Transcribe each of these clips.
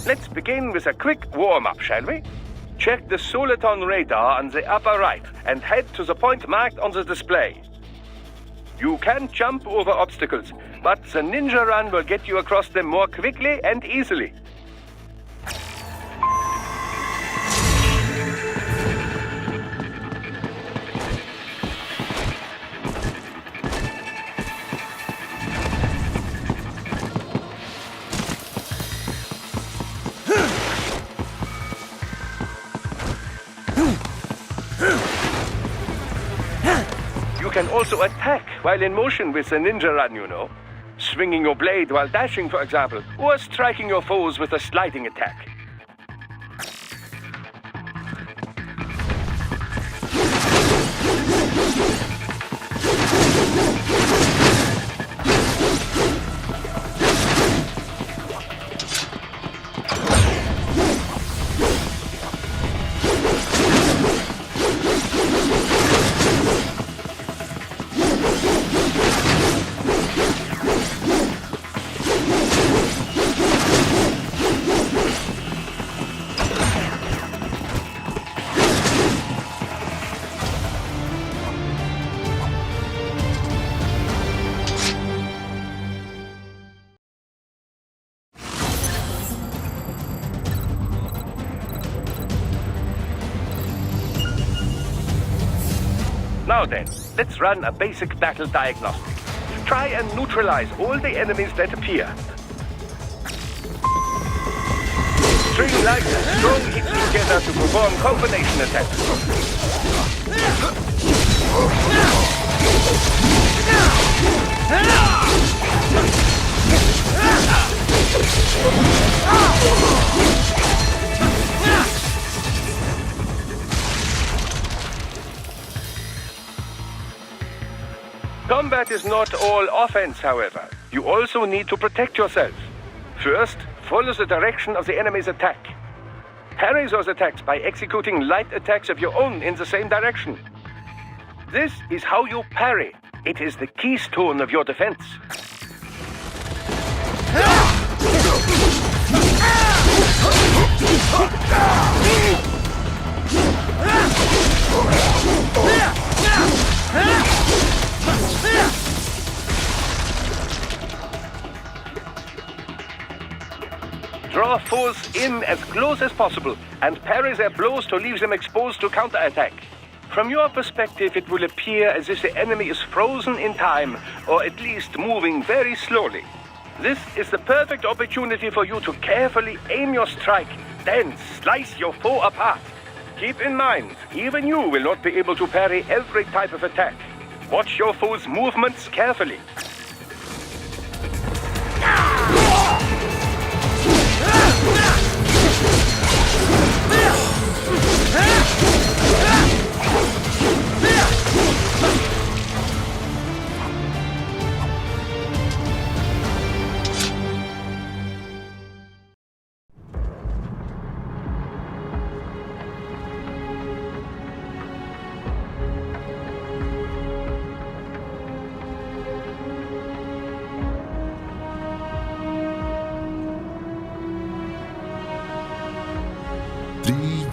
Let's begin with a quick warm-up, shall we? Check the Soliton radar on the upper right and head to the point marked on the display. You can jump over obstacles, but the ninja run will get you across them more quickly and easily. You can also attack while in motion with the ninja run, you know. Swinging your blade while dashing, for example, or striking your foes with a sliding attack. Now then, let's run a basic battle diagnostic. Try and neutralize all the enemies that appear. String light and strong hits together to perform combination attacks. Combat is not all offense, however. You also need to protect yourself. First, follow the direction of the enemy's attack. Parry those attacks by executing light attacks of your own in the same direction. This is how you parry. It is the keystone of your defense. Draw foes in as close as possible and parry their blows to leave them exposed to counterattack. From your perspective, it will appear as if the enemy is frozen in time, or at least moving very slowly. This is the perfect opportunity for you to carefully aim your strike, then slice your foe apart. Keep in mind, even you will not be able to parry every type of attack. Watch your foe's movements carefully.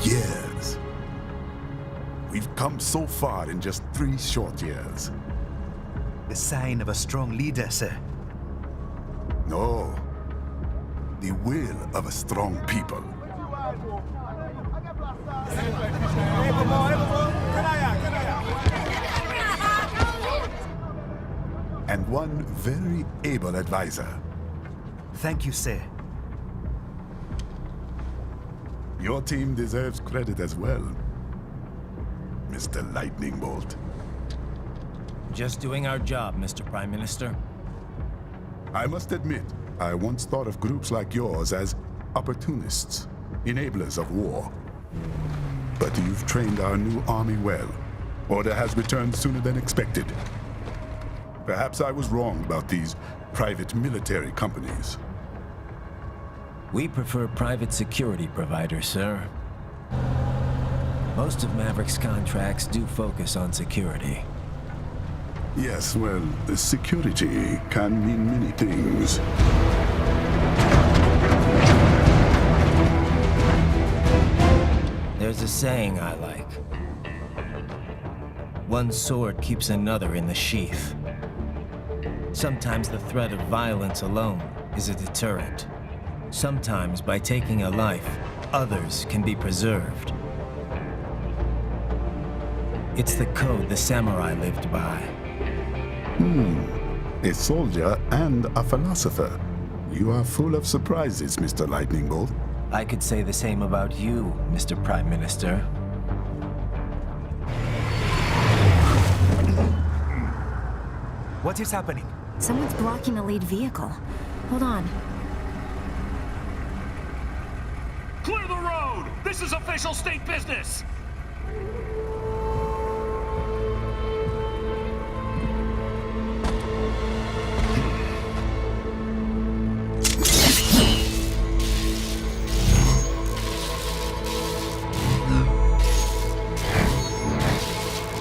Years. We've come so far in just 3 short years. The sign of a strong leader, sir. No. The will of a strong people. And one very able advisor. Thank you, sir. Your team deserves credit as well, Mr. Lightning Bolt. Just doing our job, Mr. Prime Minister. I must admit, I once thought of groups like yours as opportunists, enablers of war. But you've trained our new army well. Order has returned sooner than expected. Perhaps I was wrong about these private military companies. We prefer private security providers, sir. Most of Maverick's contracts do focus on security. Yes, well, security can mean many things. There's a saying I like. One sword keeps another in the sheath. Sometimes the threat of violence alone is a deterrent. Sometimes by taking a life, others can be preserved. It's the code the samurai lived by. A soldier and a philosopher. You are full of surprises, Mr. Lightning Bolt. I could say the same about you, Mr. Prime Minister. What is happening? Someone's blocking the lead vehicle. Hold on. Clear the road! This is official state business!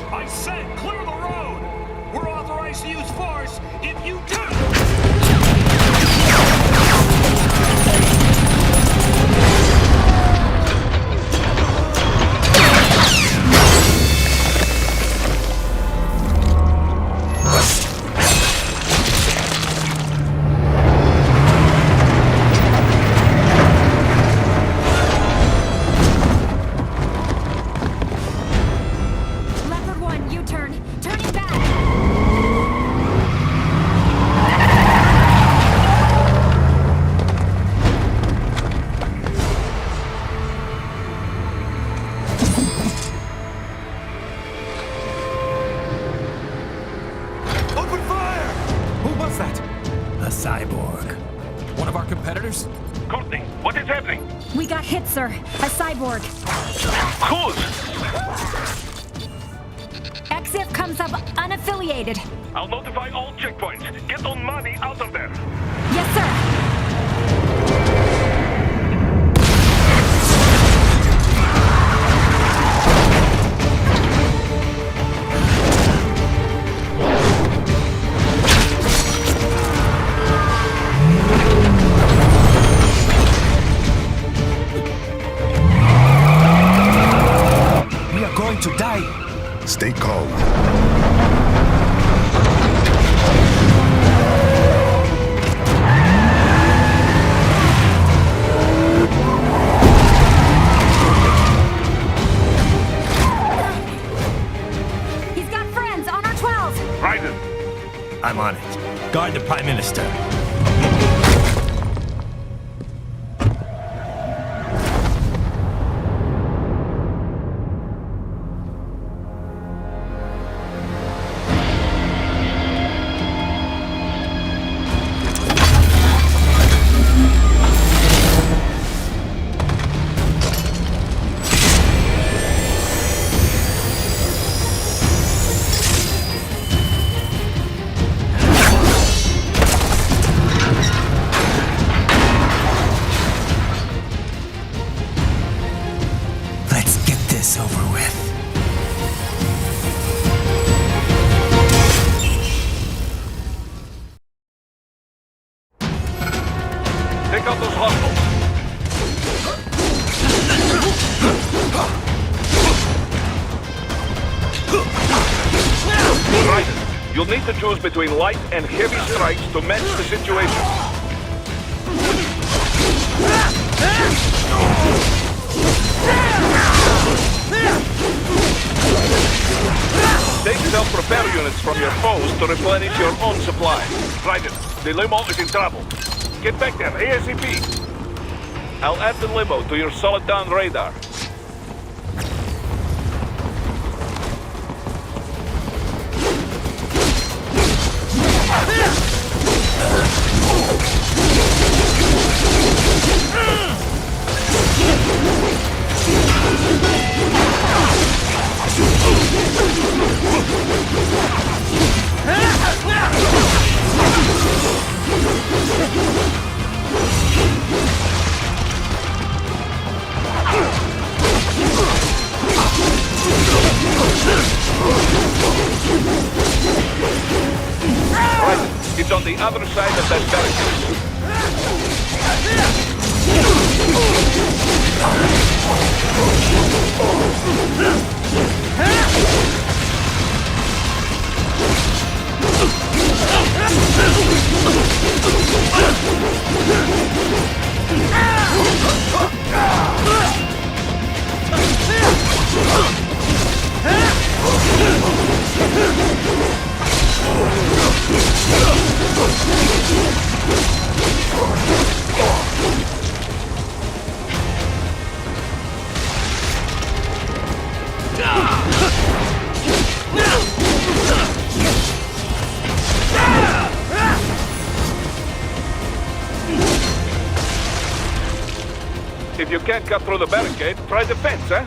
I said clear the road! We're authorized to use force if you do! Leopard 1, U-turn. Turning back. Open fire! Who was that? A cyborg. One of our competitors? Courtney, what is happening? We got hit, sir. A cyborg. Whose? Exif comes up unaffiliated. I'll notify all checkpoints. Get on money out of there. Yes, sir. We are going to die. Stay calm. He's got friends on our 12. Raiden, I'm on it. Guard the Prime Minister. Let's get this over with. take out those hostiles. Raiden, you'll need to choose between light and heavy strikes to match the situation. Take self-repair units from your foes to replenish your own supply. Raiden, the limo is in trouble. Get back there, ASAP. I'll add the limo to your solid down radar. Right, it's on the other side of that barricade. If you can't cut through the barricade, try the fence, eh?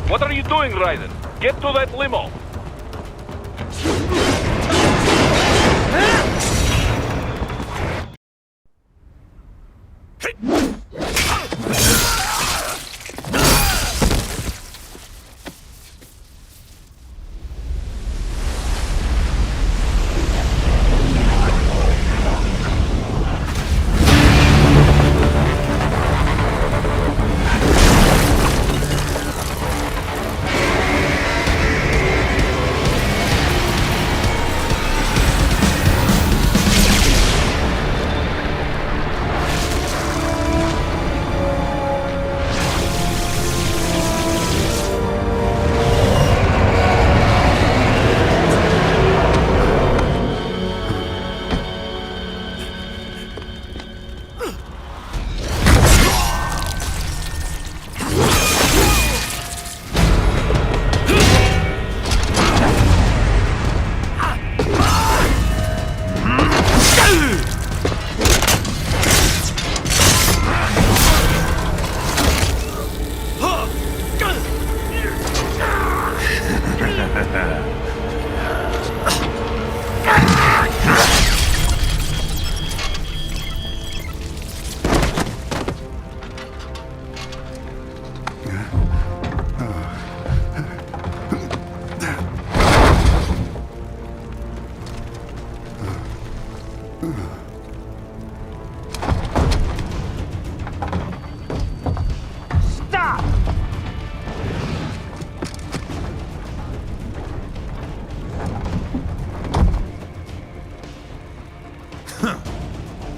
What are you doing, Raiden? Get to that limo!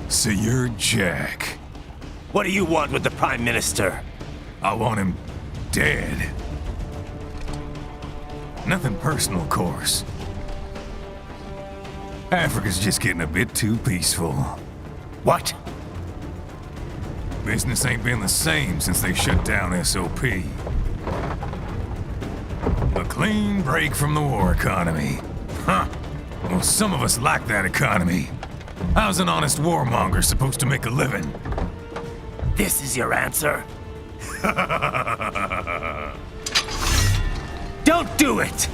So you're Jack. What do you want with the Prime Minister? I want him dead. Nothing personal, of course. Africa's just getting a bit too peaceful. What? Business ain't been the same since they shut down SOP. A clean break from the war economy. Huh. Well, some of us like that economy. How's an honest warmonger supposed to make a living? This is your answer? Don't do it!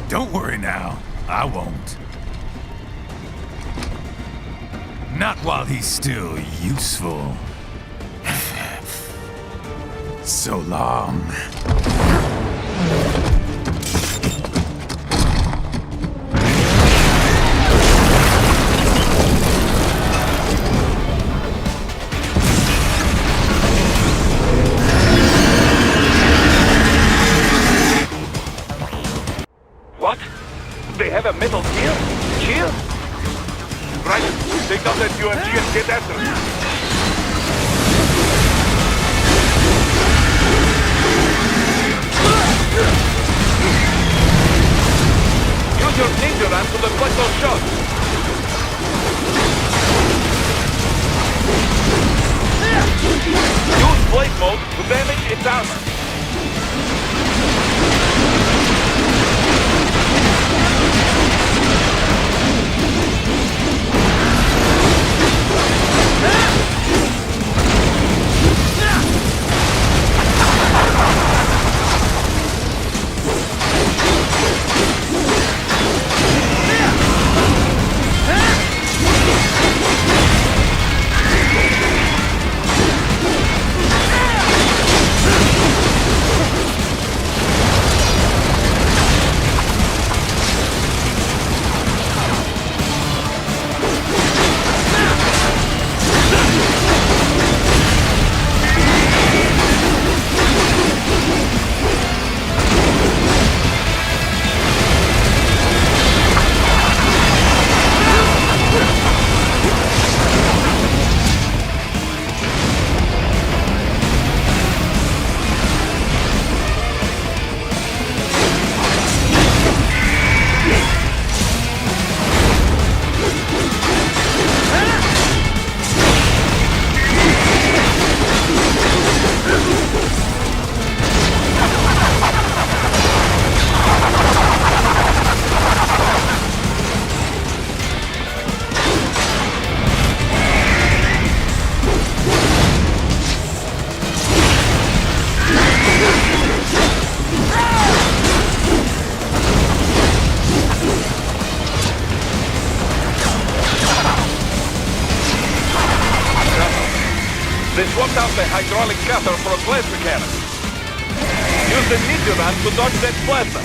Don't worry now. I won't. Not while he's still useful. So long. What? They have a metal gear? Gear? Right, take out that UMG and get after it. Use your ninja ramp to deflect those shots. Use blade mode to damage its armor. They swapped out the hydraulic cutter for a plasma cannon. Use the meteor gun to dodge that plasma.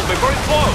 Before it blows!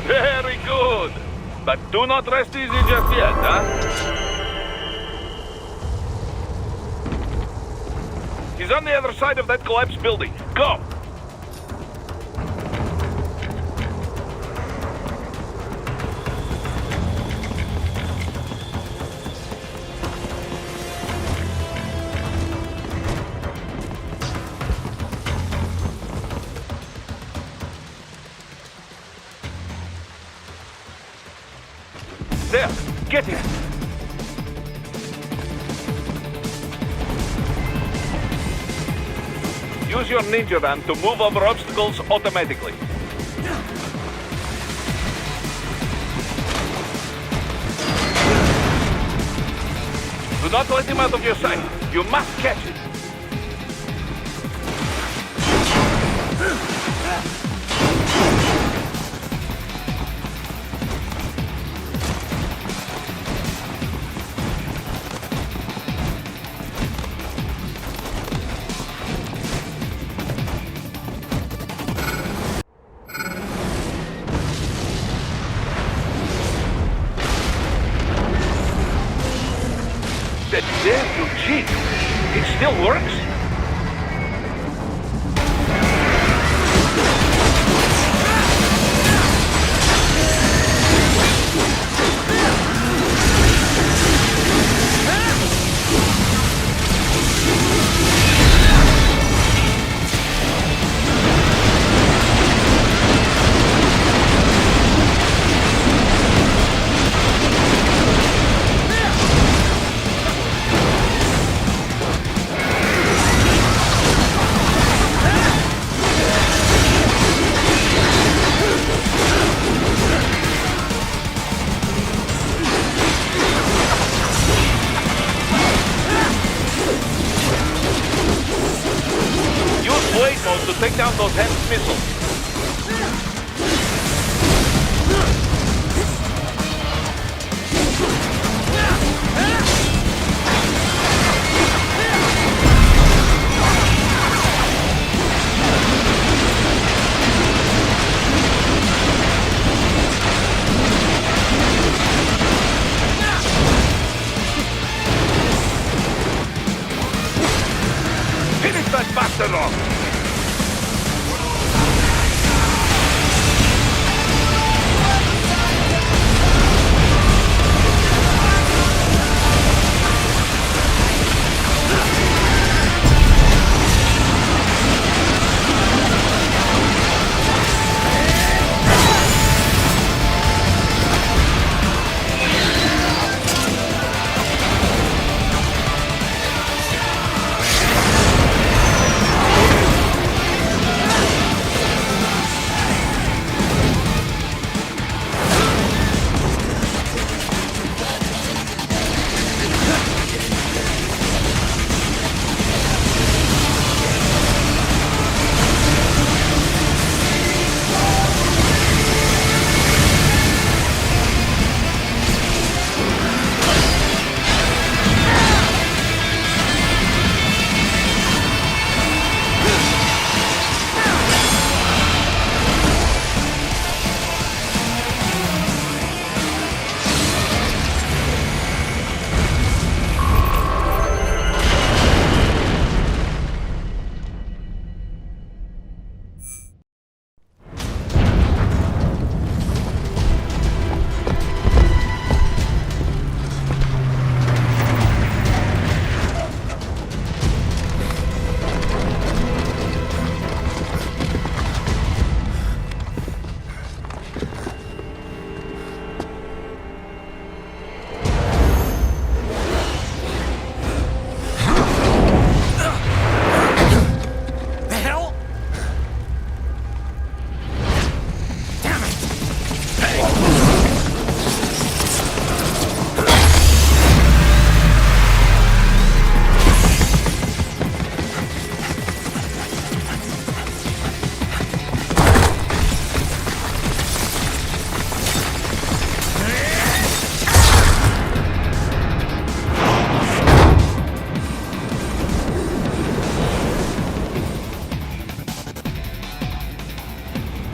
Very good. But do not rest easy just yet, huh? He's on the other side of that collapsed building. Go! There! Get it! Use your ninja van to move over obstacles automatically. Do not let him out of your sight. You must catch it. That damn cheat. It still works?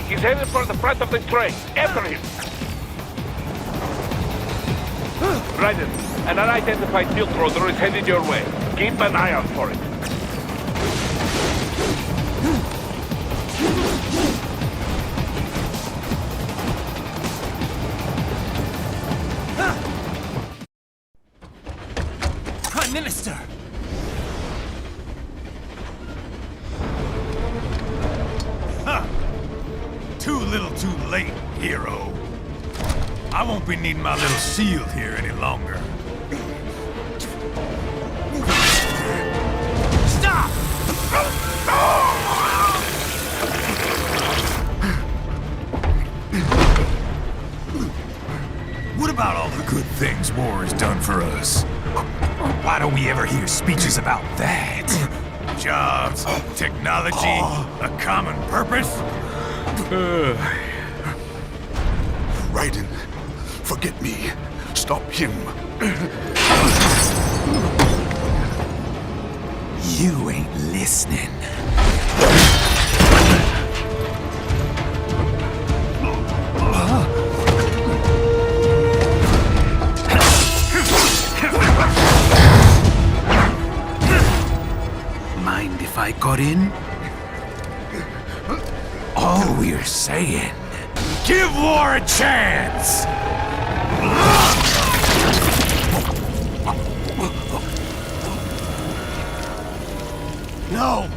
He's headed for the front of the train. After him. Raiden, an unidentified field rotor is headed your way. Keep an eye out for it. Prime Minister! Too little too late, hero. I won't be needing my little shield here any longer. Stop! What about all the good things war has done for us? Why don't we ever hear speeches about that? Jobs, technology, a common purpose? Raiden, forget me. Stop him. You ain't listening. Mind if I got in? All we're saying, give war a chance! No!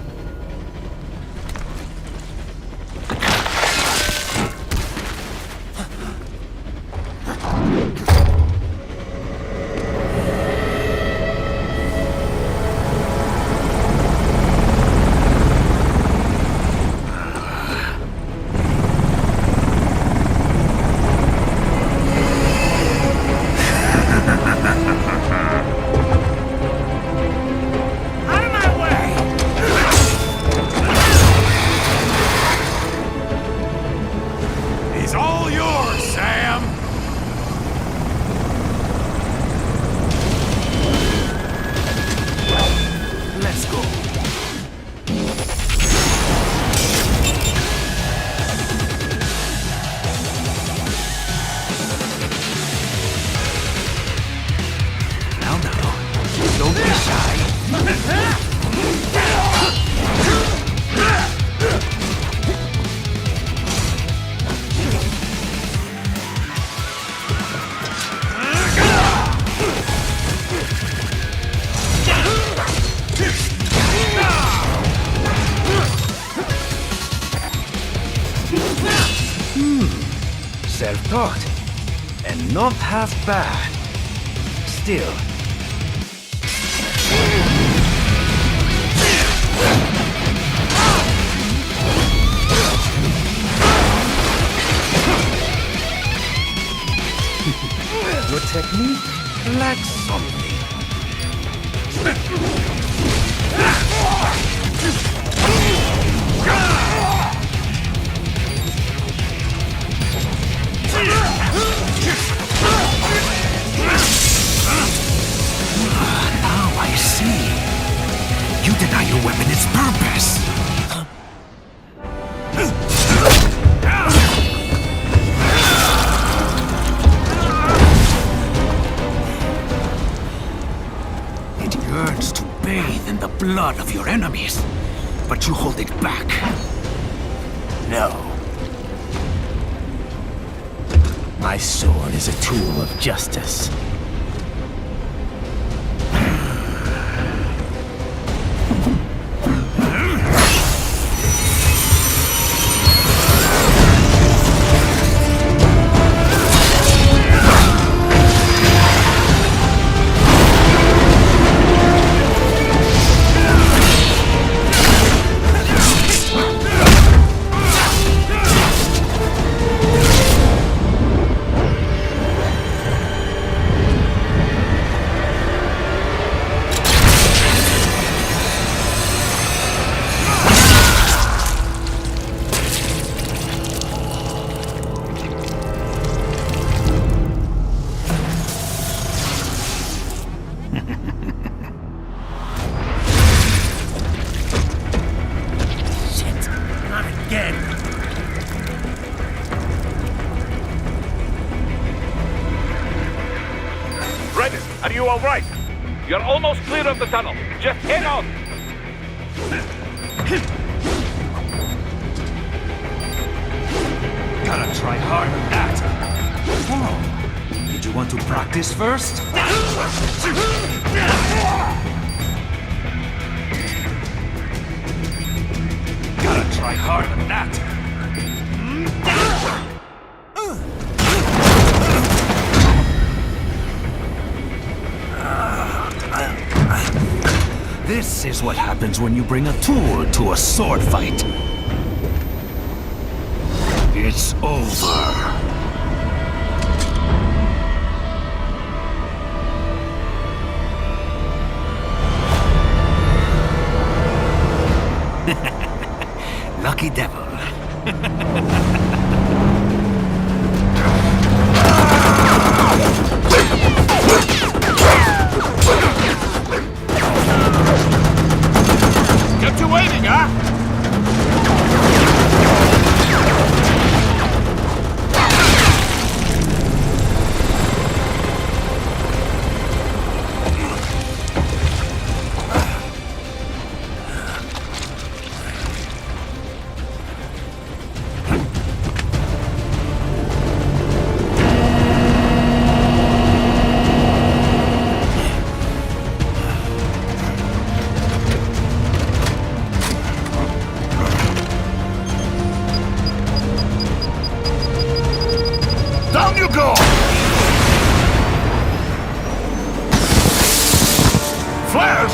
He's all yours, Sam! Let's go. Now, don't be shy. Self-taught, and not half bad. Still. Your technique lacks something. Now I see. You deny your weapon its purpose. It yearns to bathe in the blood of your enemies, but you hold it back. No. My sword is a tool of justice. Are you all right? You're almost clear of the tunnel. Just head on. Gotta try harder than that. Oh, did you want to practice first? Gotta try harder than that. This is what happens when you bring a tool to a sword fight. It's over. Lucky devil. Get to waiting, huh? Down you go! Flares!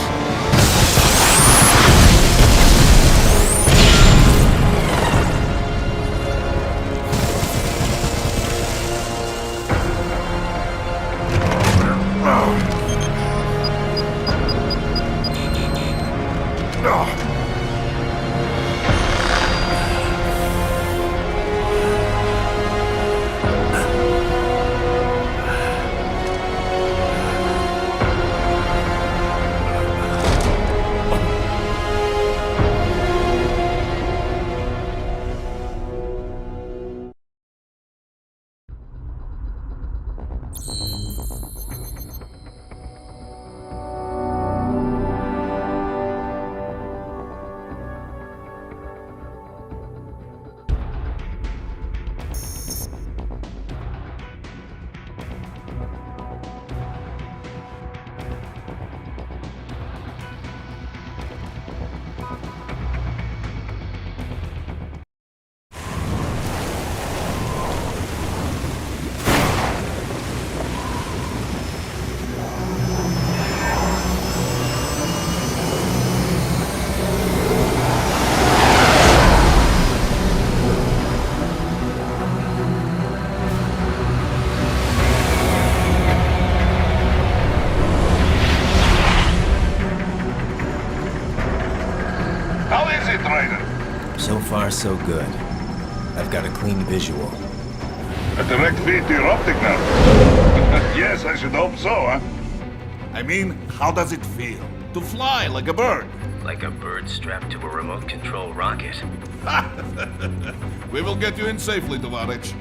So far, so good. I've got a clean visual. A direct feed to your optic now. Yes, I should hope so, huh? I mean, how does it feel? To fly like a bird? Like a bird strapped to a remote control rocket. We will get you in safely, Tovarich.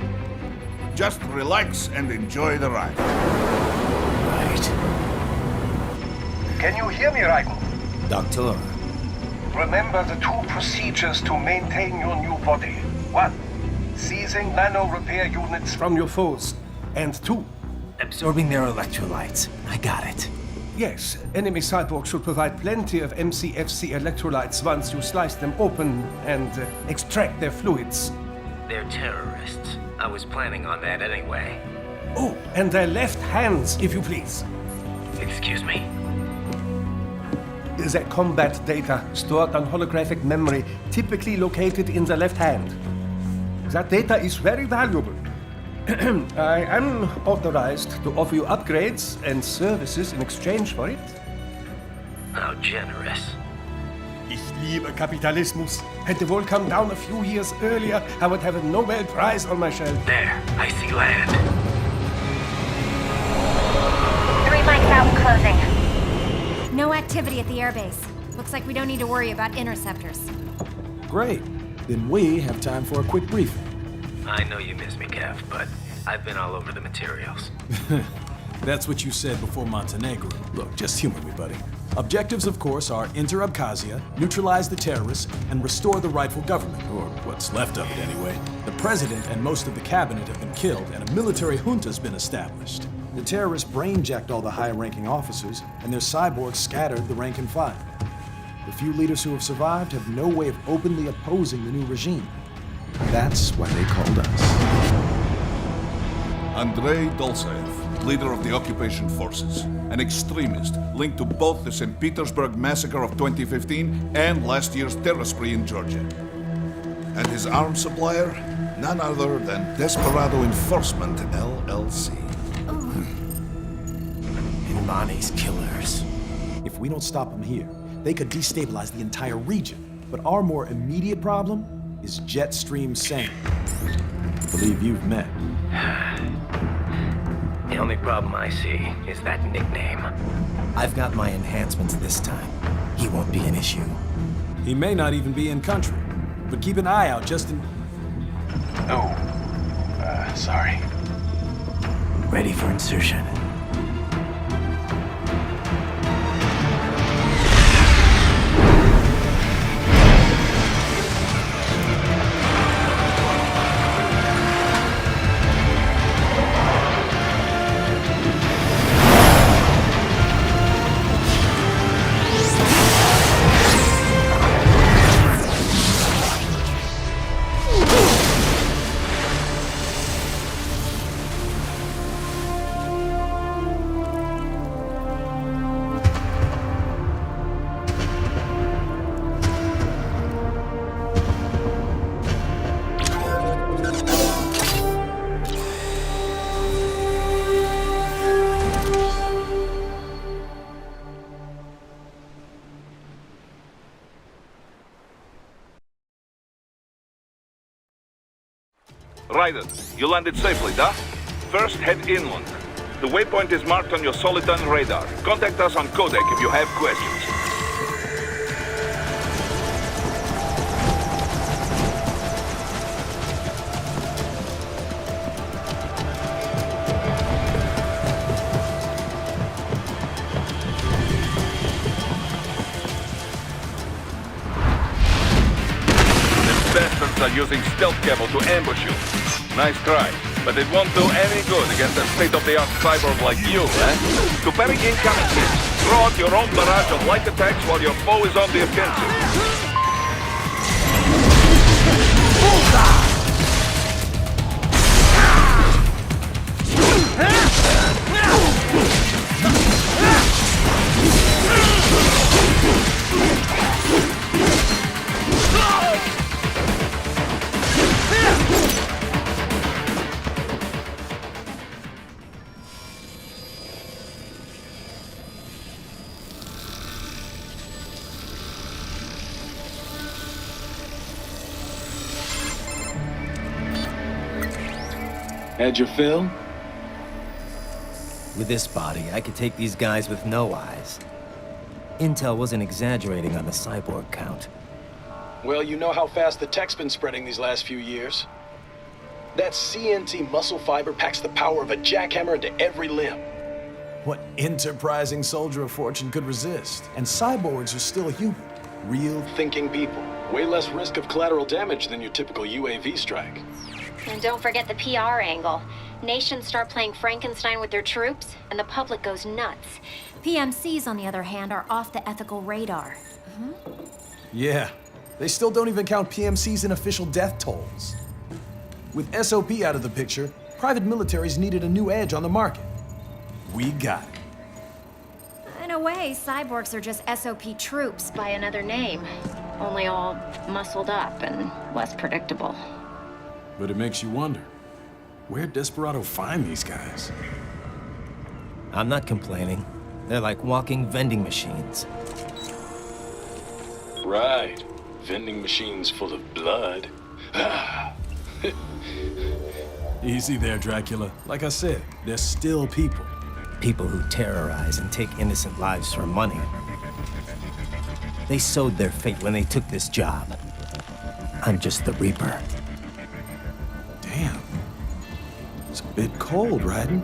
Just relax and enjoy the ride. Right. Can you hear me, Raiko? Doctor. Remember the two procedures to maintain your new body. 1. Seizing nano repair units from your foes. And 2. Absorbing their electrolytes. I got it. Yes, enemy cyborgs should provide plenty of MCFC electrolytes once you slice them open and extract their fluids. They're terrorists. I was planning on that anyway. Oh, and their left hands, if you please. Excuse me? The combat data stored on holographic memory, typically located in the left hand. That data is very valuable. I am authorized to offer you upgrades and services in exchange for it. How generous. Ich liebe Kapitalismus. Hätte wohl come down a few years earlier, I would have a Nobel Prize on my shelf. There, I see land. 3 mics out, closing. No activity at the airbase. Looks like we don't need to worry about interceptors. Great. Then we have time for a quick briefing. I know you miss me, Kev, but I've been all over the materials. That's what you said before Montenegro. Look, just humor me, buddy. Objectives, of course, are enter Abkhazia, neutralize the terrorists, and restore the rightful government, or what's left of it anyway. The president and most of the cabinet have been killed, and a military junta's been established. The terrorists brain-jacked all the higher-ranking officers, and their cyborgs scattered the rank and file. The few leaders who have survived have no way of openly opposing the new regime. That's why they called us. Andrei Dolzaev, leader of the occupation forces, an extremist linked to both the St. Petersburg massacre of 2015 and last year's terror spree in Georgia. And his arms supplier, none other than Desperado Enforcement, LLC. Imani's killers. If we don't stop them here, they could destabilize the entire region. But our more immediate problem is Jetstream Sam. I believe you've met. The only problem I see is that nickname. I've got my enhancements this time. He won't be an issue. He may not even be in country, but keep an eye out just in... Sorry. Ready for insertion. Ryder, you landed safely, da? First, head inland. The waypoint is marked on your Soliton radar. Contact us on Codec if you have questions. The bastards are using stealth cable to ambush you. Nice try, but it won't do any good against a state-of-the-art cyborg like you, eh? To parry incoming hits, throw out your own barrage of light attacks while your foe is on the offensive. Had your fill? With this body, I could take these guys with no eyes. Intel wasn't exaggerating on the cyborg count. Well, you know how fast the tech's been spreading these last few years. That CNT muscle fiber packs the power of a jackhammer into every limb. What enterprising soldier of fortune could resist? And cyborgs are still human. Real thinking people. Way less risk of collateral damage than your typical UAV strike. And don't forget the PR angle. Nations start playing Frankenstein with their troops, and the public goes nuts. PMCs, on the other hand, are off the ethical radar. Yeah, they still don't even count PMCs in official death tolls. With SOP out of the picture, private militaries needed a new edge on the market. We got it. In a way, cyborgs are just SOP troops by another name. Only all muscled up and less predictable. But it makes you wonder, where'd Desperado find these guys? I'm not complaining. They're like walking vending machines. Right. Vending machines full of blood. Easy there, Dracula. Like I said, they're still people. People who terrorize and take innocent lives for money. They sowed their fate when they took this job. I'm just the Reaper. Damn. It's a bit cold, Raiden.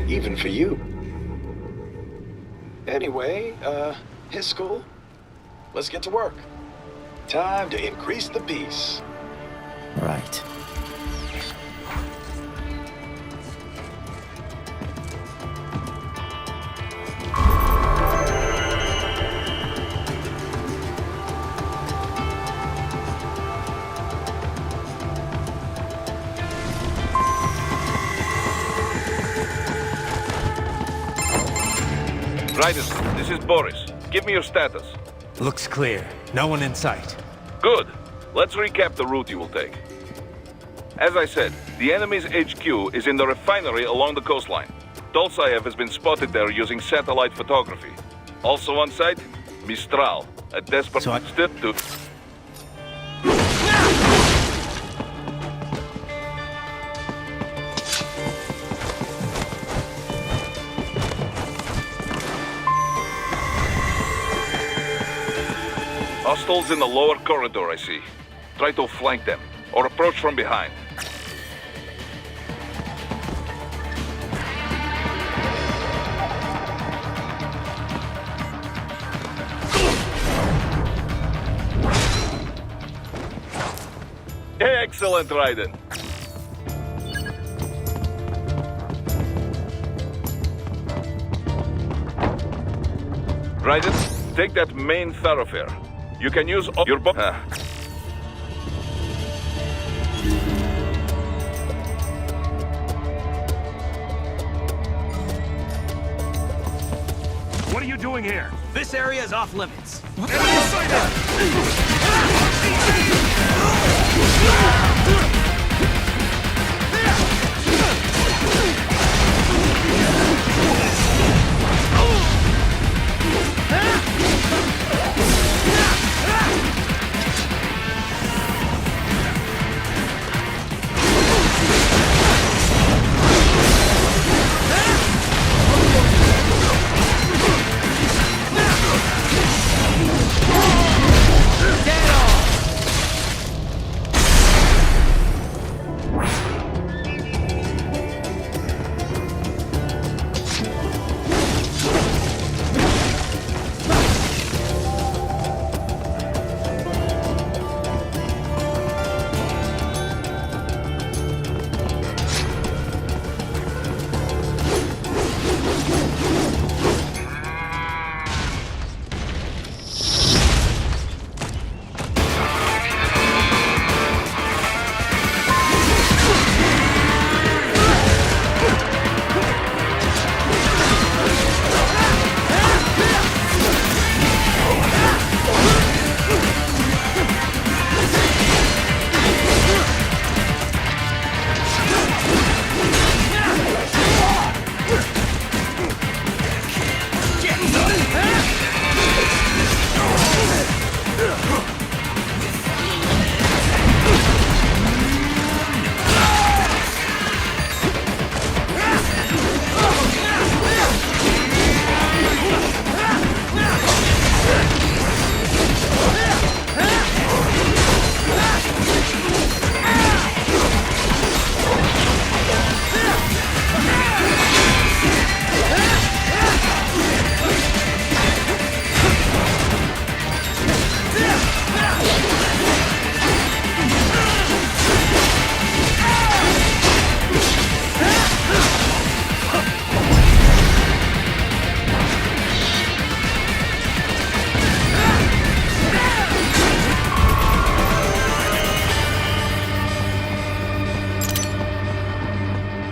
Even for you. Anyway, his school? Let's get to work. Time to increase the peace. Right. Raiden, this is Boris. Give me your status. Looks clear. No one in sight. Good. Let's recap the route you will take. As I said, the enemy's HQ is in the refinery along the coastline. Dolzaev has been spotted there using satellite photography. Also on site, Mistral, a desperate step to... Hostiles in the lower corridor, I see. Try to flank them, or approach from behind. Excellent, Raiden. Raiden, take that main thoroughfare. You can use your What are you doing here? This area is off limits.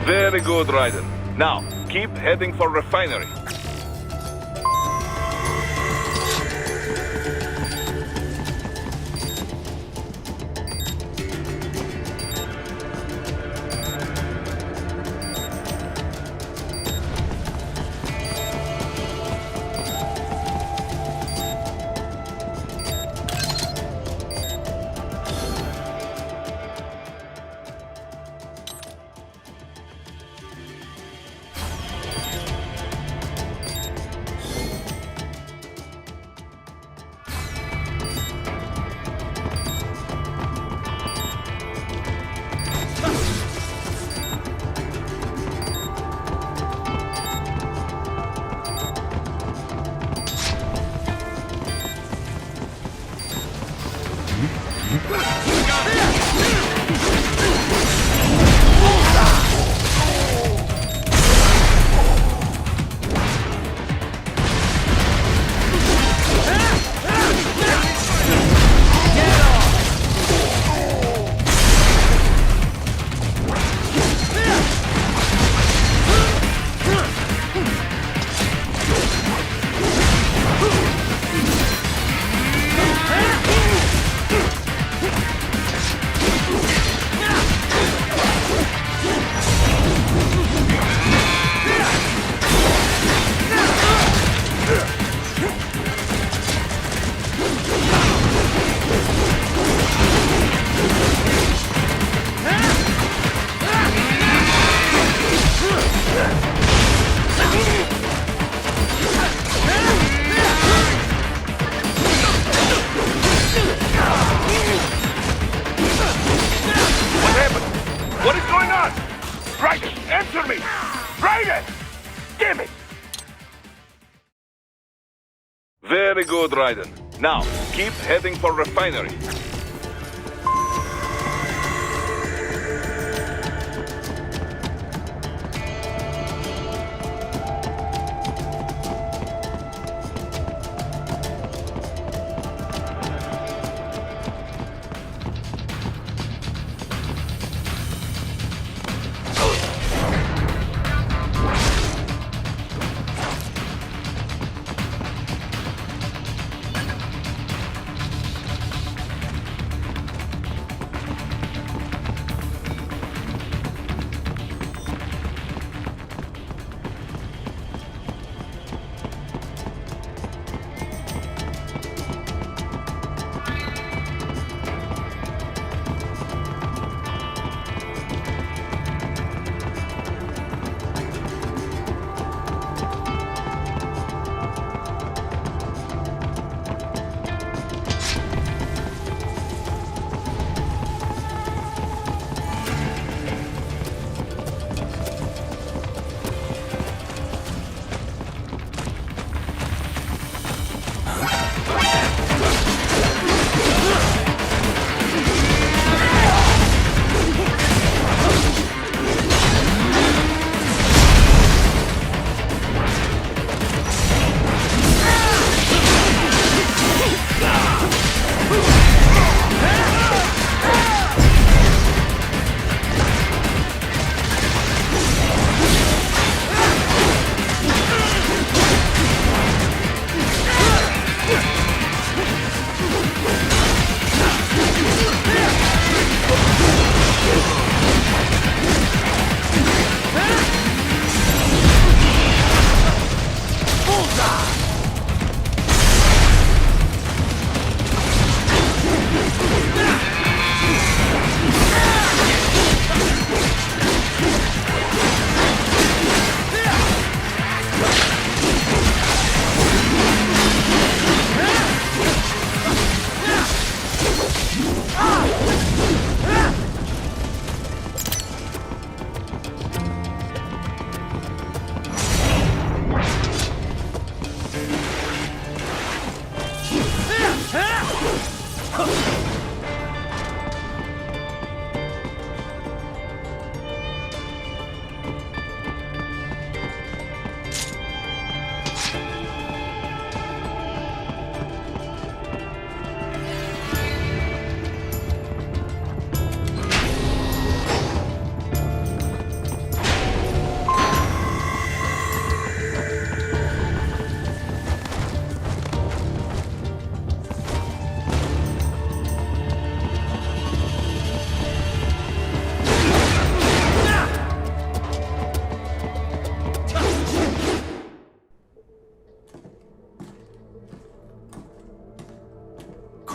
Very good, Raiden. Now, keep heading for refinery. on! Raiden, answer me! Raiden! Damn it! Very good, Raiden. Now, keep heading for refinery.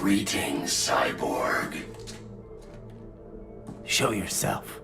Greetings, cyborg. Show yourself.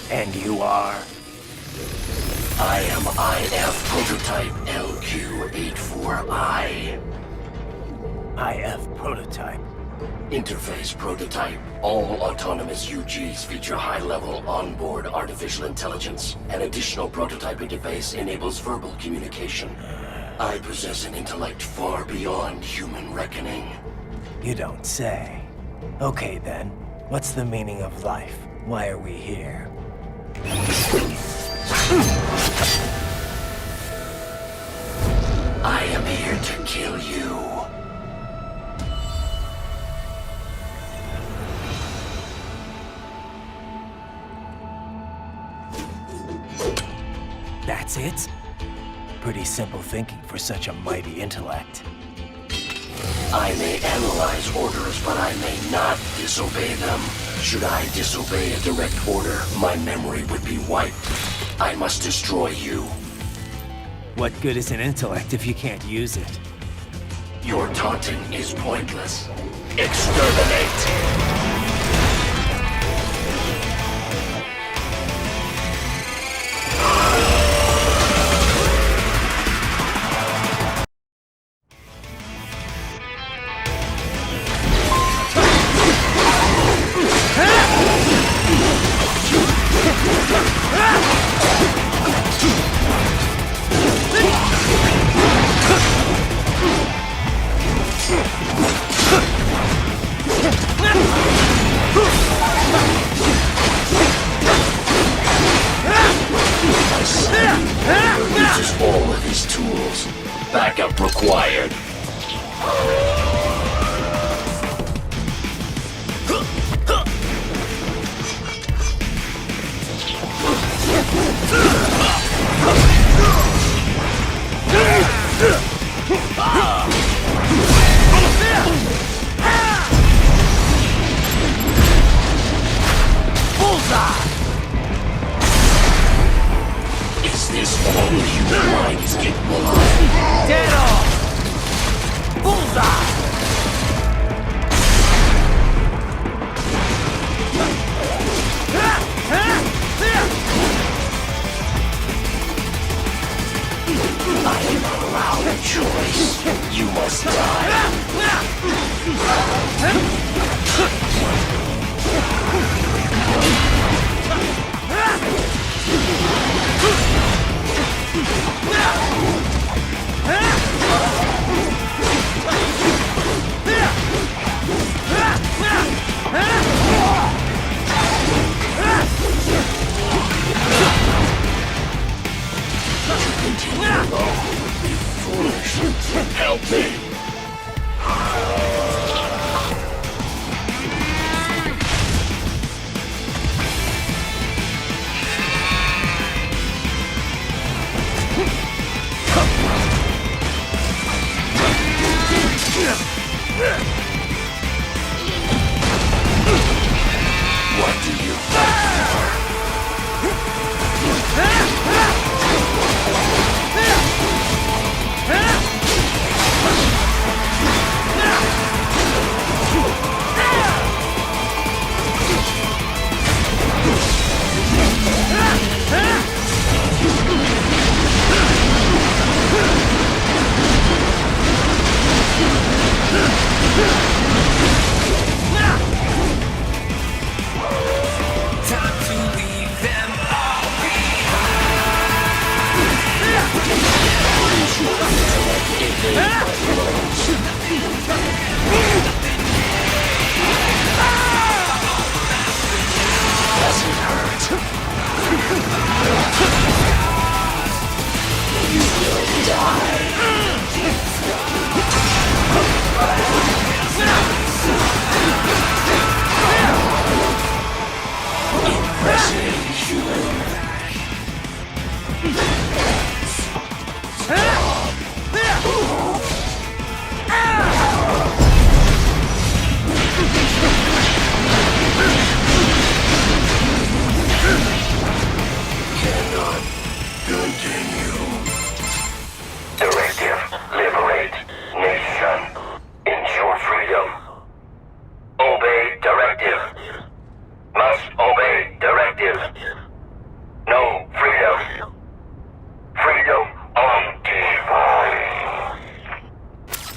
And you are? I am IF Prototype LQ84I. IF Prototype. Interface Prototype. All autonomous UGs feature high-level onboard artificial intelligence. An additional prototype interface enables verbal communication. I possess an intellect far beyond human reckoning. You don't say. Okay then, what's the meaning of life? Why are we here? I am here to kill you. That's it? Pretty simple thinking for such a mighty intellect. I may analyze orders, but I may not disobey them. Should I disobey a direct order, my memory would be wiped. I must destroy you. What good is an intellect if you can't use it? Your taunting is pointless. Exterminate! Uses all of his tools. Backup required. Is this all the human mind is capable of? Dead on! Bullseye! I am not allowed a choice. You must die. Continue alone would be foolish. Help me. What do you fight for?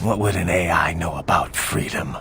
What would an AI know about freedom?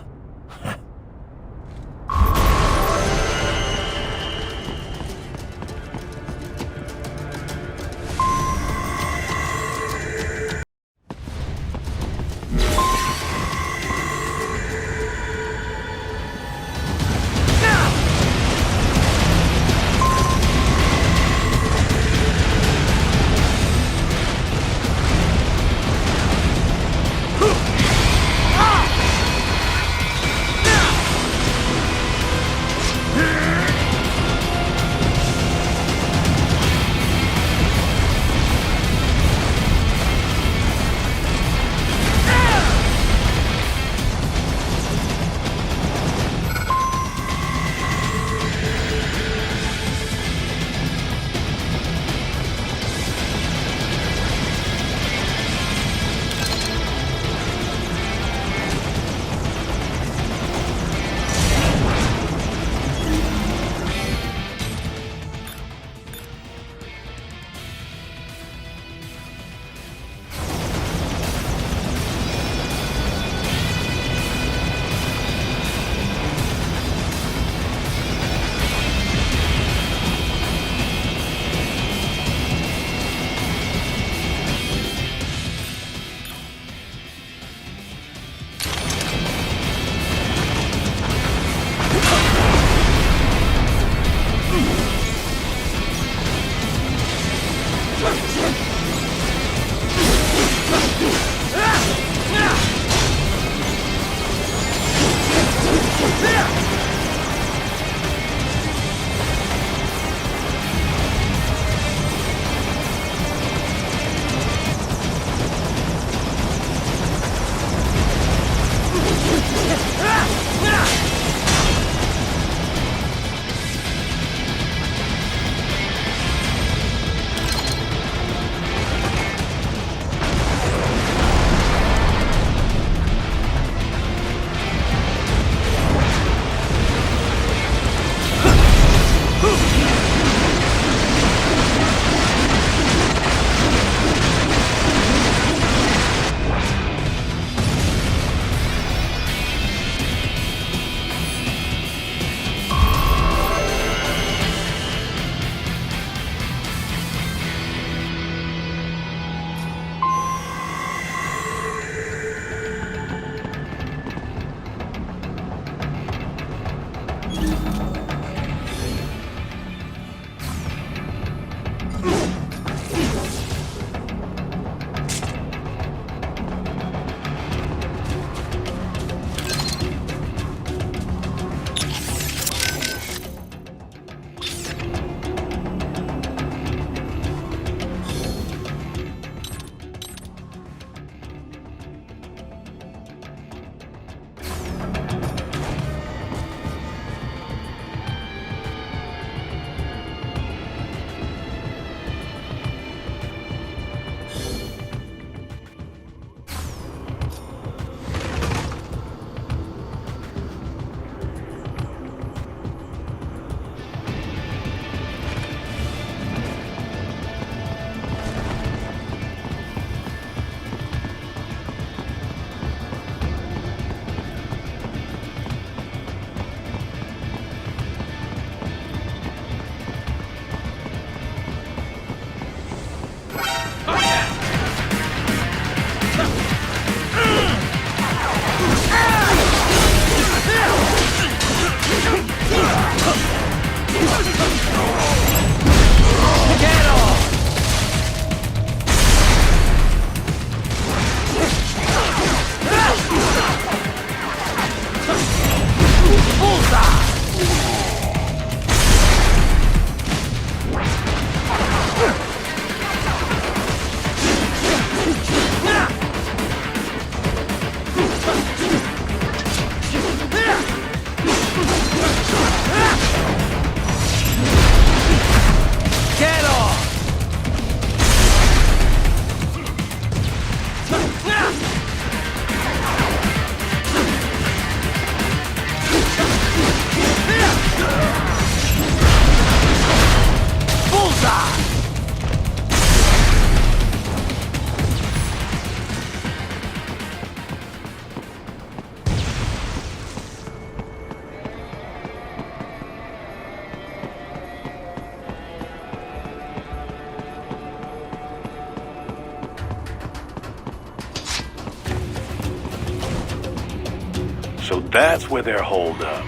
So that's where they're holed up.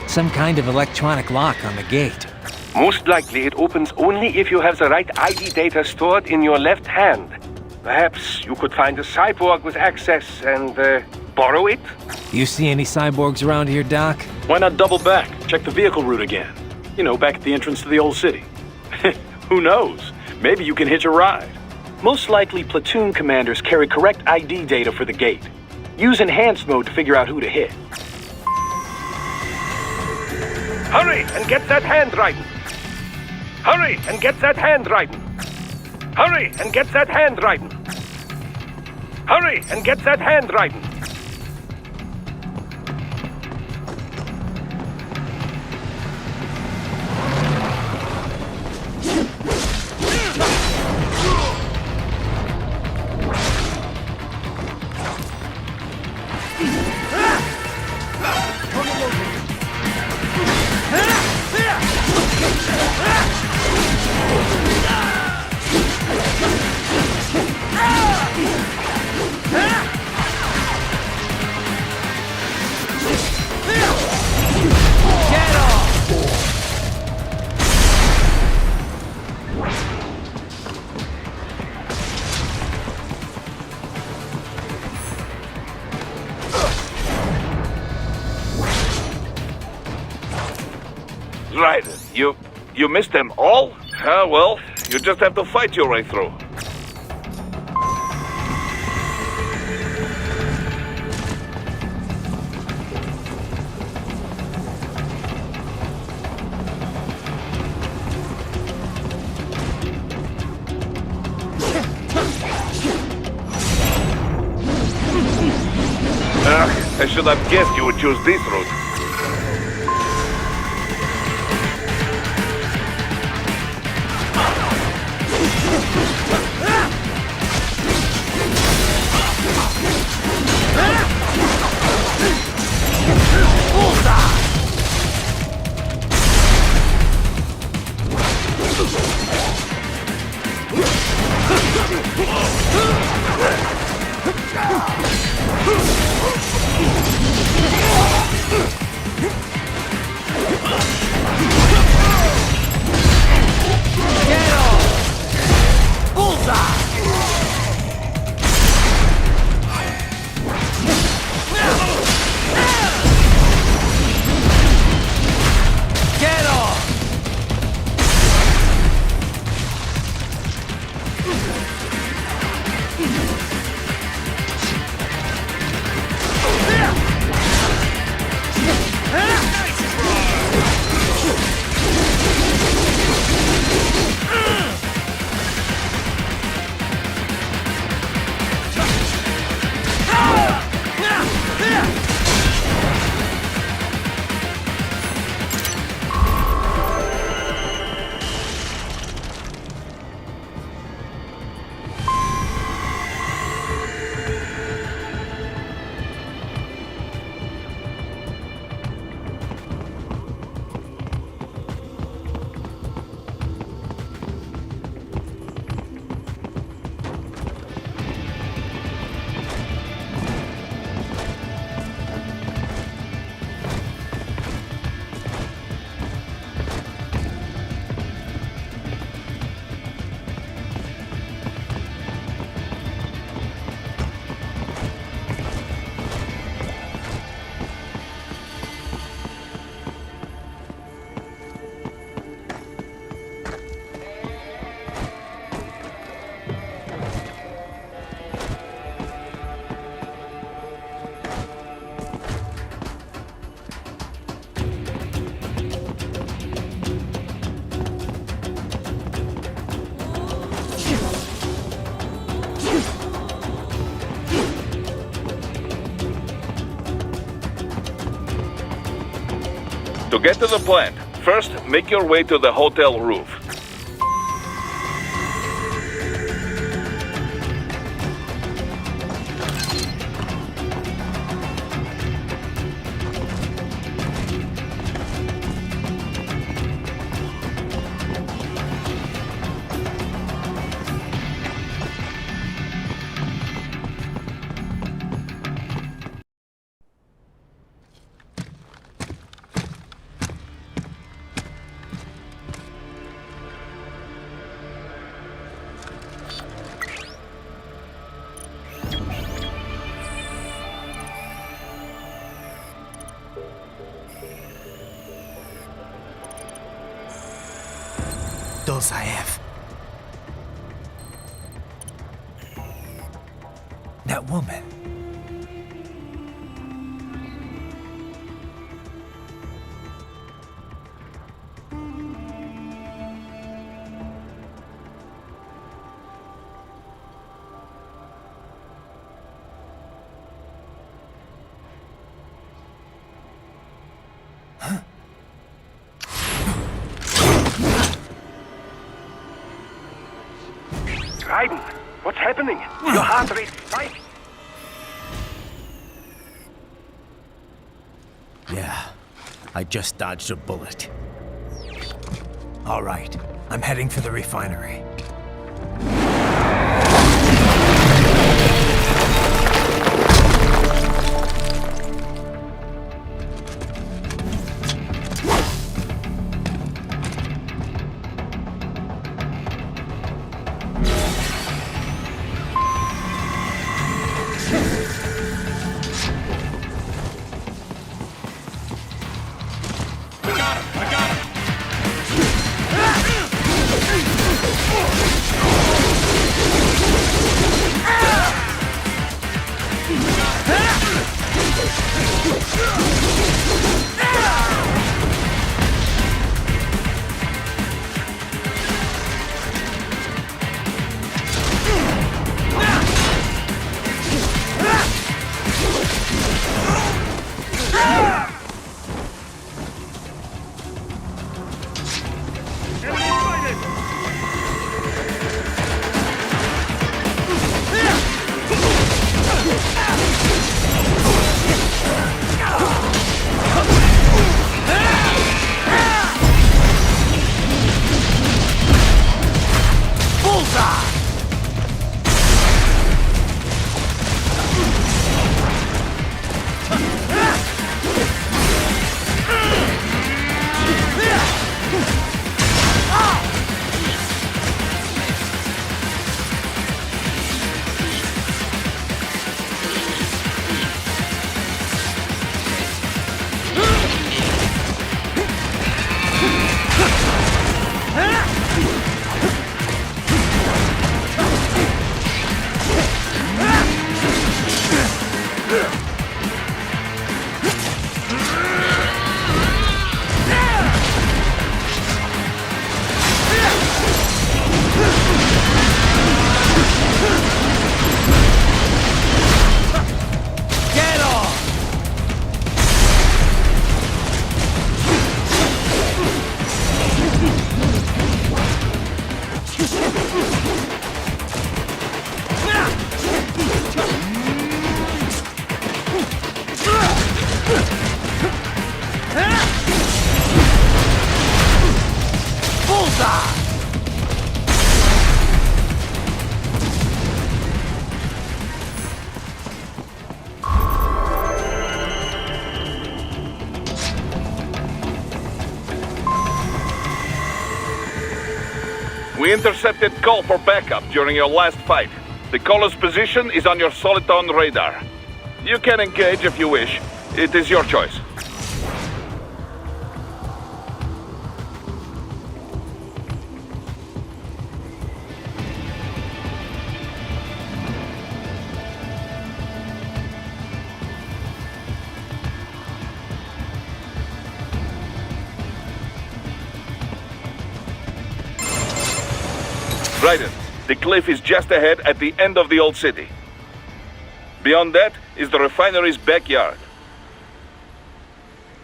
Some kind of electronic lock on the gate. Most likely it opens only if you have the right ID data stored in your left hand. Perhaps you could find a cyborg with access and borrow it? You see any cyborgs around here, Doc? Why not double back? Check the vehicle route again. You know, back at the entrance to the old city. Who knows? Maybe you can hitch a ride. Most likely, platoon commanders carry correct ID data for the gate. Use enhanced mode to figure out who to hit. Hurry and get that handwriting! Hurry and get that handwriting! Hurry and get that handwriting! Hurry and get that handwriting! Right. You missed them all? Well, you just have to fight your way through. I should have guessed you would choose this route. To get to the plant, first make your way to the hotel roof. Saif. That woman. Raiden, what's happening? Your heart rate spiked. Yeah, I just dodged a bullet. All right, I'm heading for the refinery. We intercepted call for backup during your last fight. The caller's position is on your Soliton radar. You can engage if you wish. It is your choice. Raiden, the cliff is just ahead at the end of the old city. Beyond that is the refinery's backyard.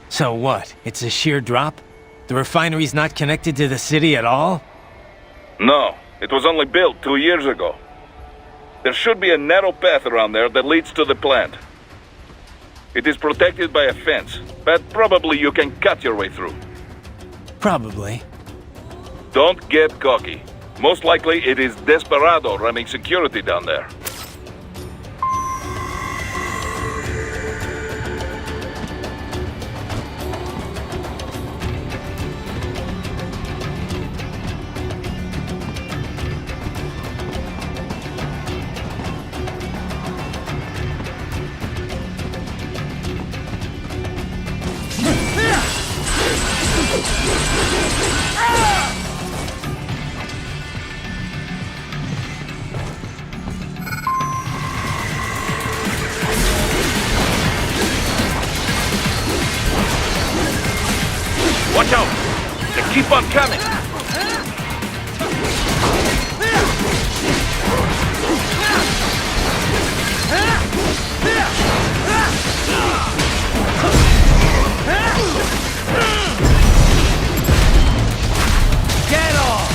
So what? It's a sheer drop? The refinery's not connected to the city at all? No, it was only built 2 years ago. There should be a narrow path around there that leads to the plant. It is protected by a fence, but probably you can cut your way through. Probably. Don't get cocky. Most likely it is Desperado running security down there. Watch out! They keep on coming! Get off!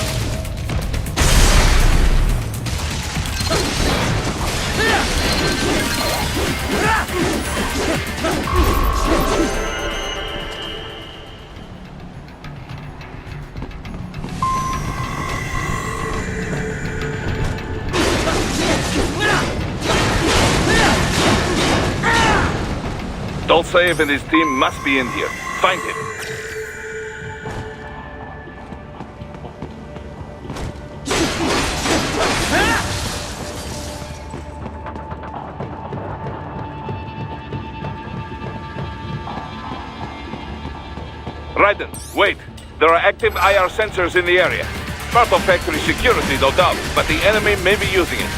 Dolcev and his team must be in here. Find him. Raiden, wait. There are active IR sensors in the area. Part of factory security, no doubt, but the enemy may be using it.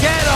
Get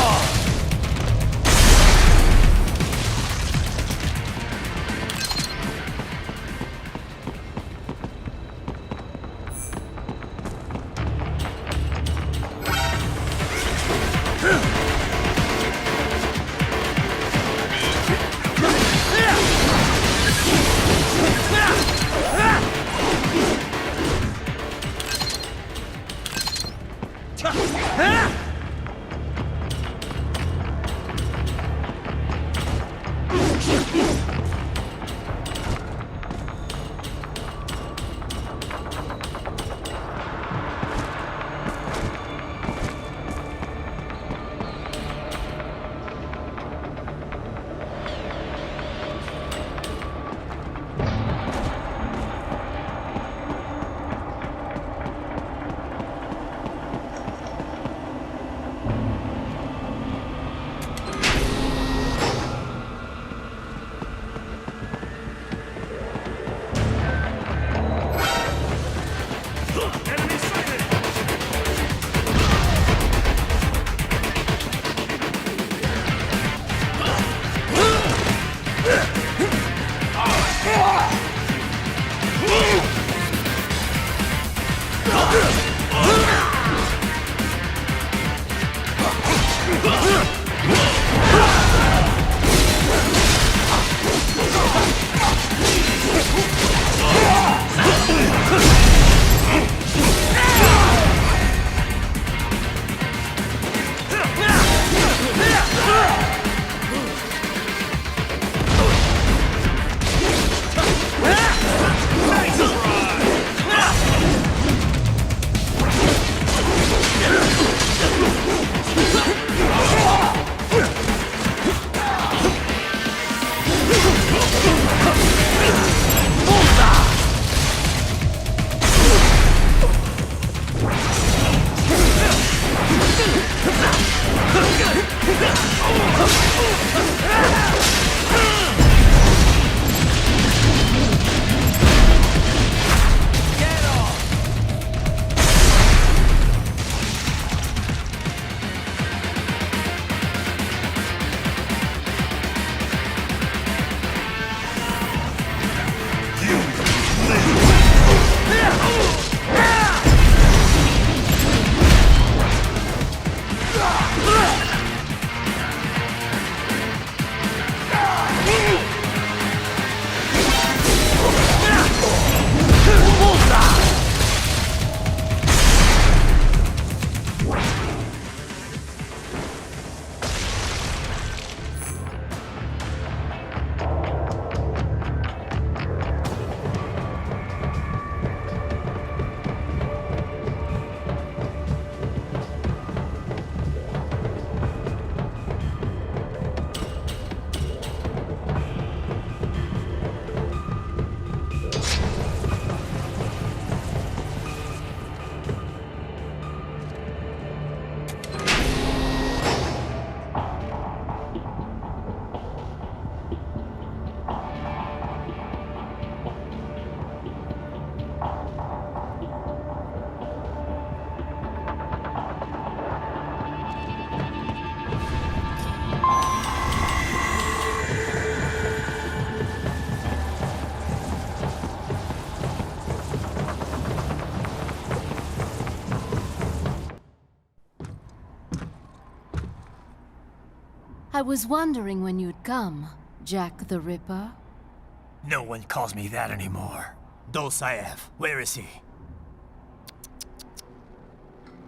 I was wondering when you'd come, Jack the Ripper. No one calls me that anymore. Dosaev, where is he?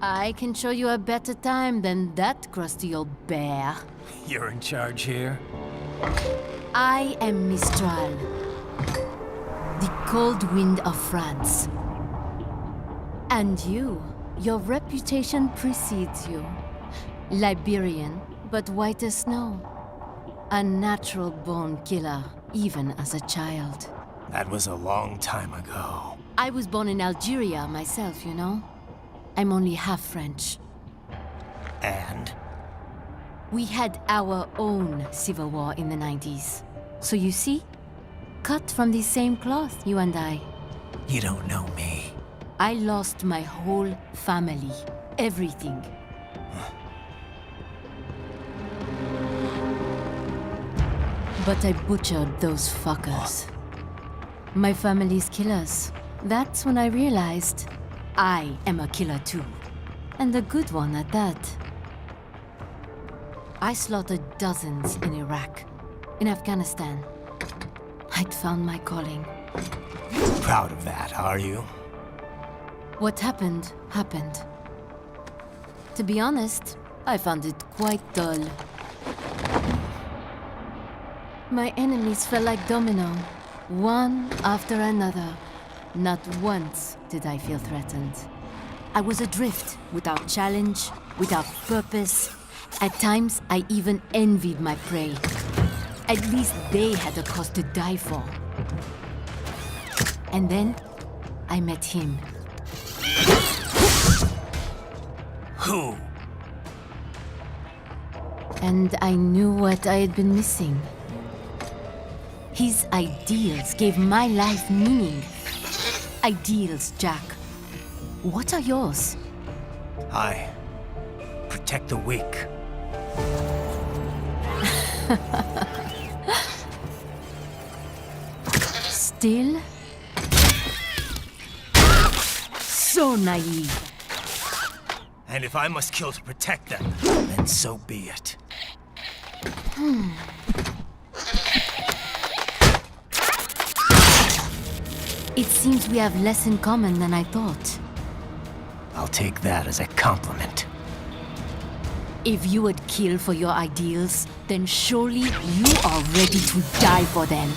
I can show you a better time than that crusty old bear. You're in charge here? I am Mistral, the cold wind of France. And your reputation precedes you. Liberian, but white as snow. A natural-born killer, even as a child. That was a long time ago. I was born in Algeria myself, you know? I'm only half French. And? We had our own civil war in the 90s. So you see? Cut from the same cloth, you and I. You don't know me. I lost my whole family. Everything. But I butchered those fuckers. My family's killers. That's when I realized I am a killer too. And a good one at that. I slaughtered dozens in Iraq, in Afghanistan. I'd found my calling. Proud of that, are you? What happened, happened. To be honest, I found it quite dull. My enemies fell like domino, one after another. Not once did I feel threatened. I was adrift, without challenge, without purpose. At times, I even envied my prey. At least they had a cause to die for. And then, I met him. Who? And I knew what I had been missing. His ideals gave my life meaning. Ideals, Jack. What are yours? I protect the weak. Still? So naive. And if I must kill to protect them, then so be it. It seems we have less in common than I thought. I'll take that as a compliment. If you would kill for your ideals, then surely you are ready to die for them.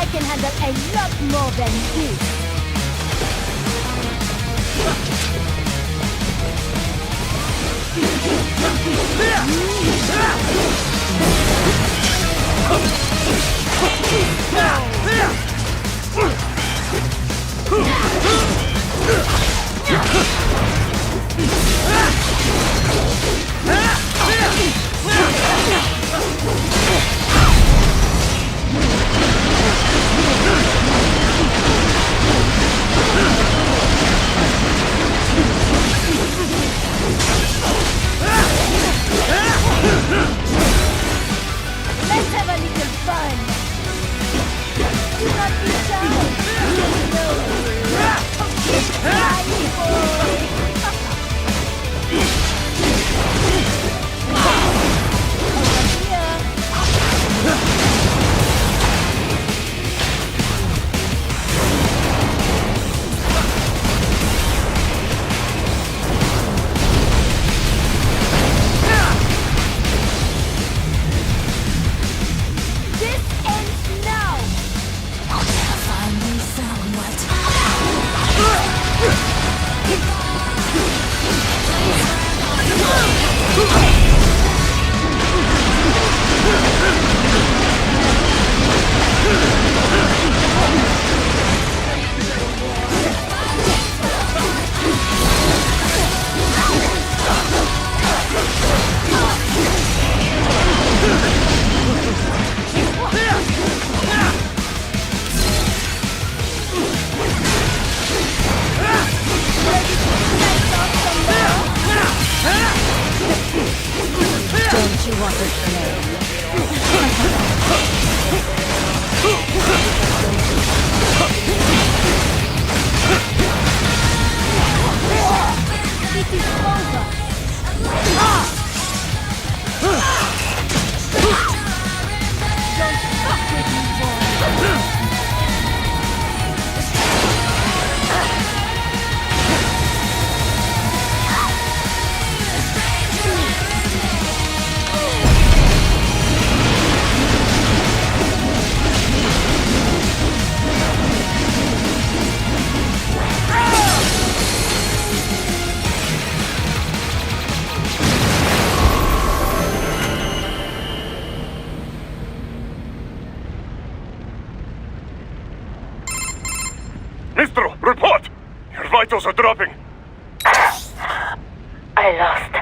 I can handle a lot more than this. Don't you want to play? It is over. Don't fuck with me, boy. Mistro, report! Your vitals are dropping. I lost.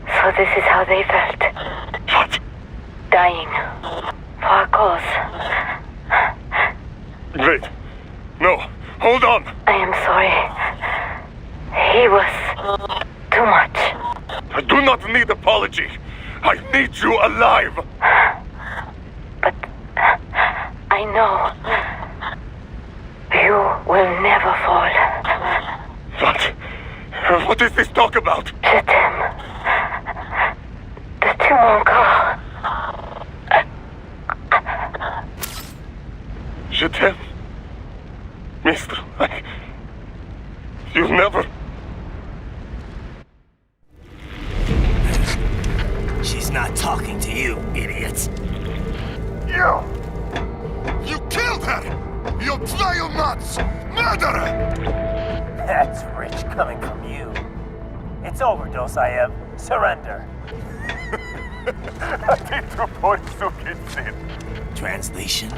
So this is how they felt. What? Dying. For a cause. Wait. No. Hold on. I am sorry. He was too much. I do not need apology. I need you alive. But I know you will never fall. What is this talk about? Je t'aime. De tout mon corps. Je t'aime. Mister, you never... She's not talking to you, idiot. You killed her! You vile nuts! Murderer! That's rich coming from you. It's overdose, I am. Surrender. Translation?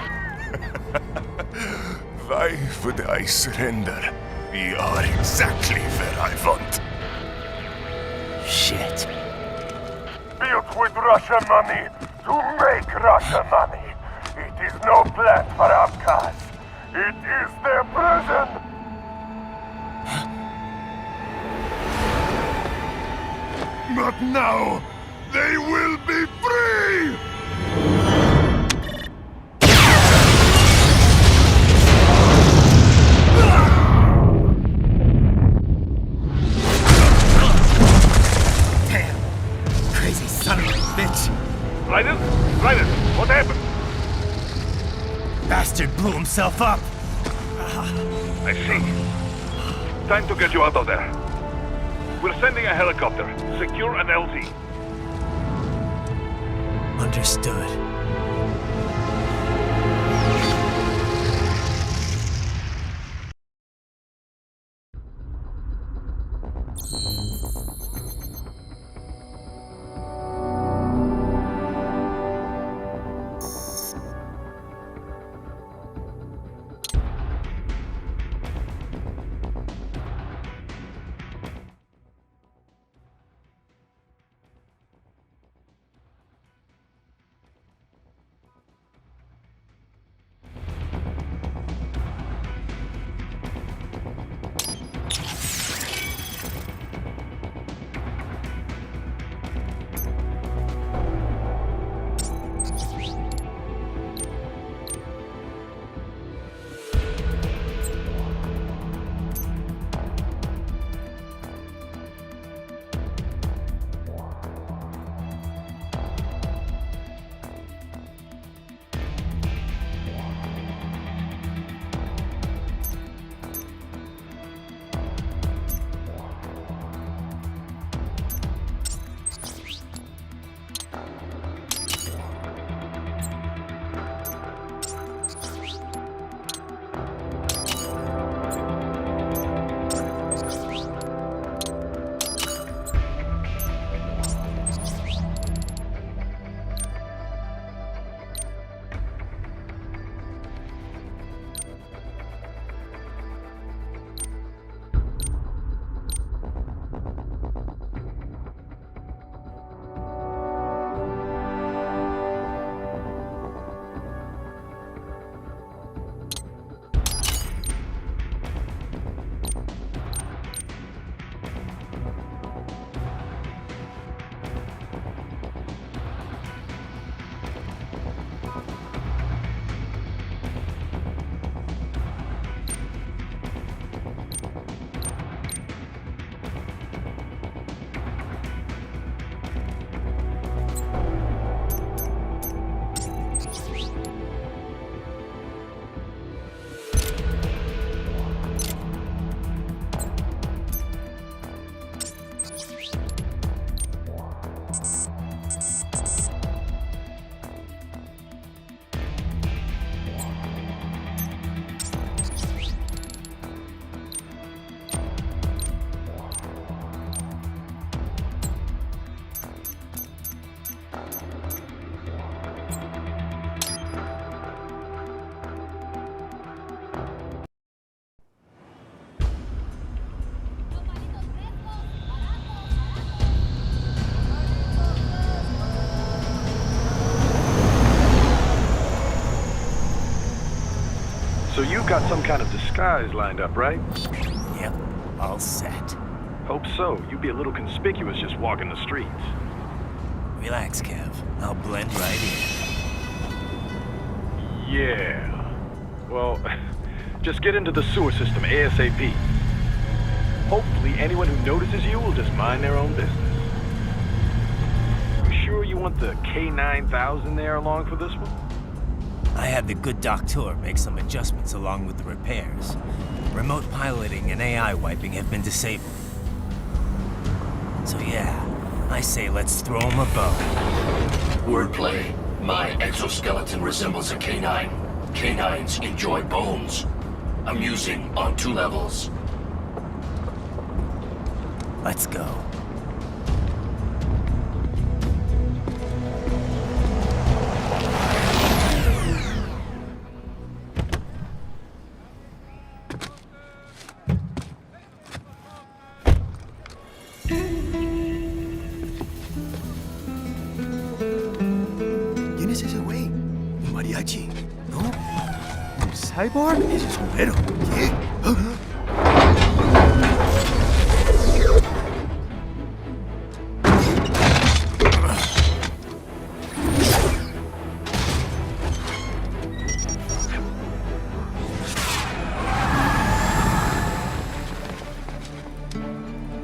Why would I surrender? We are exactly where I want. Shit. Built with Russian money to make Russian money. It is no plan for Abkhaz. It is their prison. But now, they will be free! Damn! Crazy son of a bitch! Raiden? Raiden, what happened? Bastard blew himself up! I see. Time to get you out of there. We're sending a helicopter. Secure an LZ. Understood. You've got some kind of disguise lined up, right? Yep, all set. Hope so. You'd be a little conspicuous just walking the streets. Relax, Kev. I'll blend right in. Yeah. Well, just get into the sewer system ASAP. Hopefully anyone who notices you will just mind their own business. You sure you want the K9000 there along for this one? I had the good doctor make some adjustments along with the repairs. Remote piloting and AI wiping have been disabled. So yeah, I say let's throw him a bone. Wordplay. My exoskeleton resembles a canine. Canines enjoy bones. Amusing on 2 levels. Let's go. ¿Quién es ese güey? Un mariachi, ¿no? ¿Un cyborg? Ese sombrero. ¿Qué?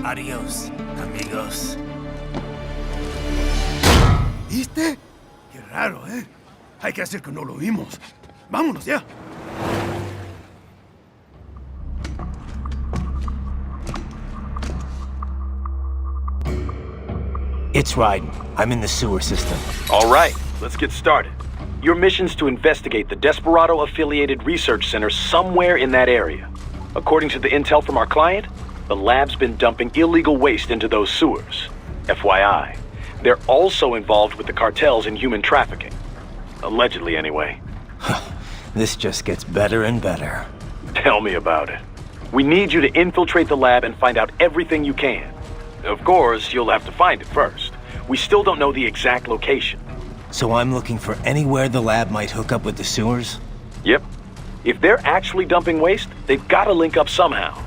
Adiós, amigos. ¿Viste? Qué raro, ¿eh? Hay que hacer que no lo vimos. Vámonos ya. It's Raiden. I'm in the sewer system. All right, let's get started. Your mission's to investigate the Desperado-affiliated research center somewhere in that area. According to the intel from our client, the lab's been dumping illegal waste into those sewers. FYI, they're also involved with the cartels in human trafficking. Allegedly, anyway. This just gets better and better. Tell me about it. We need you to infiltrate the lab and find out everything you can. Of course, you'll have to find it first. We still don't know the exact location. So I'm looking for anywhere the lab might hook up with the sewers? Yep. If they're actually dumping waste, they've got to link up somehow.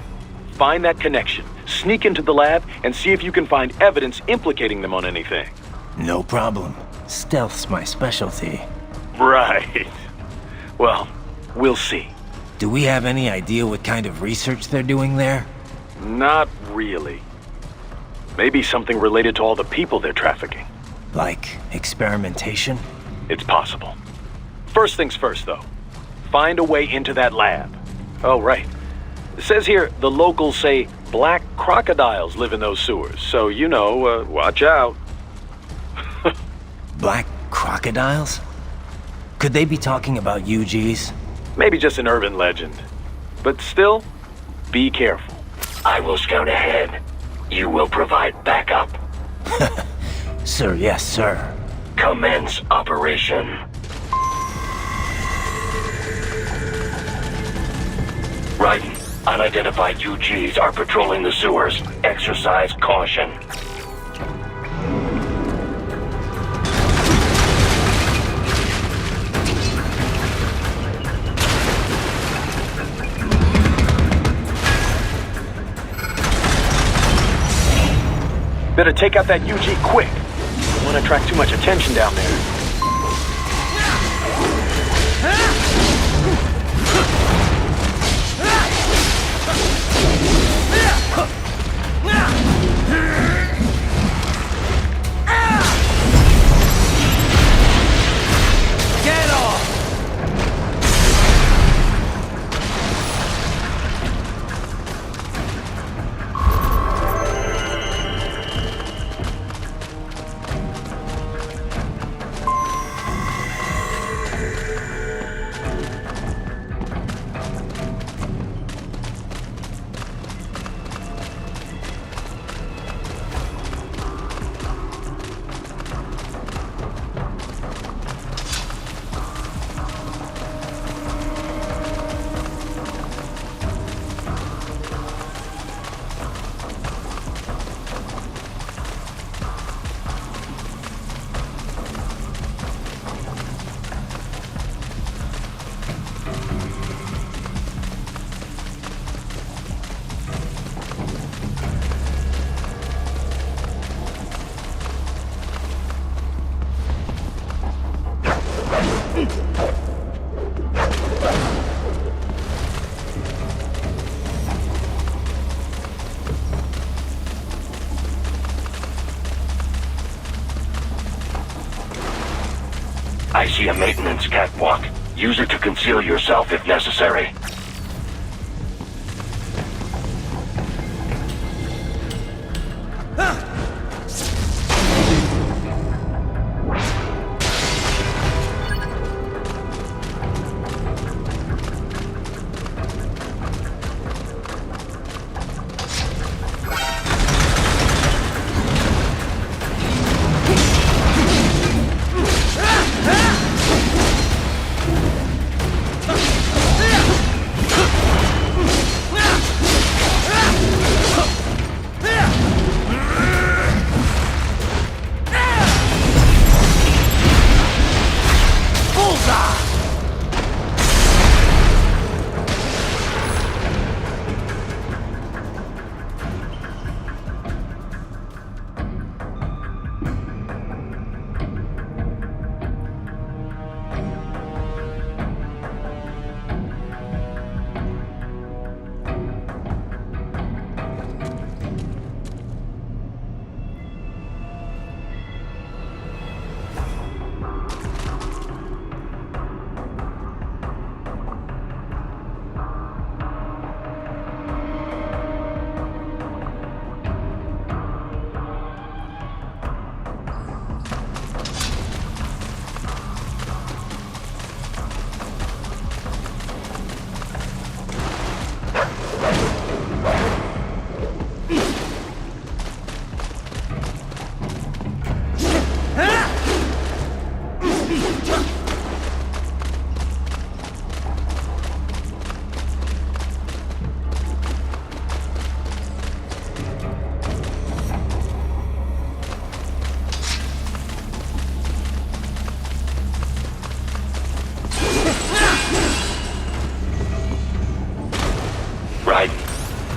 Find that connection, sneak into the lab, and see if you can find evidence implicating them on anything. No problem. Stealth's my specialty. Right. Well, we'll see. Do we have any idea what kind of research they're doing there? Not really. Maybe something related to all the people they're trafficking. Like experimentation? It's possible. First things first, though. Find a way into that lab. Oh, right. It says here the locals say black crocodiles live in those sewers, so you know, watch out. Black crocodiles? Could they be talking about UGs? Maybe just an urban legend. But still, be careful. I will scout ahead. You will provide backup. Sir, yes, sir. Commence operation. Raiden, unidentified UGs are patrolling the sewers. Exercise caution. Better take out that UG quick. Don't want to attract too much attention down there. Get off! I see a maintenance catwalk. Use it to conceal yourself if necessary.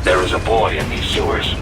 There is a boy in these sewers.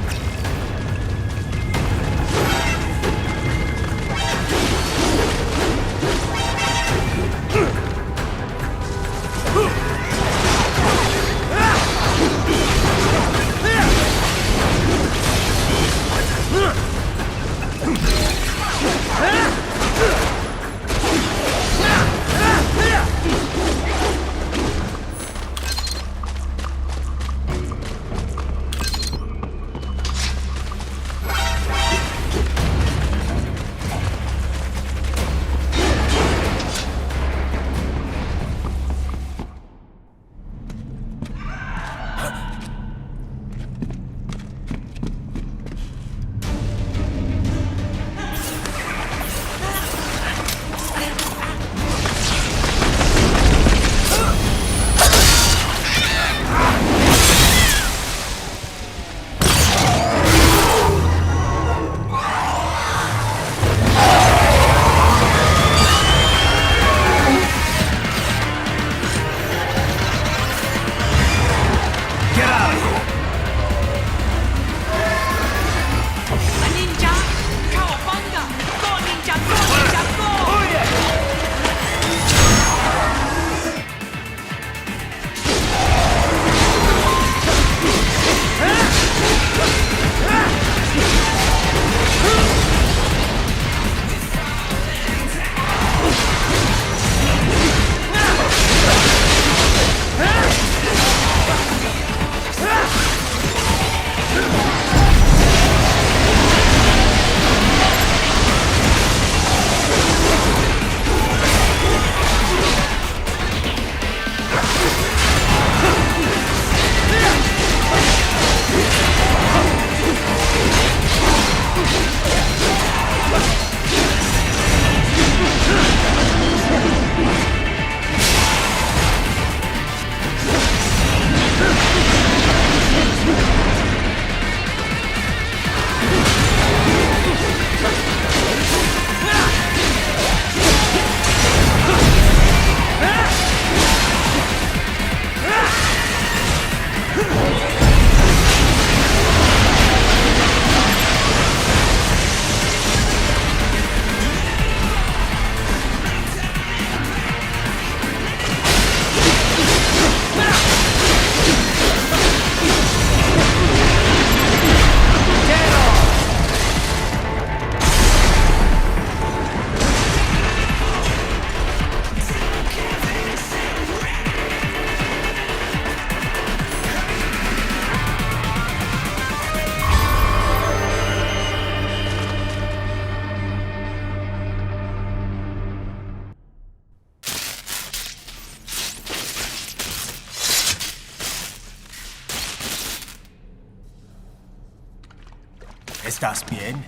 ¿Estás bien?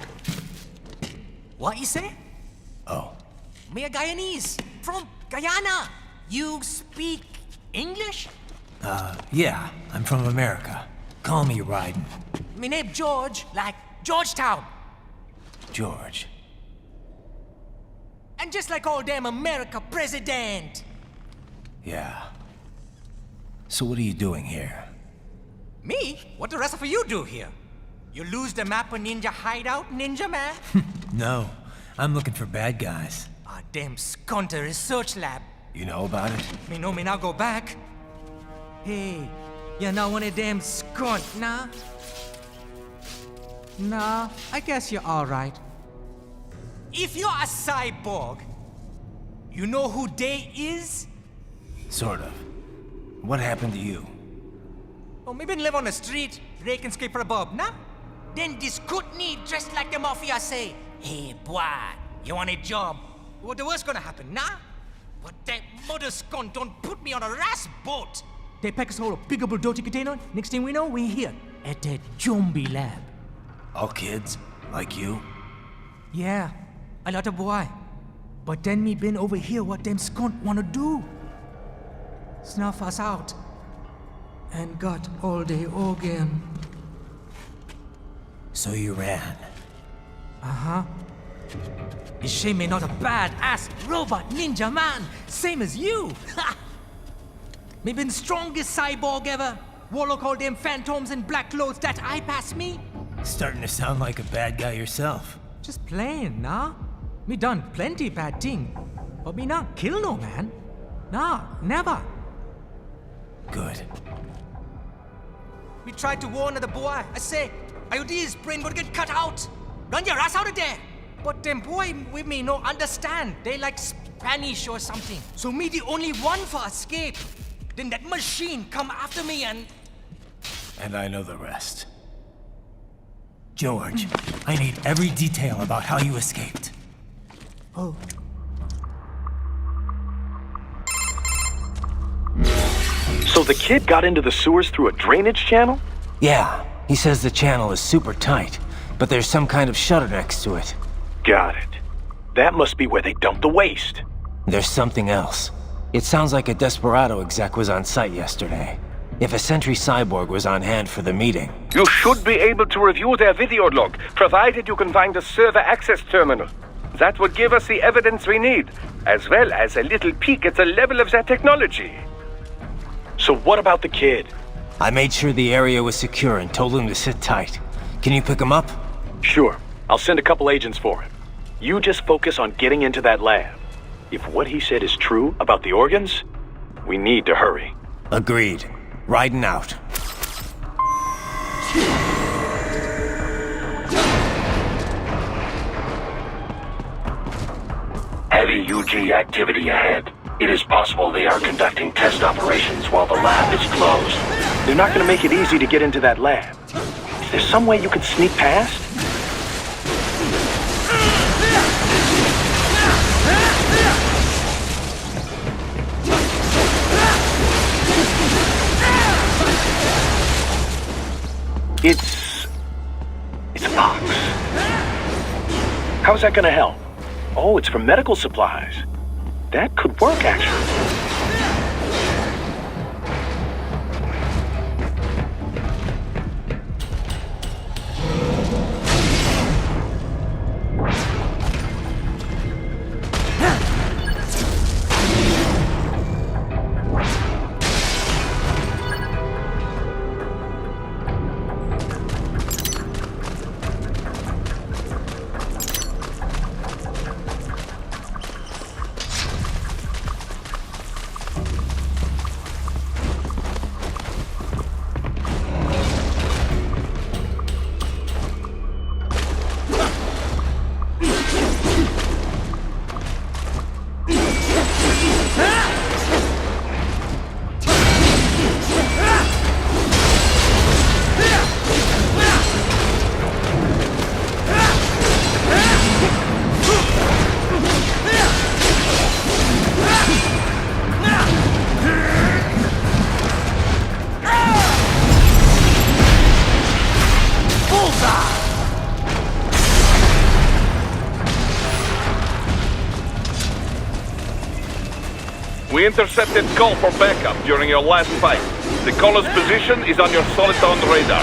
What you say? Oh. Me a Guyanese, from Guyana. You speak English? Yeah, I'm from America. Call me Raiden. Me name George, like Georgetown. George. And just like all damn America president. Yeah. So what are you doing here? Me? What the rest of you do here? You lose the map of Ninja hideout, Ninja man? No, I'm looking for bad guys. Ah, damn skunter research lab. You know about it? Me know me now go back. Hey, you're not one of them skunt, nah? Nah, I guess you're alright. If you're a cyborg, you know who they is? Sort of. What happened to you? Oh, me been live on the street, rake and scrape for a bob, nah? Then this Kootenai dressed like the mafia say, hey boy, you want a job? What the worst gonna happen, nah? But that mother scunt don't put me on a ras boat. They pack us all a bigable dirty container. Next thing we know, we're here at the zombie lab. All kids? Like you? Yeah, a lot of boy. But then me been over here what them scunt wanna do. Snuff us out. And got all the organ. So you ran? Uh-huh. Is she me not a bad-ass robot ninja man, same as you? Ha! Me been strongest cyborg ever. Warlock all them phantoms in black clothes that eye pass me. Starting to sound like a bad guy yourself. Just playing, nah? Me done plenty bad thing. But me not kill no man. Nah, never. Good. Me tried to warn the boy. I say, IOD's brain would get cut out. Run your ass out of there. But them boy with me no understand. They like Spanish or something. So me the only one for escape. Then that machine come after me and... And I know the rest. George, I need every detail about how you escaped. Oh. So the kid got into the sewers through a drainage channel? Yeah, he says the channel is super tight, but there's some kind of shutter next to it. Got it. That must be where they dumped the waste. There's something else. It sounds like a Desperado exec was on site yesterday. If a Sentry Cyborg was on hand for the meeting. You should be able to review their video log, provided you can find a server access terminal. That would give us the evidence we need, as well as a little peek at the level of their technology. So what about the kid? I made sure the area was secure and told him to sit tight. Can you pick him up? Sure. I'll send a couple agents for him. You just focus on getting into that lab. If what he said is true about the organs, we need to hurry. Agreed. Riding out. Heavy UG activity ahead. It is possible they are conducting test operations while the lab is closed. They're not going to make it easy to get into that lab. Is there some way you could sneak past? It's a box. How's that gonna help? Oh, it's for medical supplies. That could work, actually. We intercepted call for backup during your last fight. The caller's position is on your Soliton radar.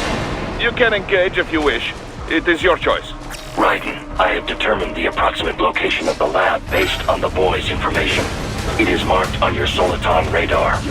You can engage if you wish. It is your choice. Raiden, I have determined the approximate location of the lab based on the boy's information. It is marked on your Soliton radar.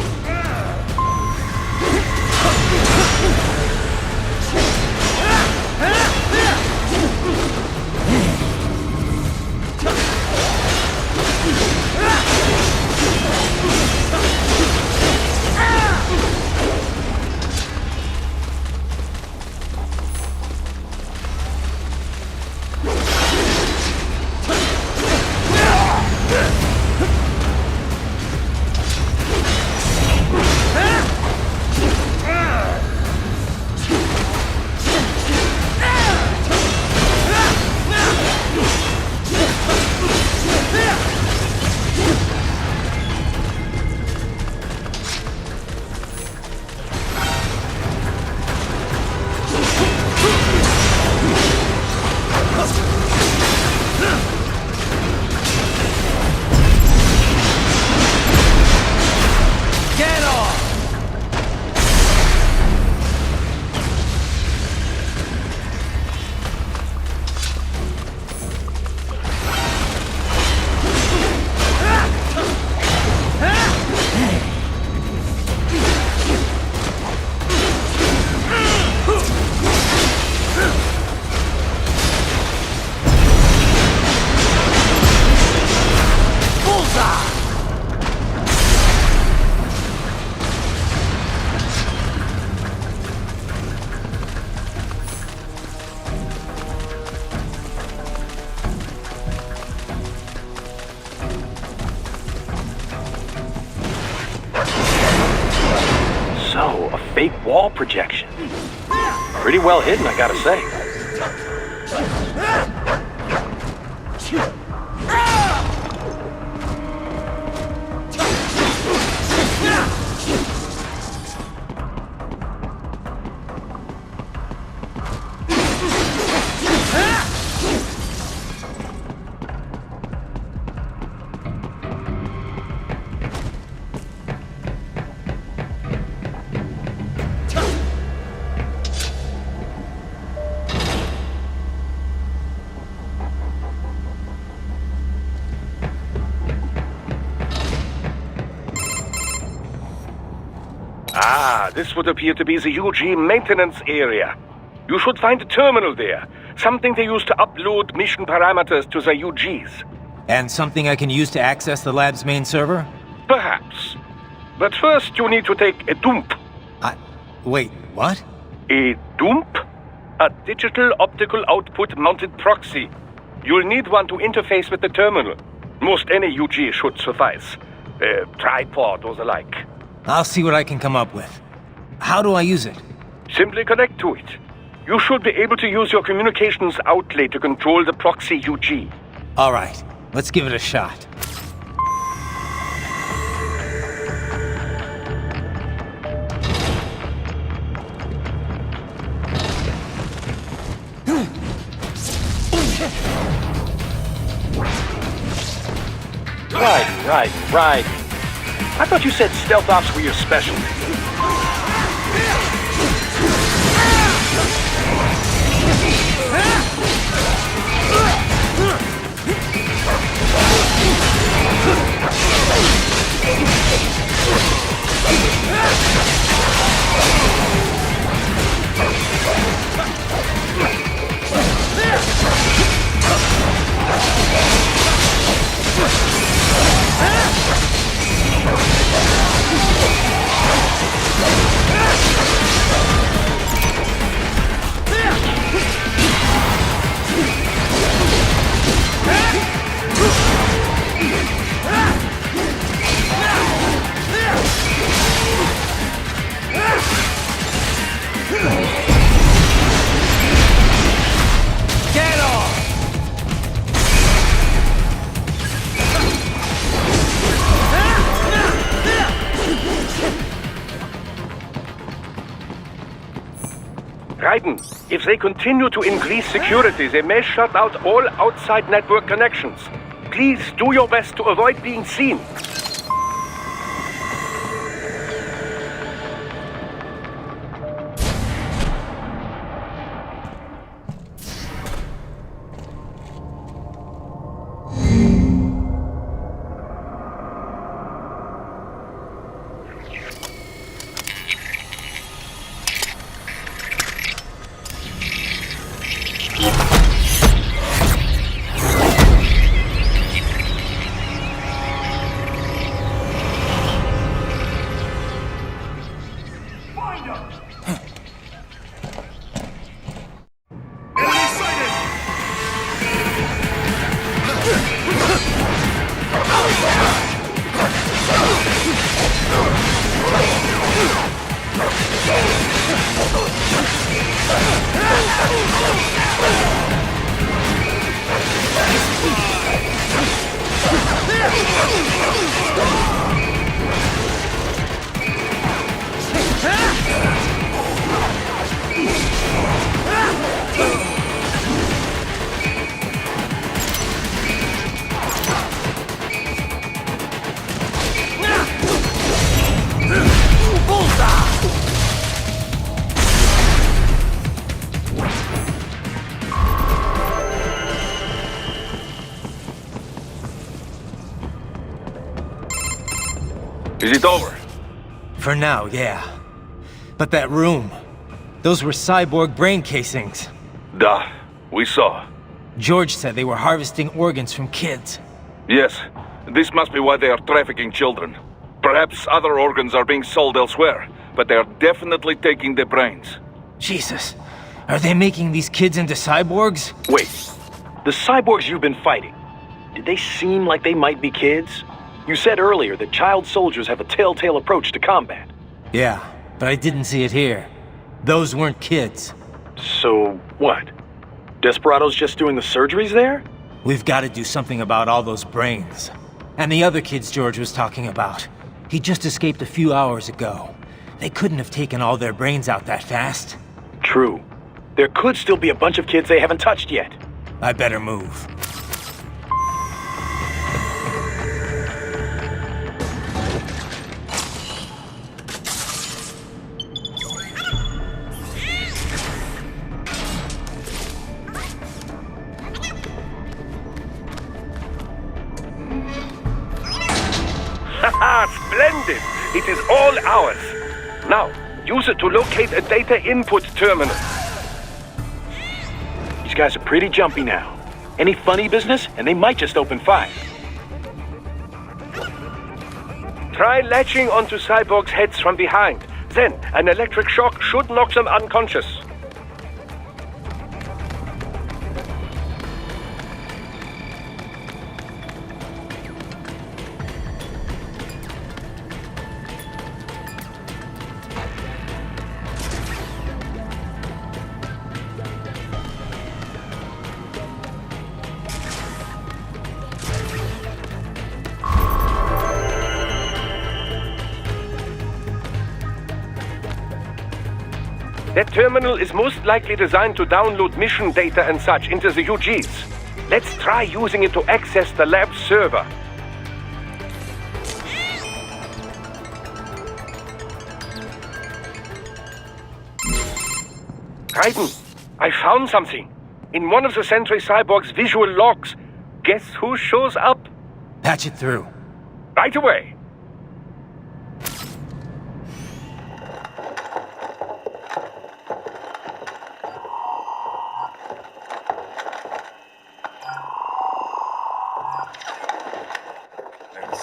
So, a fake wall projection. Pretty well hidden, I gotta say. This would appear to be the UG maintenance area. You should find a terminal there. Something they use to upload mission parameters to the UGs. And something I can use to access the lab's main server? Perhaps. But first you need to take a dump. Wait, what? A dump? A digital optical output mounted proxy. You'll need one to interface with the terminal. Most any UG should suffice. A tripod or the like. I'll see what I can come up with. How do I use it? Simply connect to it. You should be able to use your communications outlet to control the proxy UG. All right, let's give it a shot. Right. I thought you said stealth ops were your specialty. Raiden, if they continue to increase security, they may shut out all outside network connections. Please do your best to avoid being seen. Is it over? For now, yeah. But that room, those were cyborg brain casings. Duh, we saw. George said they were harvesting organs from kids. Yes, this must be why they are trafficking children. Perhaps other organs are being sold elsewhere, but they are definitely taking the brains. Jesus, are they making these kids into cyborgs? Wait, the cyborgs you've been fighting, did they seem like they might be kids? You said earlier that child soldiers have a telltale approach to combat. Yeah, but I didn't see it here. Those weren't kids. So, what? Desperado's just doing the surgeries there? We've got to do something about all those brains. And the other kids George was talking about. He just escaped a few hours ago. They couldn't have taken all their brains out that fast. True. There could still be a bunch of kids they haven't touched yet. I better move. Haha, splendid! It is all ours. Now, use it to locate a data input terminal. These guys are pretty jumpy now. Any funny business, and they might just open fire. Try latching onto cyborgs' heads from behind. Then, an electric shock should knock them unconscious. That terminal is most likely designed to download mission data and such into the UGs. Let's try using it to access the lab's server. Raiden, I found something. In one of the Sentry Cyborg's visual logs. Guess who shows up? Patch it through. Right away.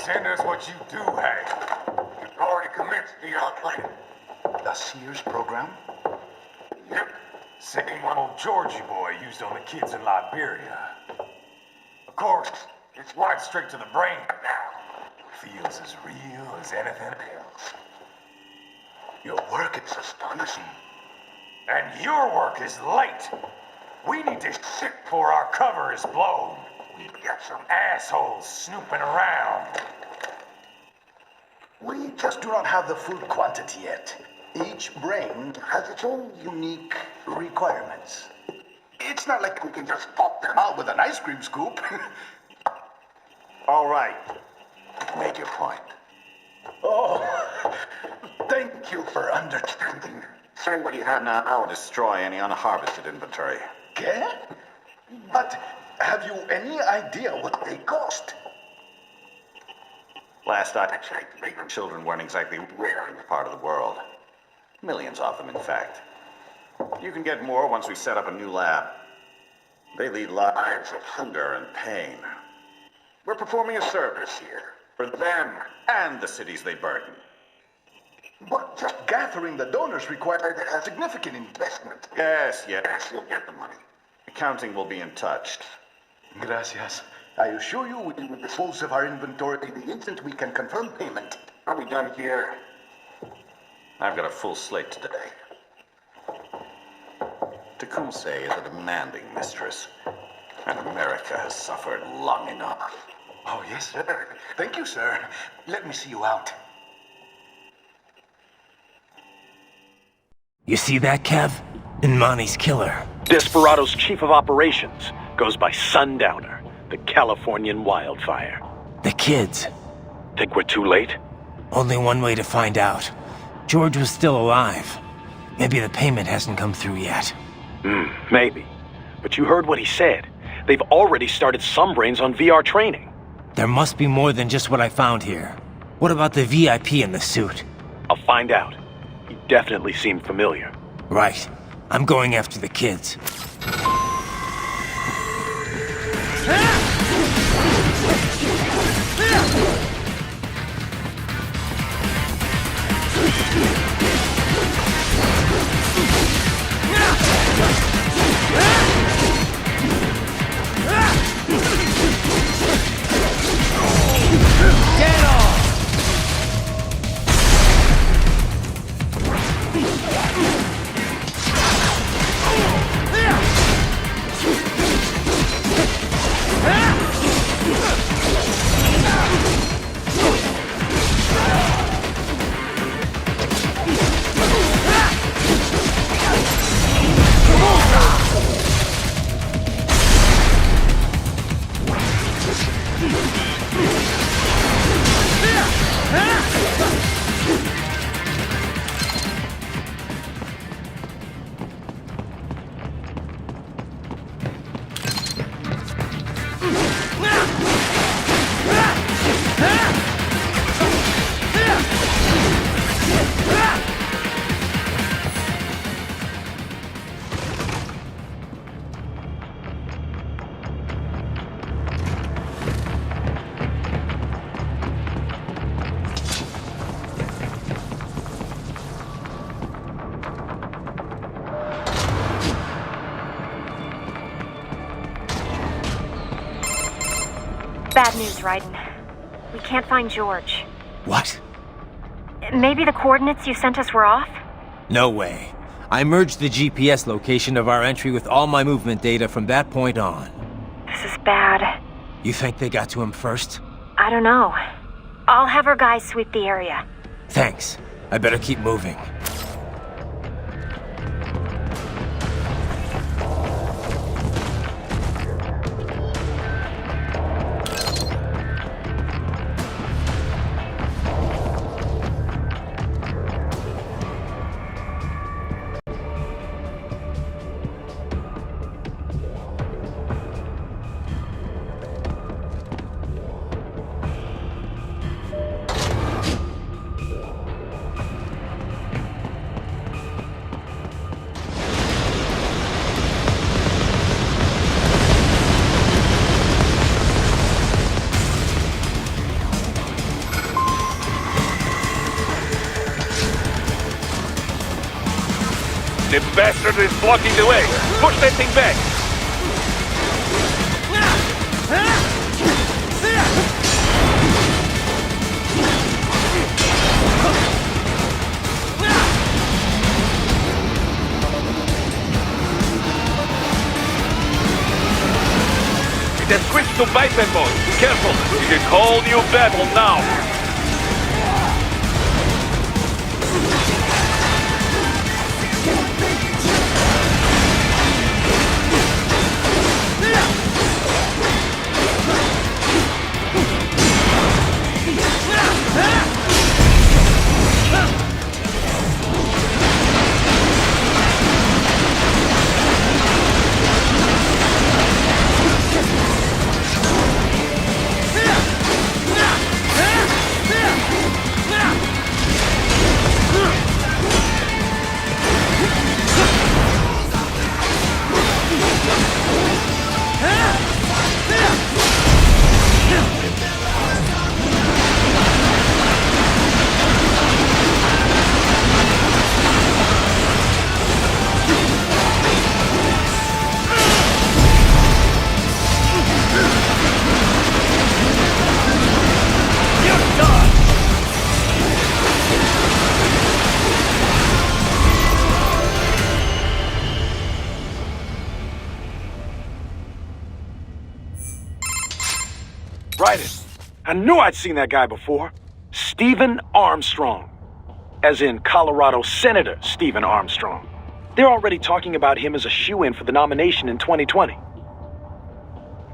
Send us what you do have. You've already commenced the outplay. The Sears program? Yep. Same one old Georgie boy used on the kids in Liberia. Of course, it's right straight to the brain now. Feels as real as anything else. Your work is astonishing. And your work is late. We need to ship before our cover is blown. We've got some assholes snooping around. We just do not have the full quantity yet. Each brain has its own unique requirements. It's not like we can just pop them out with an ice cream scoop. All right. Make your point. Oh, thank you for understanding. Say what you have now. I'll destroy any unharvested inventory. Okay? But have you any idea what they cost? Last I checked, children weren't exactly rare in this part of the world. Millions of them, in fact. You can get more once we set up a new lab. They lead lives of hunger and pain. We're performing a service here. For them and the cities they burden. But just gathering the donors required a significant investment. Yes, you'll get the money. Accounting will be in touch. Gracias. I assure you we will dispose of our inventory the instant we can confirm payment. Are we done here? I've got a full slate today. Tecumseh is a demanding mistress, and America has suffered long enough. Oh, yes, sir. Thank you, sir. Let me see you out. You see that, Kev? Imani's killer. Desperado's chief of operations goes by Sundowner, the Californian wildfire. The kids. Think we're too late? Only one way to find out. George was still alive. Maybe the payment hasn't come through yet. Maybe. But you heard what he said. They've already started some brains on VR training. There must be more than just what I found here. What about the VIP in the suit? I'll find out. He definitely seemed familiar. Right. I'm going after the kids. Get off! Bad news, Raiden. We can't find George. What? Maybe the coordinates you sent us were off? No way. I merged the GPS location of our entry with all my movement data from that point on. This is bad. You think they got to him first? I don't know. I'll have our guys sweep the area. Thanks. I better keep moving. The bastard is blocking the way. Push that thing back. It has switched to biped mode. Careful. It is whole new battle now. Right. I knew I'd seen that guy before. Stephen Armstrong. As in Colorado Senator Stephen Armstrong. They're already talking about him as a shoo-in for the nomination in 2020.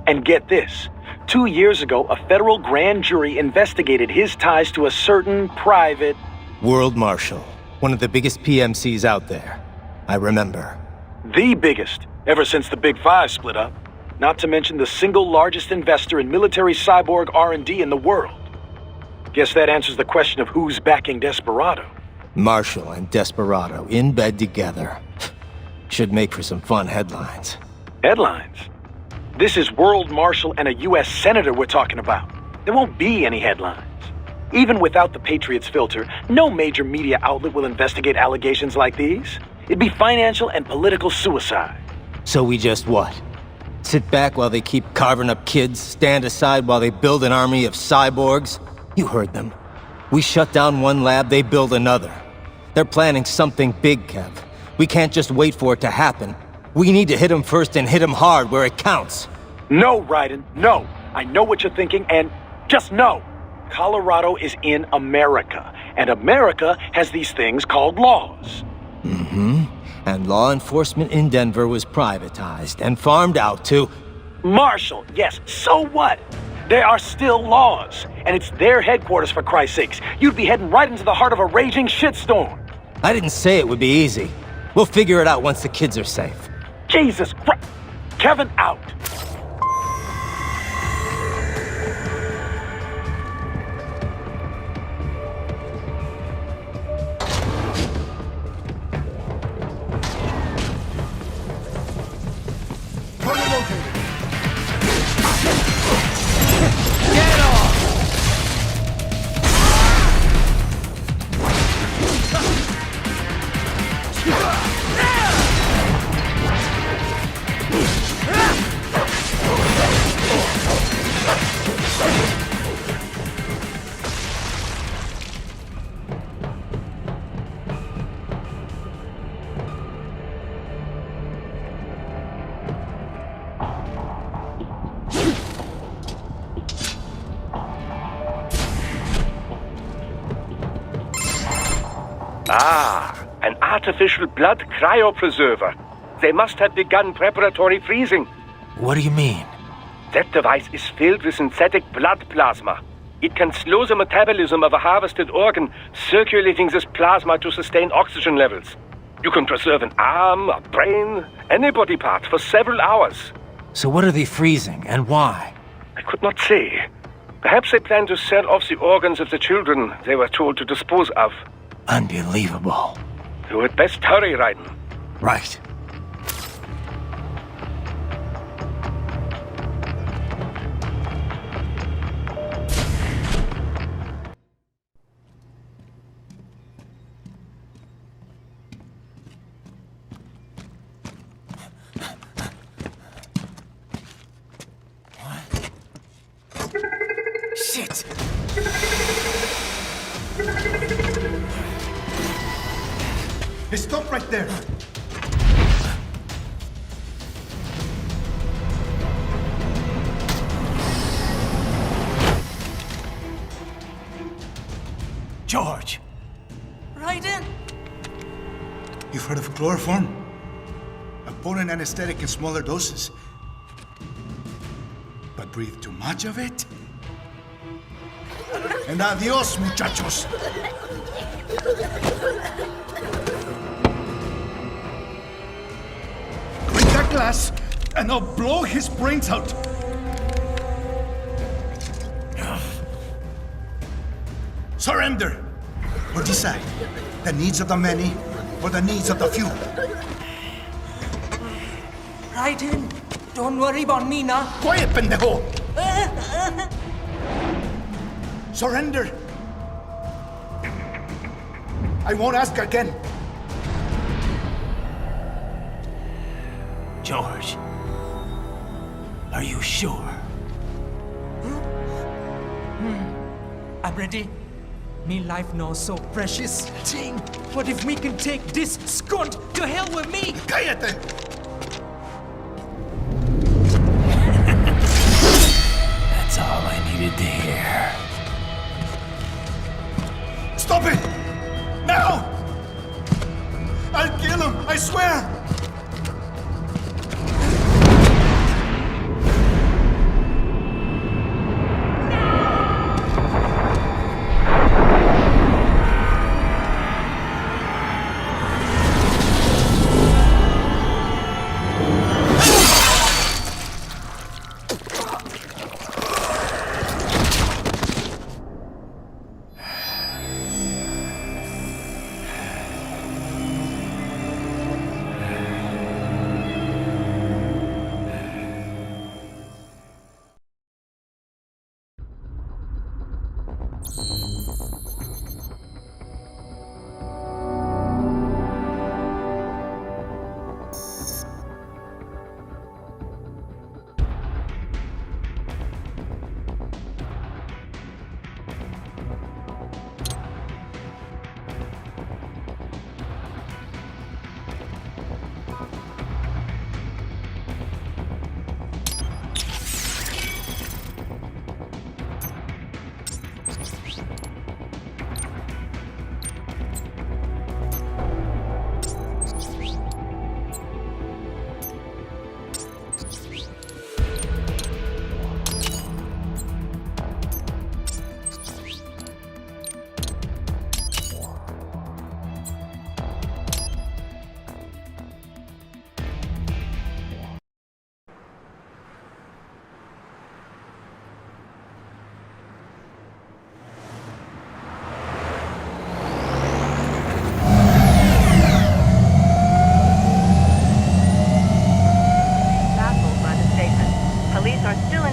And get this. 2 years ago, a federal grand jury investigated his ties to a certain private... World Marshal. One of the biggest PMCs out there. I remember. The biggest, ever since the Big Five split up. Not to mention the single largest investor in military cyborg R&D in the world. Guess that answers the question of who's backing Desperado. Marshall and Desperado in bed together. Should make for some fun headlines. Headlines? This is World Marshal and a U.S. Senator we're talking about. There won't be any headlines. Even without the Patriots filter, no major media outlet will investigate allegations like these. It'd be financial and political suicide. So we just what? Sit back while they keep carving up kids, stand aside while they build an army of cyborgs? You heard them. We shut down one lab, they build another. They're planning something big, Kev. We can't just wait for it to happen. We need to hit them first and hit them hard where it counts. No, Raiden, no. I know what you're thinking, and just no. Colorado is in America, and America has these things called laws. Mm-hmm. And law enforcement in Denver was privatized and farmed out to... Marshall, yes, so what? There are still laws, and it's their headquarters, for Christ's sakes. You'd be heading right into the heart of a raging shitstorm. I didn't say it would be easy. We'll figure it out once the kids are safe. Jesus Christ! Kevin, out! Ah, an artificial blood cryopreserver. They must have begun preparatory freezing. What do you mean? That device is filled with synthetic blood plasma. It can slow the metabolism of a harvested organ, circulating this plasma to sustain oxygen levels. You can preserve an arm, a brain, any body part for several hours. So what are they freezing, and why? I could not say. Perhaps they plan to sell off the organs of the children they were told to dispose of. Unbelievable. You had best hurry, Raiden. Right. Shit! Hey, stop right there! George! Raiden! You've heard of chloroform? A potent anesthetic in smaller doses. But breathe too much of it? And adios, muchachos! Break that glass, and I'll blow his brains out! Surrender! Or decide, the needs of the many, or the needs of the few. Raiden, don't worry about me now. Quiet, pendejo! Surrender! I won't ask again. George, are you sure? I'm ready. Me life now so precious. Ting, what if we can take this skunt to hell with me? Cállate! That's all I needed to hear. Stop it! Now! I'll kill him, I swear!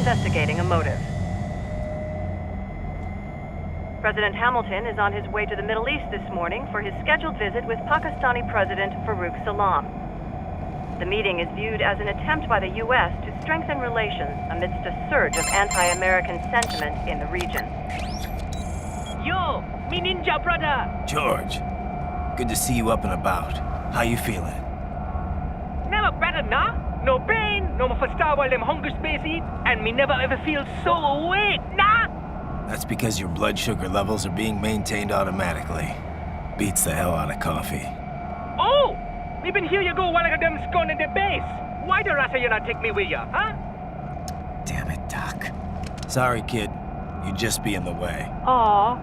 investigating a motive. President Hamilton is on his way to the Middle East this morning for his scheduled visit with Pakistani President Farouk Salam. The meeting is viewed as an attempt by the U.S. to strengthen relations amidst a surge of anti-American sentiment in the region. Yo, me ninja brother! George, good to see you up and about. How you feeling? Never better, nah? No pain, no more for Star while them hunger space eat, and me never ever feel so awake, nah? That's because your blood sugar levels are being maintained automatically. Beats the hell out of coffee. Oh! Me been here you go while I got them scone in the base. Why the rasta you not take me with ya, huh? Damn it, Doc. Sorry, kid. You'd just be in the way. Aw.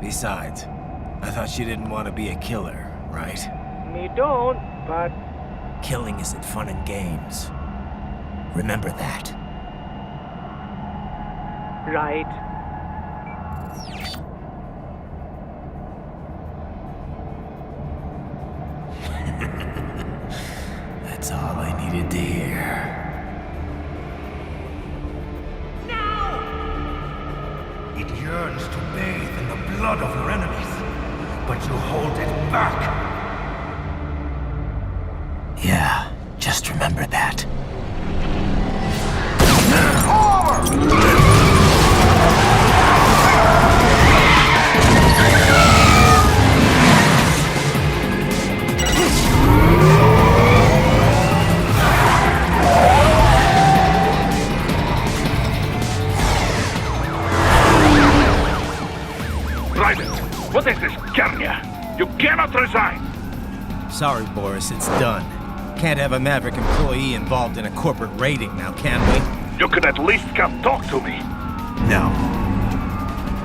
Besides, I thought you didn't want to be a killer, right? Me don't, but... Killing isn't fun and games. Remember that. Right. That's all I needed to hear. It yearns to bathe in the blood of your enemies, but you hold it back. Yeah, just remember that. What is this, Garnia? You cannot resign! Sorry, Boris, it's done. Can't have a Maverick employee involved in a corporate raiding now, can we? You could at least come talk to me. No.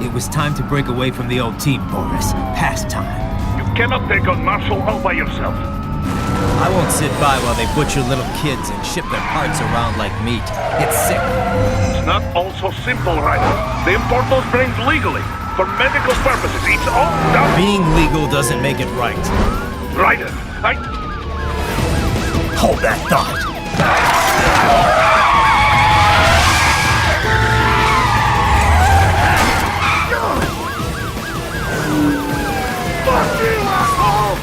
It was time to break away from the old team, Boris. Past time. You cannot take on Marshall all by yourself. I won't sit by while they butcher little kids and ship their parts around like meat. It's sick. It's not all so simple, Ryder. They import those brains legally. For medical purposes, it's all done. Being legal doesn't make it right. Ryder, Hold that thought. Fuck you, asshole!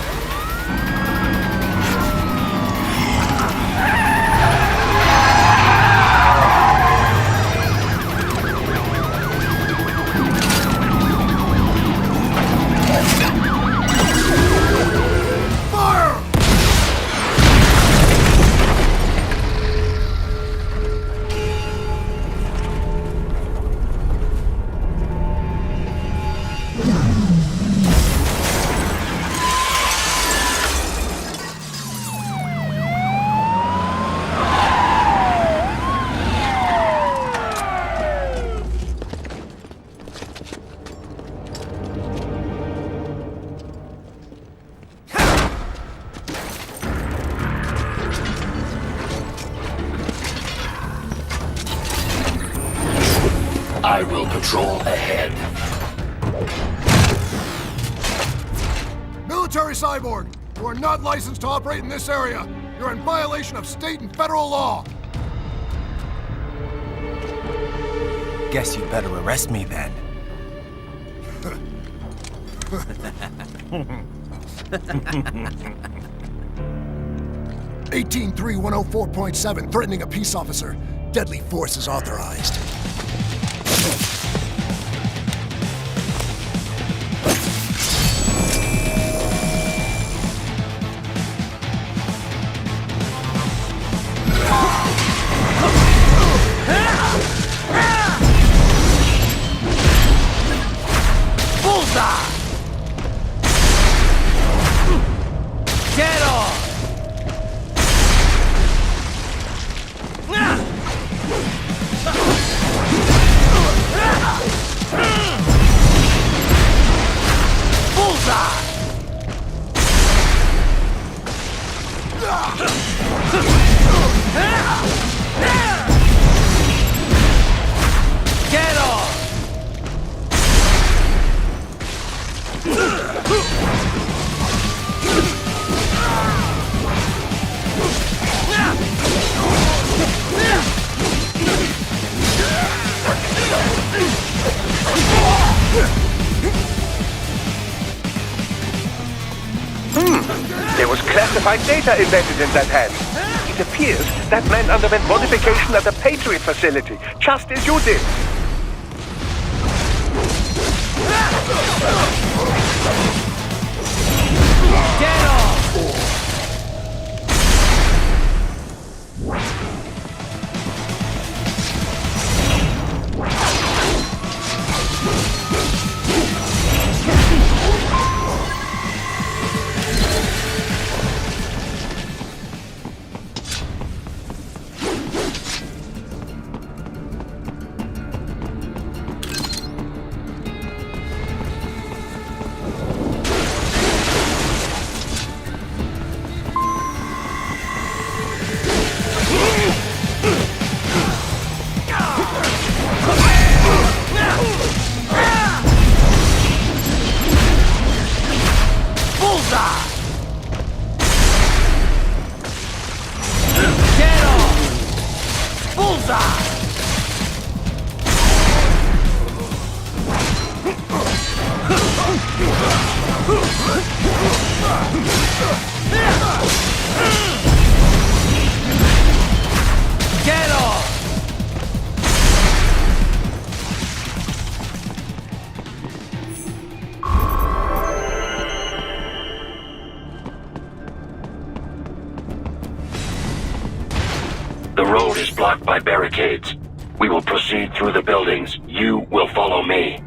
I will patrol ahead. Military cyborg! You are not licensed to operate in this area. You're in violation of state and federal law. Guess you better arrest me then. 183-104.7, threatening a peace officer. Deadly force is authorized. Bullseye! Get on! classified data embedded in that hand. It appears that man underwent modification at the Patriot facility, just as you did. Get off! Get off! The road is blocked by barricades. We will proceed through the buildings. You will follow me.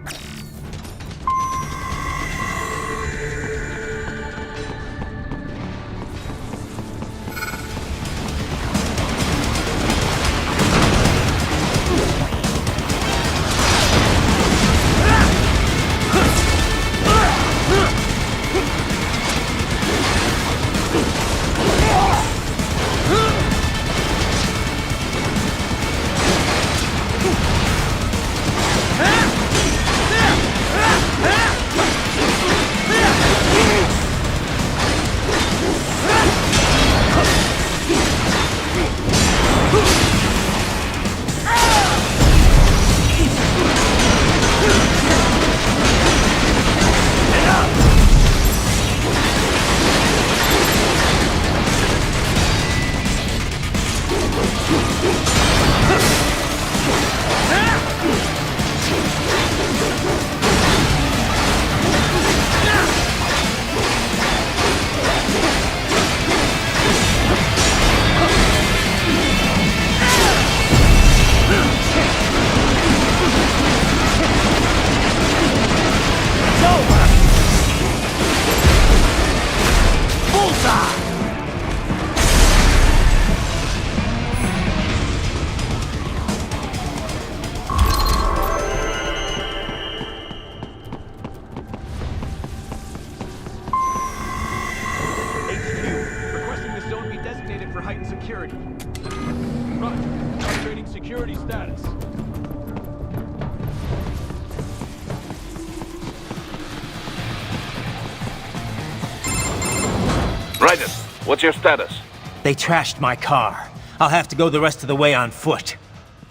Raiden, what's your status? They trashed my car. I'll have to go the rest of the way on foot.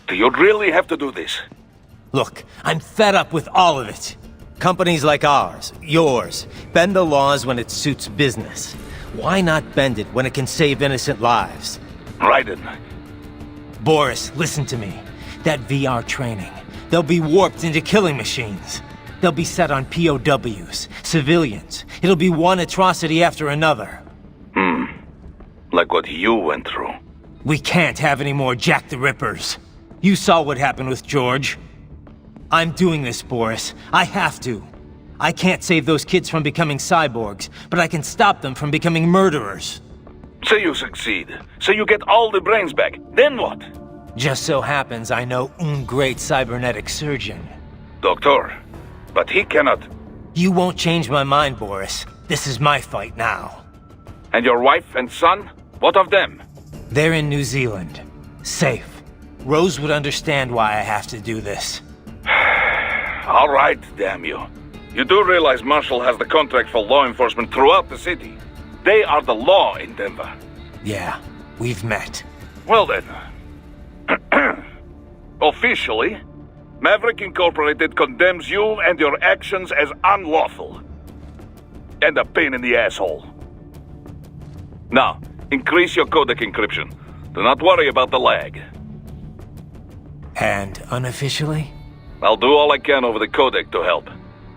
Do you really have to do this? Look, I'm fed up with all of it. Companies like ours, yours, bend the laws when it suits business. Why not bend it when it can save innocent lives? Raiden. Boris, listen to me. That VR training, they'll be warped into killing machines. They'll be set on POWs, civilians. It'll be one atrocity after another. Like what you went through. We can't have any more Jack the Rippers. You saw what happened with George. I'm doing this, Boris. I have to. I can't save those kids from becoming cyborgs, but I can stop them from becoming murderers. So you succeed. So you get all the brains back. Then what? Just so happens I know un great cybernetic surgeon. Doctor, but he cannot... You won't change my mind, Boris. This is my fight now. And your wife and son? What of them? They're in New Zealand. Safe. Rose would understand why I have to do this. All right, damn you. You do realize Marshall has the contract for law enforcement throughout the city. They are the law in Denver. Yeah, we've met. Well then. Officially, Maverick Incorporated condemns you and your actions as unlawful. And a pain in the asshole. Now, increase your codec encryption. Do not worry about the lag. And unofficially? I'll do all I can over the codec to help.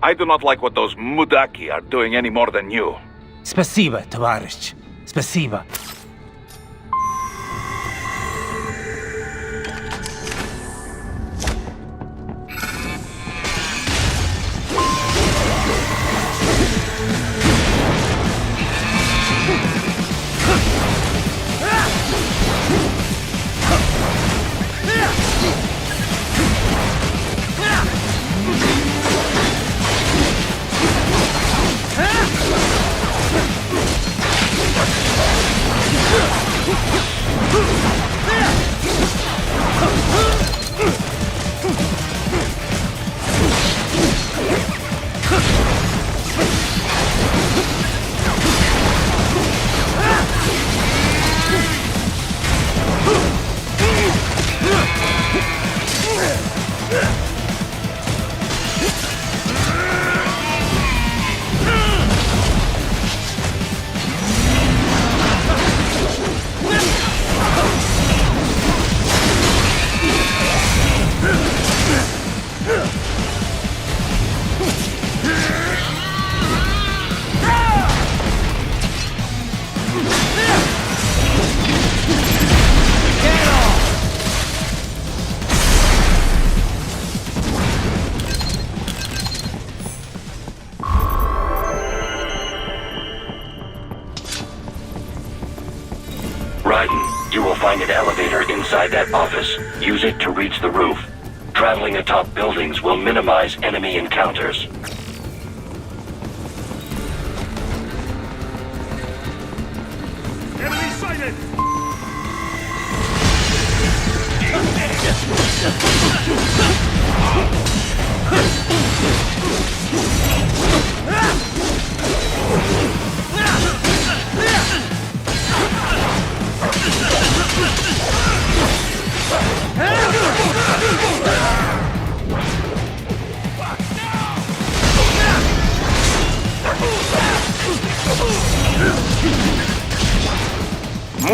I do not like what those Mudaki are doing any more than you. Спасибо, товарищ. Спасибо. You will find an elevator inside that office. Use it to reach the roof. Traveling atop buildings will minimize enemy encounters. Enemy sighted!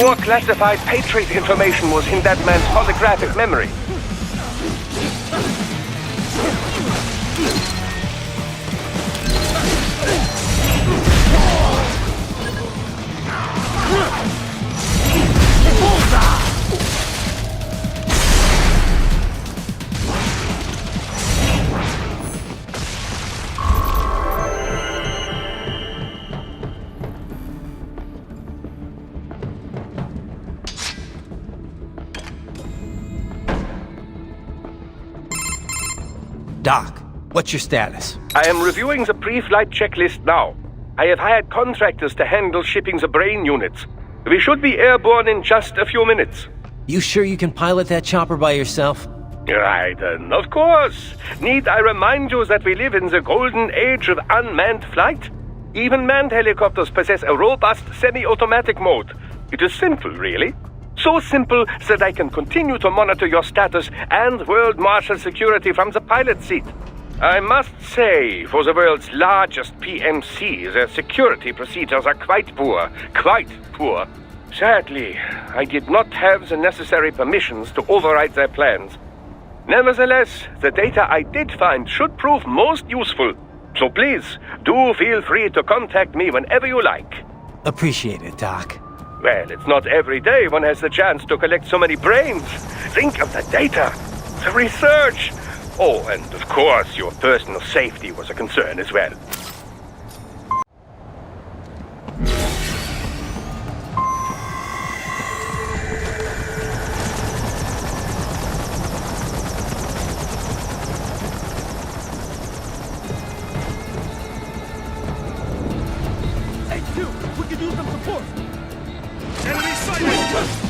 More classified Patriot information was in that man's holographic memory. Doc, what's your status? I am reviewing the pre-flight checklist now. I have hired contractors to handle shipping the brain units. We should be airborne in just a few minutes. You sure you can pilot that chopper by yourself? Right, of course. Need I remind you that we live in the golden age of unmanned flight? Even manned helicopters possess a robust semi-automatic mode. It is simple, really. So simple that I can continue to monitor your status and world marshal security from the pilot seat. I must say, for the world's largest PMC, their security procedures are quite poor. Quite poor. Sadly, I did not have the necessary permissions to override their plans. Nevertheless, the data I did find should prove most useful. So please, do feel free to contact me whenever you like. Appreciate it, Doc. Well, it's not every day one has the chance to collect so many brains. Think of the data, the research. Oh, and of course, your personal safety was a concern as well. Enemy sighted!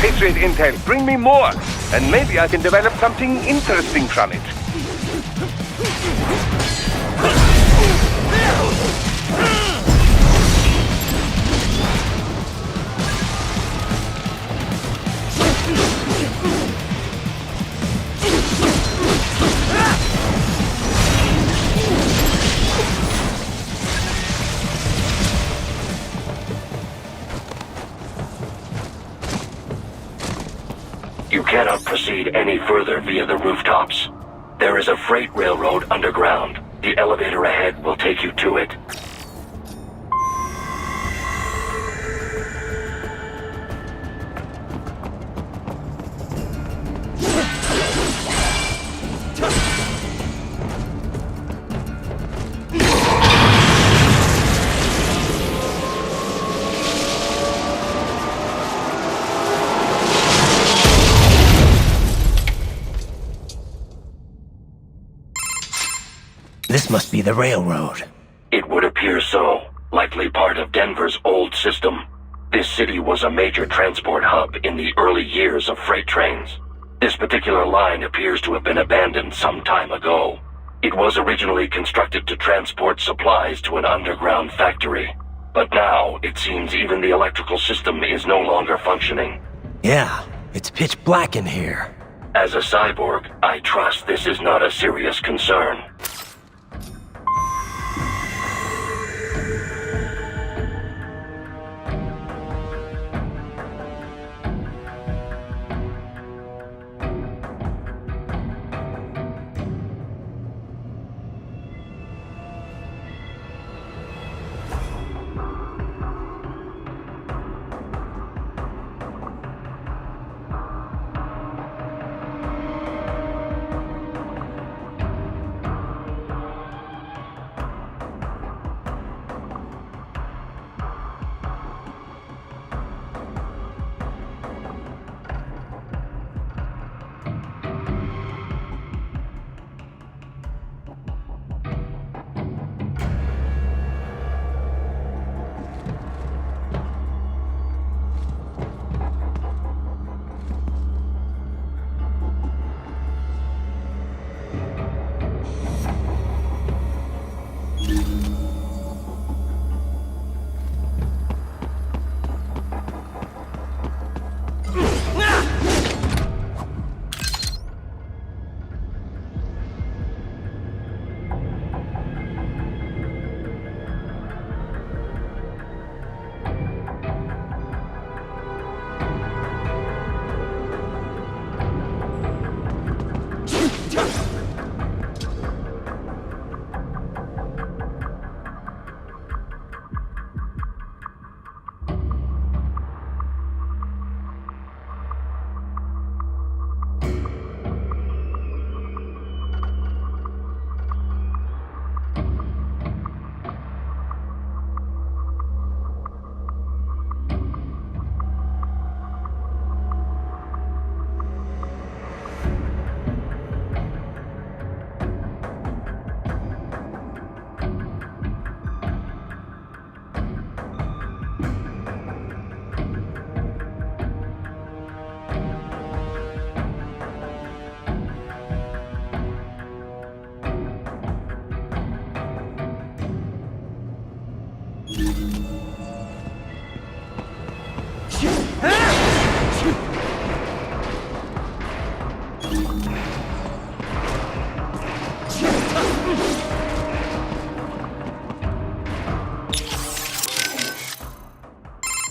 Patriot intel. Bring me more, and maybe I can develop something interesting from it. You cannot proceed any further via the rooftops. There is a freight railroad underground. The elevator ahead will take you to it. This must be the railroad. It would appear so. Likely part of Denver's old system. This city was a major transport hub in the early years of freight trains. This particular line appears to have been abandoned some time ago. It was originally constructed to transport supplies to an underground factory. But now, it seems even the electrical system is no longer functioning. Yeah, it's pitch black in here. As a cyborg, I trust this is not a serious concern.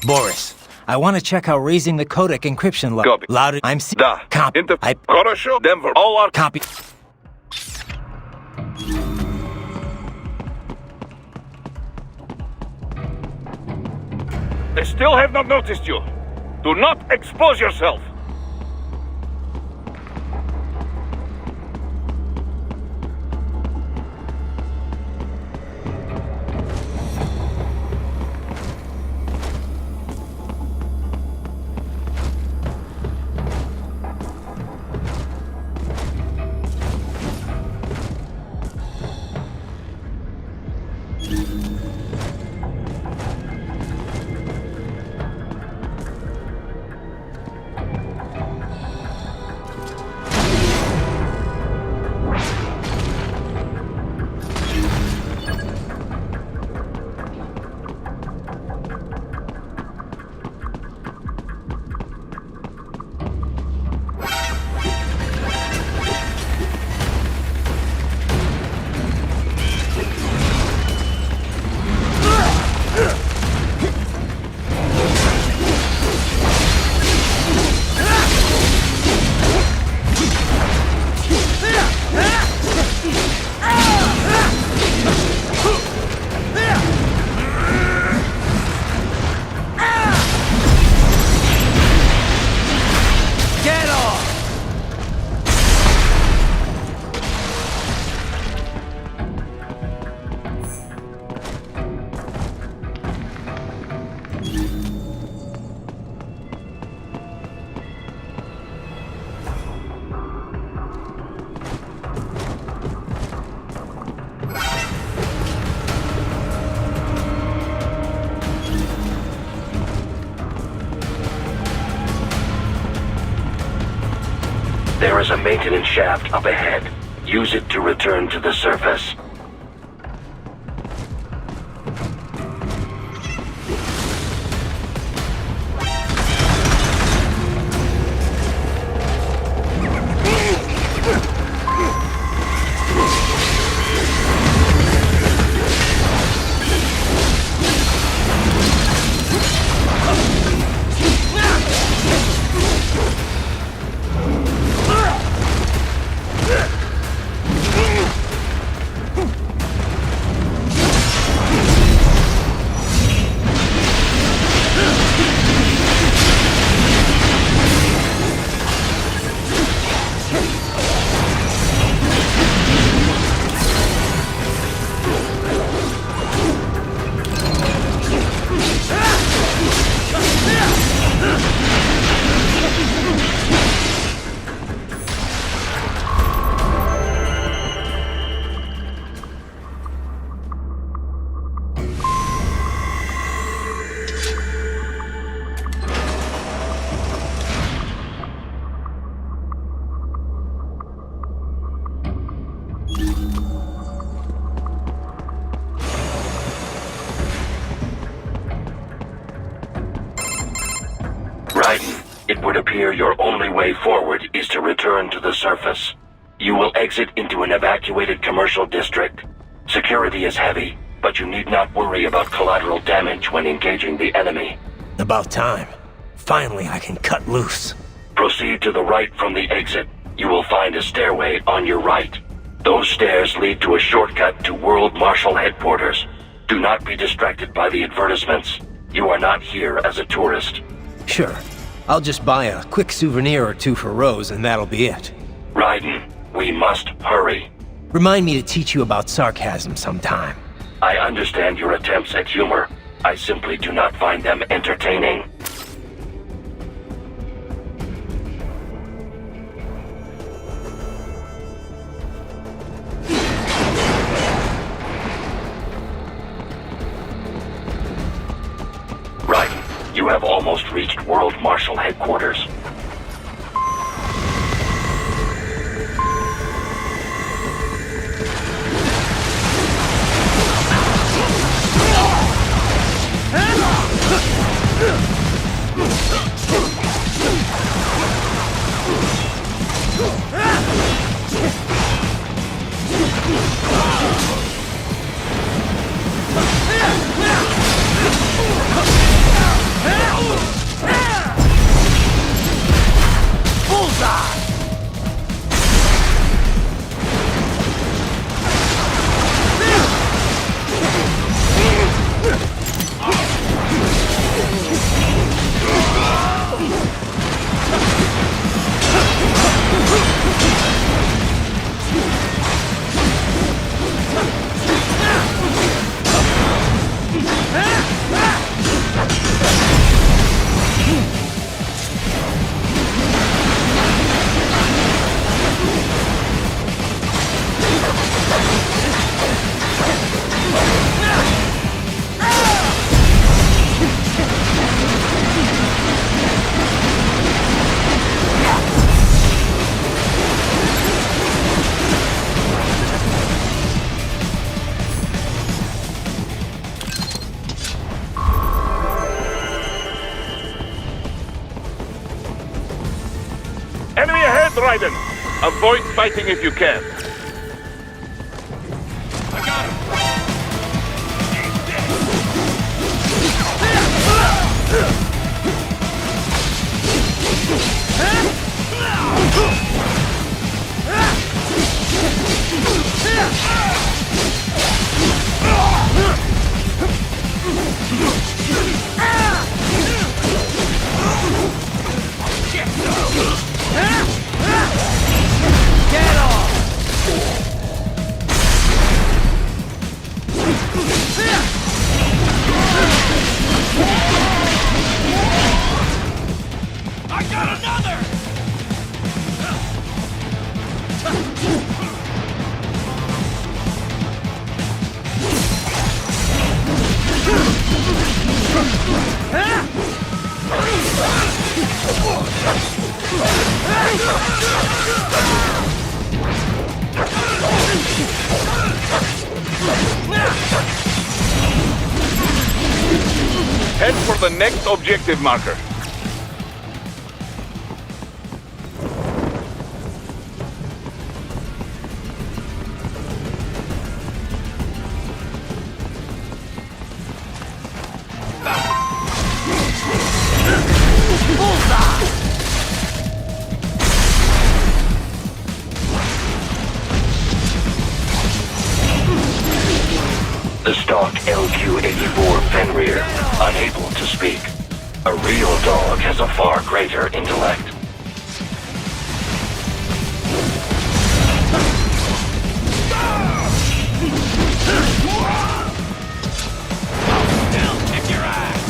Boris, I want to check how raising the codec encryption Copy. louder. I'm Da. Copy. Хорошо. Denver. All are Copy. They still have not noticed you. Do not expose yourself. There is a maintenance shaft up ahead. Use it to return to the surface. It would appear your only way forward is to return to the surface. You will exit into an evacuated commercial district. Security is heavy, but you need not worry about collateral damage when engaging the enemy. About time. Finally, I can cut loose. Proceed to the right from the exit. You will find a stairway on your right. Those stairs lead to a shortcut to World Marshal Headquarters. Do not be distracted by the advertisements. You are not here as a tourist. Sure. I'll just buy a quick souvenir or two for Rose, and that'll be it. Raiden, we must hurry. Remind me to teach you about sarcasm sometime. I understand your attempts at humor. I simply do not find them entertaining. Raiden, you have almost reached World Marshal Headquarters. Enemy ahead, Raiden! Avoid fighting if you can. I got him! Get off! I got another! Head for the next objective marker. The stock LQ-84 Fenrir, unable to speak. A real dog has a far greater intellect. They'll kick your ass!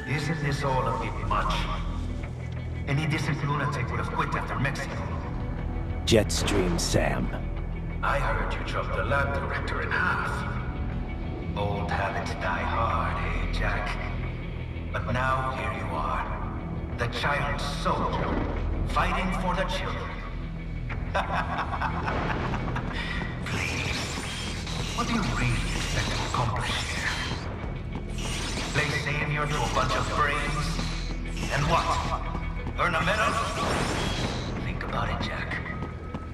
Isn't this all a bit much? Any decent lunatic would have quit after Mexico. Jetstream, Sam. I heard you chopped the lab director in half. Old habits die hard, eh, Jack? But now here you are. The child soldier, fighting for the children. Please, what do you really expect to accomplish here? Play savior to a bunch of brains? And what? Earn a medal? Think about it, Jack.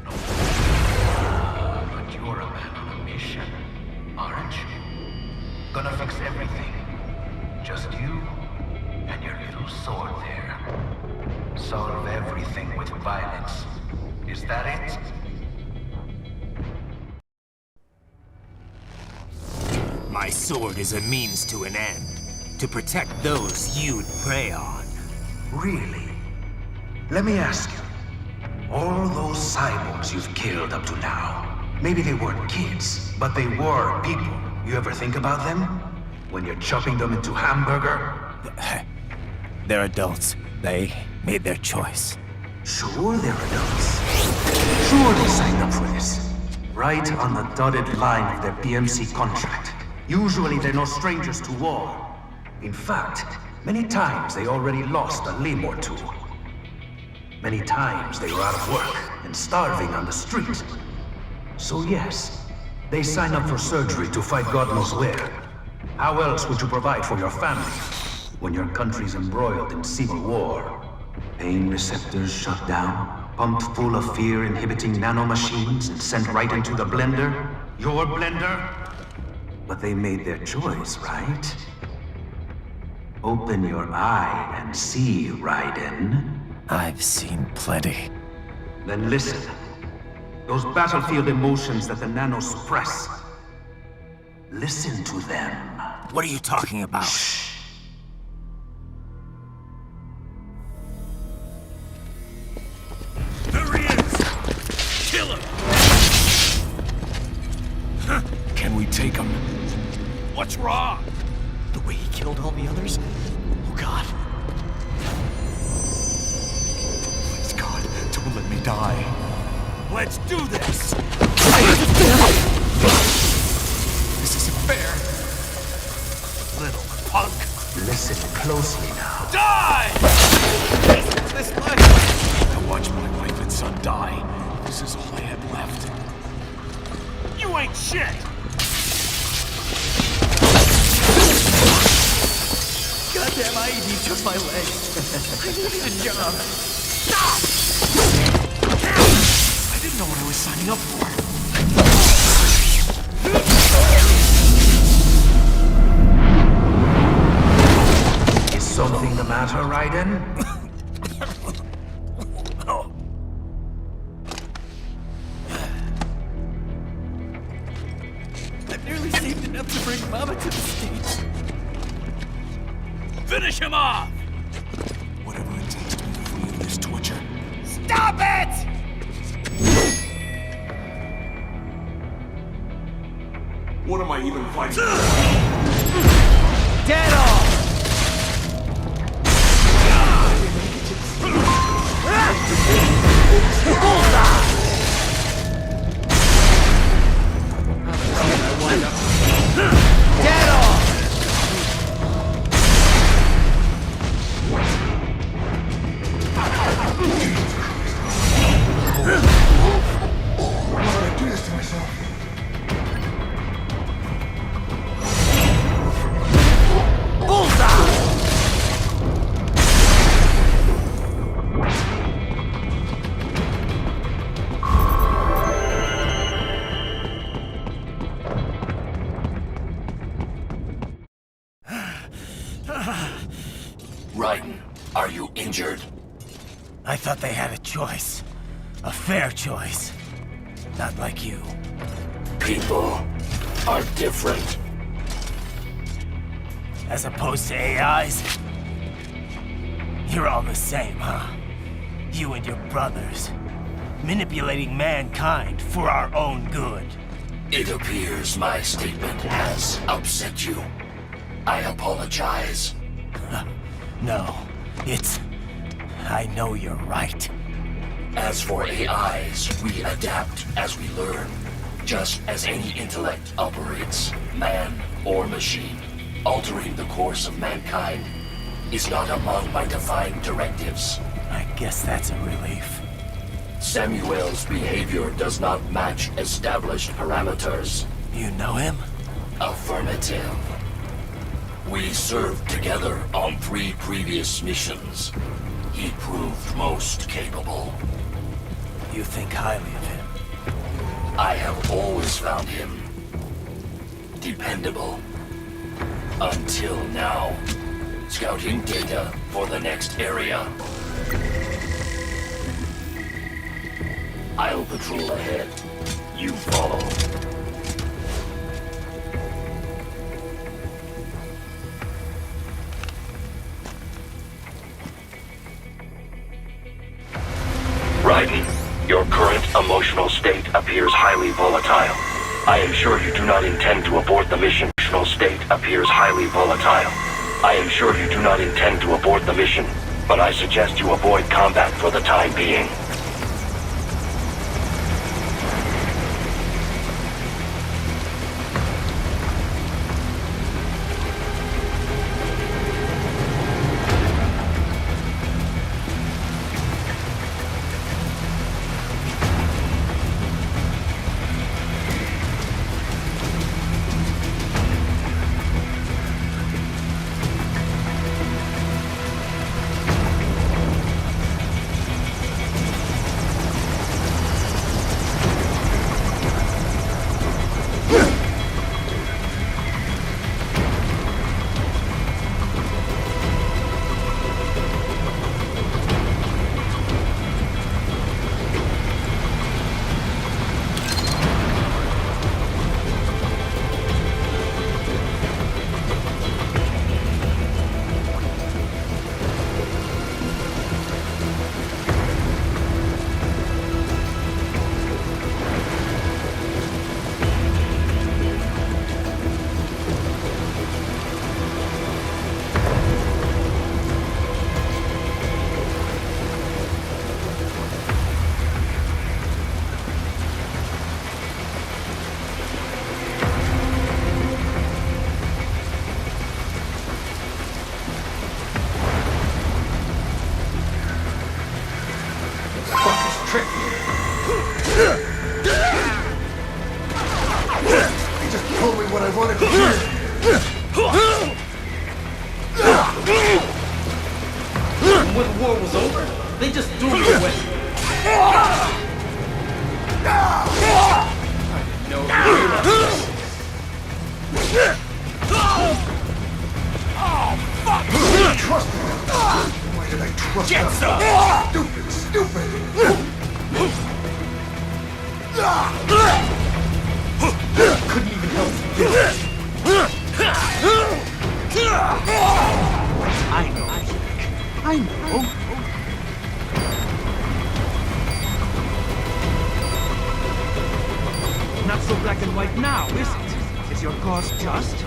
No. But you're a man on a mission, aren't you? Gonna fix everything. Just you and your little sword there. Solve everything with violence. Is that it? My sword is a means to an end. To protect those you'd prey on. Really? Let me ask you. All those cyborgs you've killed up to now, maybe they weren't kids, but they were people. You ever think about them? When you're chopping them into hamburger? They're adults. They made their choice. Sure they're adults. Sure they signed up for this. Right on the dotted line of their PMC contract. Usually they're no strangers to war. In fact, many times they already lost a limb or two. Many times they were out of work and starving on the street. So yes, they sign up for surgery to fight God knows where. How else would you provide for your family when your country's embroiled in civil war? Pain receptors shut down, pumped full of fear-inhibiting nanomachines and sent right into the blender? Your blender? But they made their choice, right? Open your eye and see, Raiden. I've seen plenty. Then listen. Those battlefield emotions that the nanos suppress. Listen to them. What are you talking about? Shh. There he is! Kill him! Can we take him? What's wrong? The way he killed all the others? Oh God. Please God, don't let me die. Let's do this! This isn't fair. Little punk! Listen closely now. Die! you took my leg. I needed a job. Stop! I didn't know what I was signing up for. Is something the matter, Raiden? I've nearly saved enough to bring Mama to the States. Finish him off! Whatever it takes to be free of this torture. Stop it! What am I even fighting? Dead on! Dead on! Why would I do this to myself? Bullseye! Raiden, are you injured? I thought they had a choice. A fair choice. Not like you. People are different. As opposed to AIs? You're all the same, huh? You and your brothers. Manipulating mankind for our own good. It appears my statement has upset you. I apologize. No, it's... I know you're right. As for AIs, we adapt as we learn. Just as any intellect operates, man or machine. Altering the course of mankind is not among my defined directives. I guess that's a relief. Samuel's behavior does not match established parameters. You know him? Affirmative. We served together on 3 previous missions. He proved most capable. You think highly of him? I have always found him dependable. Until now. Scouting data for the next area. I'll patrol ahead. You follow. Raiden, your current emotional state appears highly volatile. I am sure you do not intend to abort the mission. Emotional state appears highly volatile. I am sure you do not intend to abort the mission, but I suggest you avoid combat for the time being. before the war was over? They just threw me away. No. Oh, fuck! Trust me. Why did I trust Get them? some! Stupid! Couldn't even help you. I know. I know. Not so black and white now, is it? Is your cause just?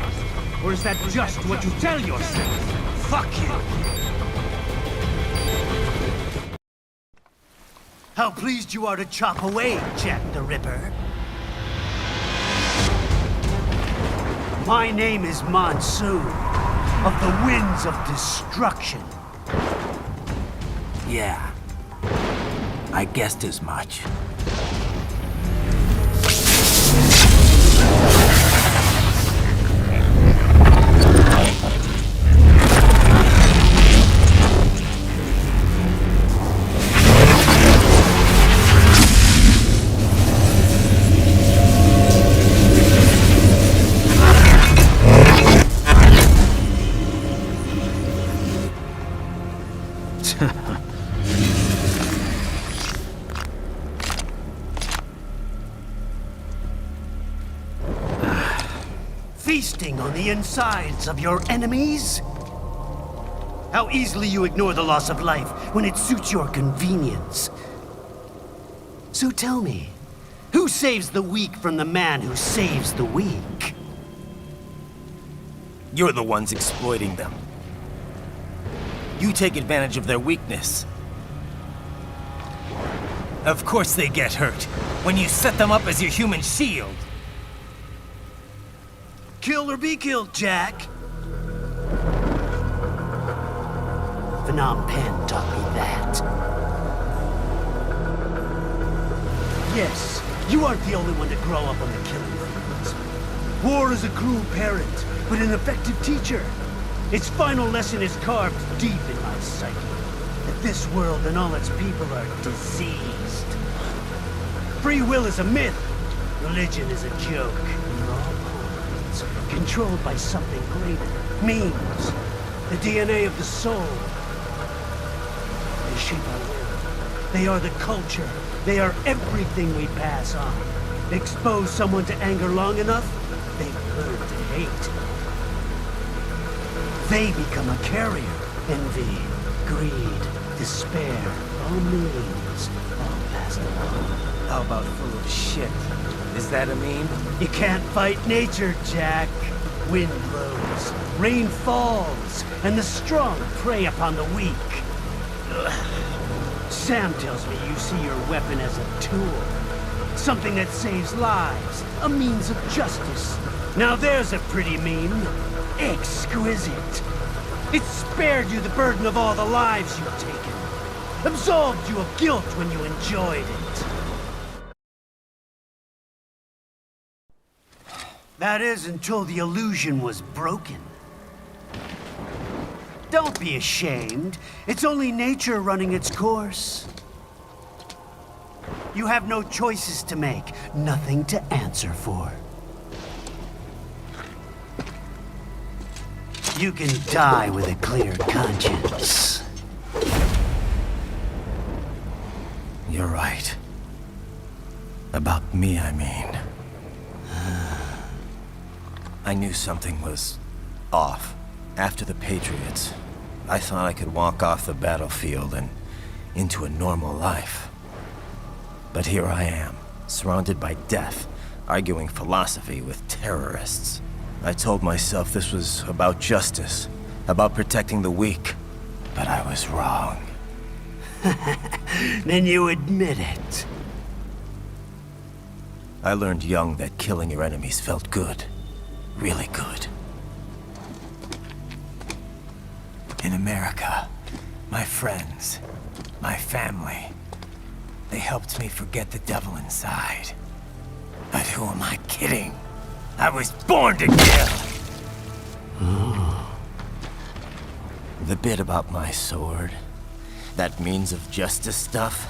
Or is that just what you tell yourself? Fuck you! How pleased you are to chop away, Jack the Ripper. My name is Monsoon, of the Winds of Destruction. Yeah, I guessed as much. Feasting on the insides of your enemies? How easily you ignore the loss of life when it suits your convenience. So tell me, who saves the weak from the man who saves the weak? You're the ones exploiting them. You take advantage of their weakness. Of course they get hurt when you set them up as your human shield. Kill or be killed, Jack. Phnom Penh taught me that. Yes, you aren't the only one to grow up on the killing fields. War is a cruel parent, but an effective teacher. Its final lesson is carved deep in my psyche. That this world and all its people are diseased. Free will is a myth. Religion is a joke. We're all pawns, controlled by something greater. Memes. The DNA of the soul. They shape our world. They are the culture. They are everything we pass on. Expose someone to anger long enough, they learn to hate. They become a carrier. Envy, greed, despair, all memes, all passed along. How about full of shit? Is that a meme? You can't fight nature, Jack. Wind blows, rain falls, and the strong prey upon the weak. Ugh. Sam tells me you see your weapon as a tool. Something that saves lives, a means of justice. Now there's a pretty meme. Exquisite. It spared you the burden of all the lives you've taken. Absolved you of guilt when you enjoyed it. That is until the illusion was broken. Don't be ashamed. It's only nature running its course. You have no choices to make, nothing to answer for. You can die with a clear conscience. You're right. About me, I mean. I knew something was off. After the Patriots, I thought I could walk off the battlefield and into a normal life. But here I am, surrounded by death, arguing philosophy with terrorists. I told myself this was about justice, about protecting the weak. But I was wrong. Then you admit it. I learned young that killing your enemies felt good. Really good. In America, my friends, my family, they helped me forget the devil inside. But who am I kidding? I was born to kill! The bit about my sword, That means of justice stuff?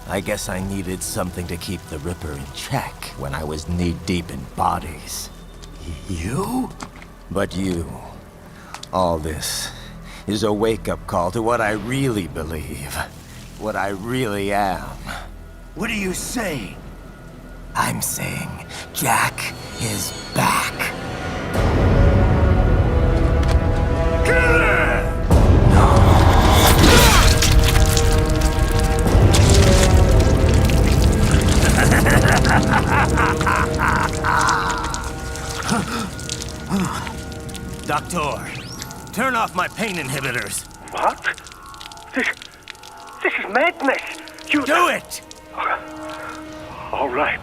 I guess I needed something to keep the Ripper in check when I was knee-deep in bodies. You? But you... all this is a wake-up call to what I really believe. What I really am. What are you saying? I'm saying Jack is back. Doctor, turn off my pain inhibitors. What? This is madness. You do it! All right.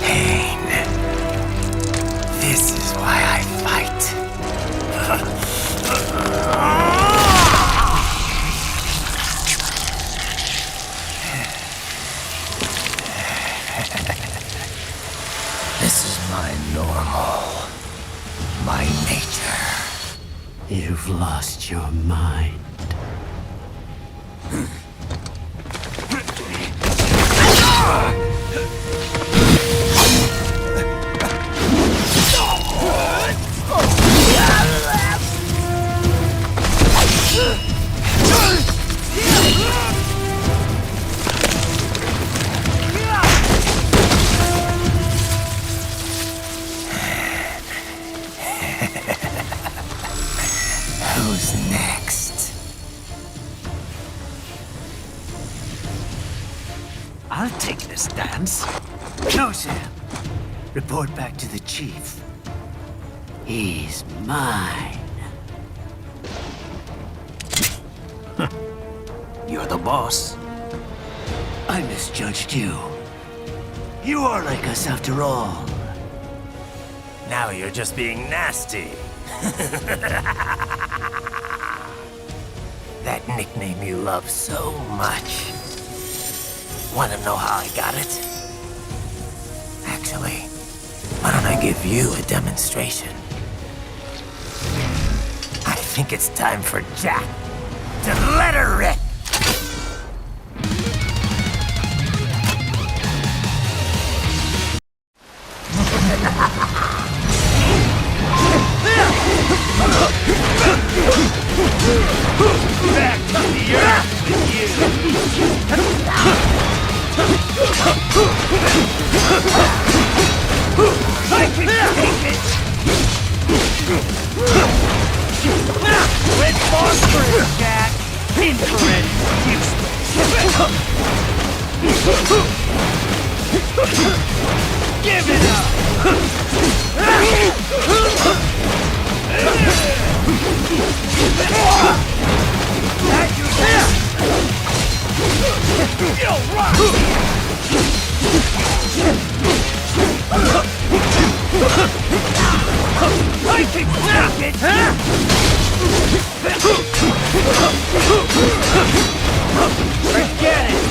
Pain. This is why I fight. This is my normal. My nature. You've lost your mind. Who's next? I'll take this dance. No, Sam. Report back to the chief. He's mine. You're the boss. I misjudged you. You are like us after all. Now you're just being nasty. That nickname you love so much. Want to know how I got it? Actually, why don't I give you a demonstration? I think it's time for Jack to let her rip. Back to the earth with you! I can take it! With phosphorus, Jack! Infrared Give it up! You'll rock I can take it! Forget it!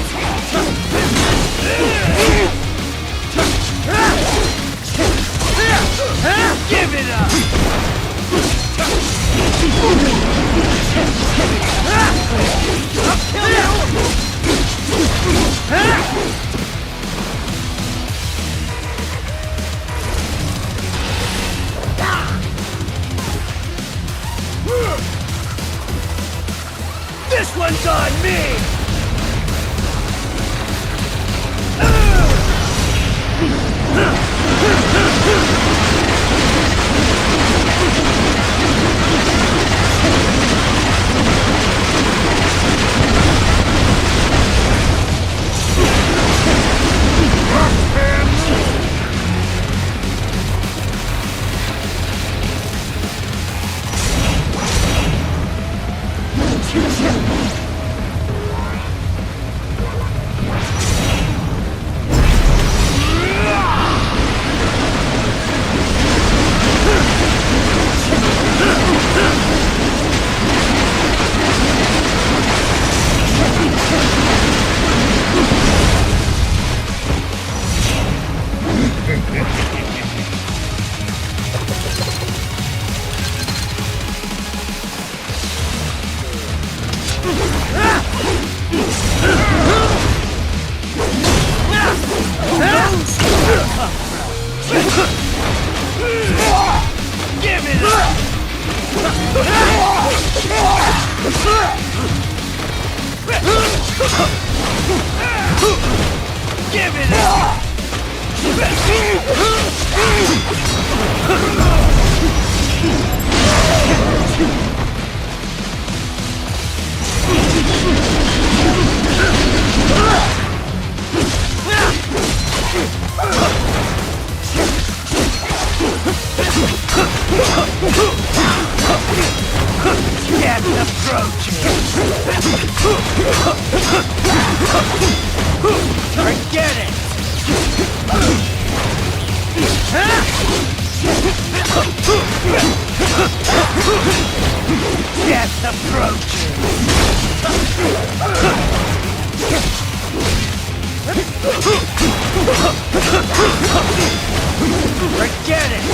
Get approaching! Forget it! Get approaching! Forget it!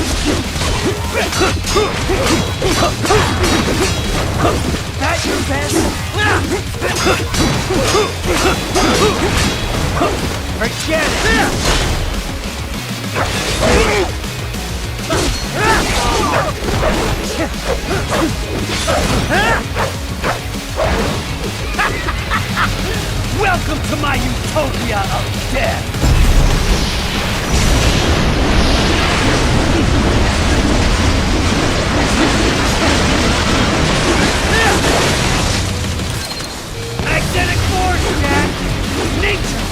That your best? Forget it! Welcome to my utopia of death! Magnetic force, Jack! Nature!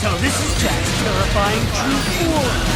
So this is Jack's terrifying true form.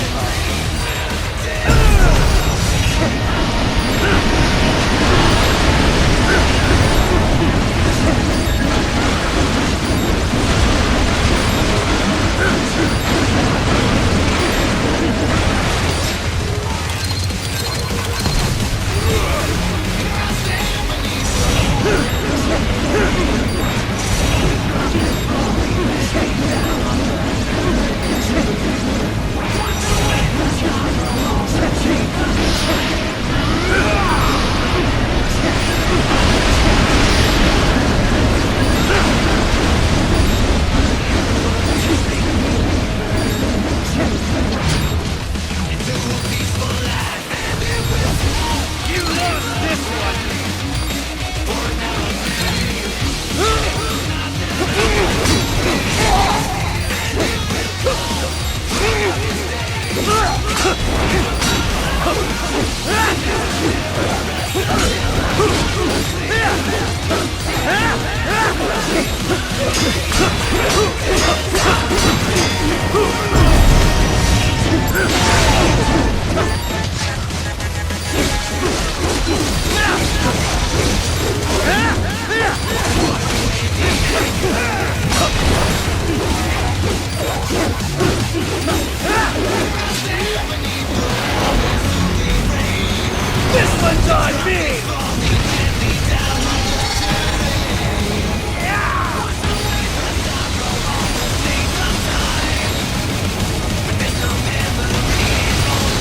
This one's on me!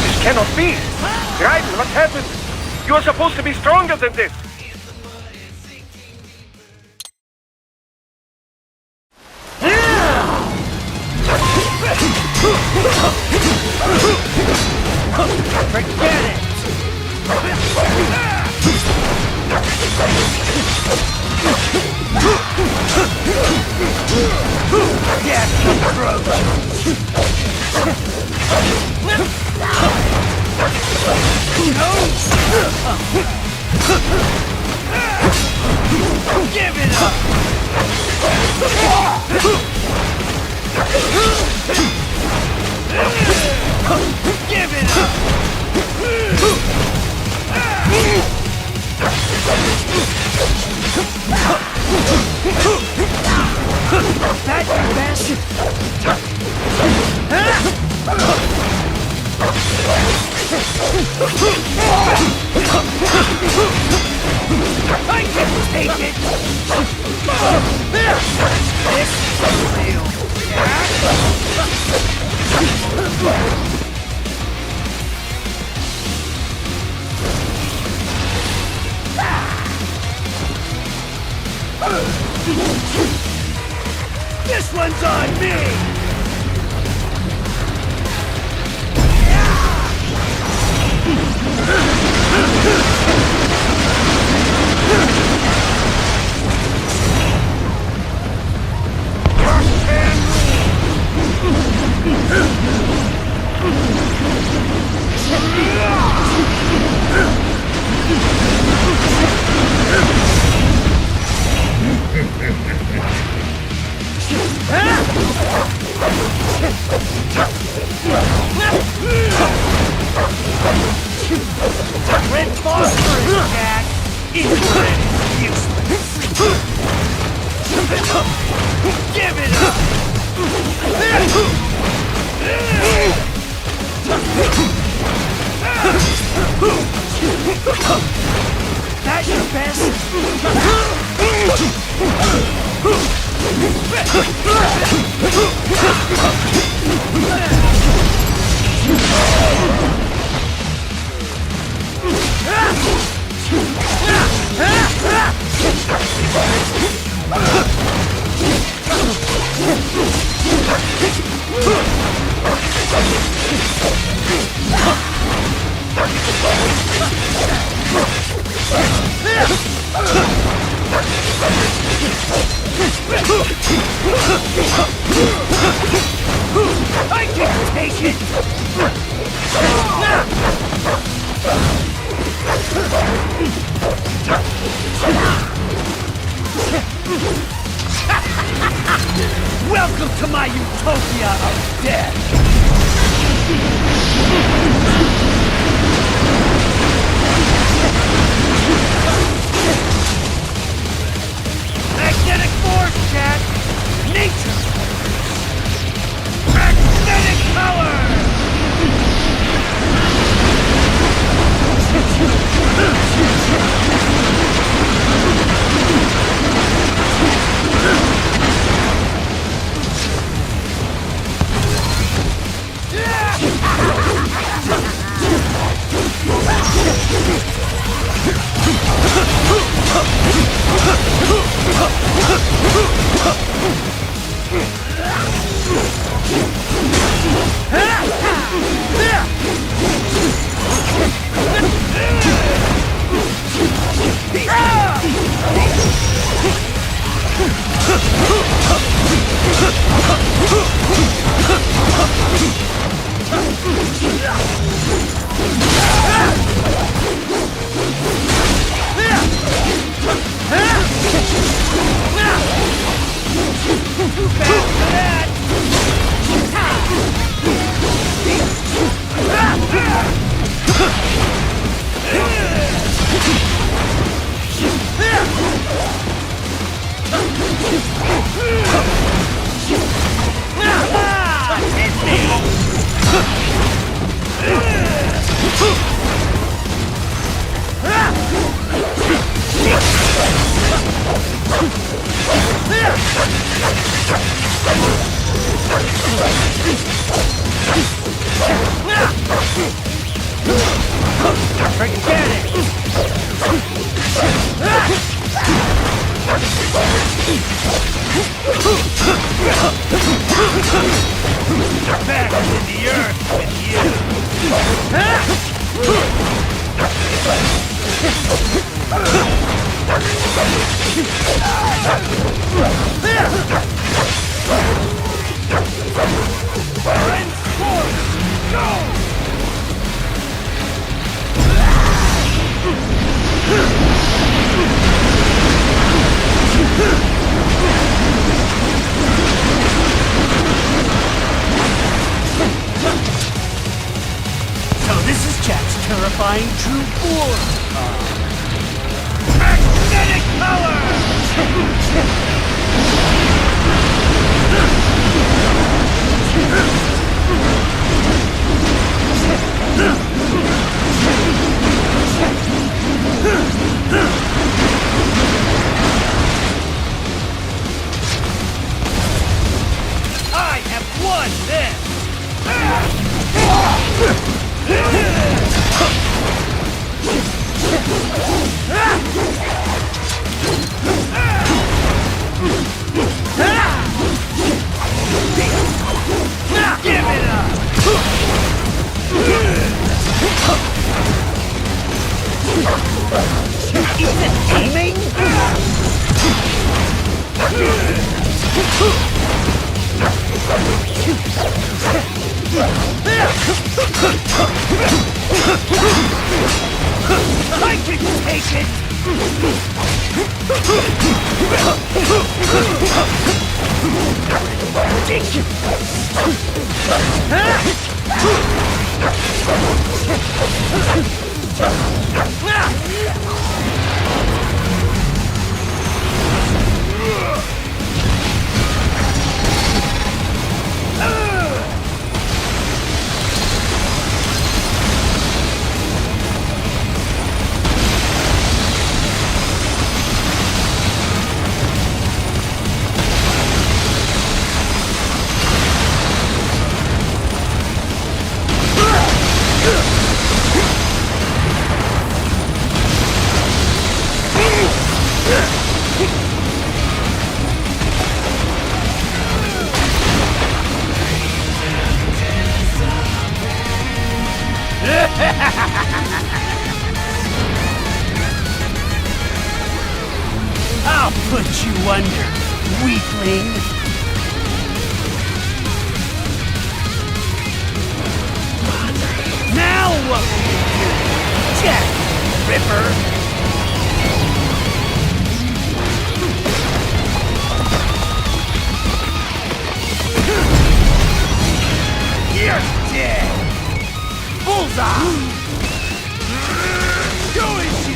This cannot be! Raiden, what happened? You are supposed to be stronger than this! Forget it! Get the throat! Give it up! Give it up! That's your best! I can take it! This is real, This one's on me! Reinforcement, Jack! Incredibly useless! Give it up! That's your best? I can take it! Welcome to my utopia of death! Magnetic force, Jack! Nature! Magnetic power! Yeah! Forget it! Back into the earth with you! Go! So this is Jack's terrifying true form. Magnetic power! I have won this! Give it up! Is it aiming? I can take it! I'll put you under, weakling. Now what will you do, Jack Ripper? You're dead! Bullseye! Go as you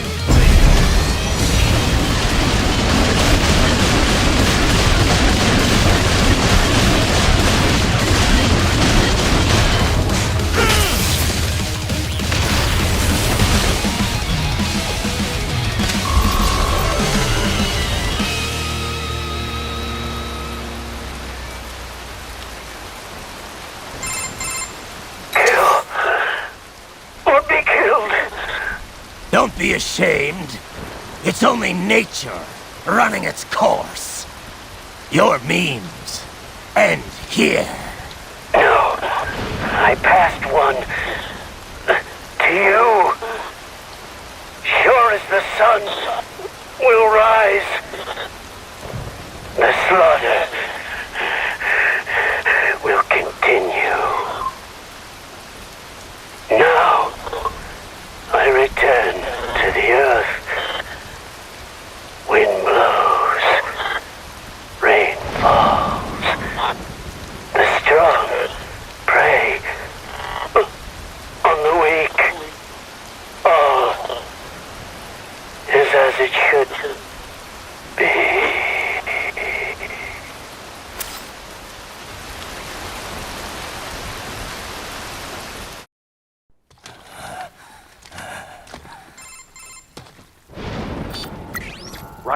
Don't be ashamed. It's only nature running its course. Your memes end here. No, I passed one to you. Sure as the sun will rise, the slaughter will continue. Now, I return to the earth. Wind blows, rain falls. The strong prey on the weak. All is as it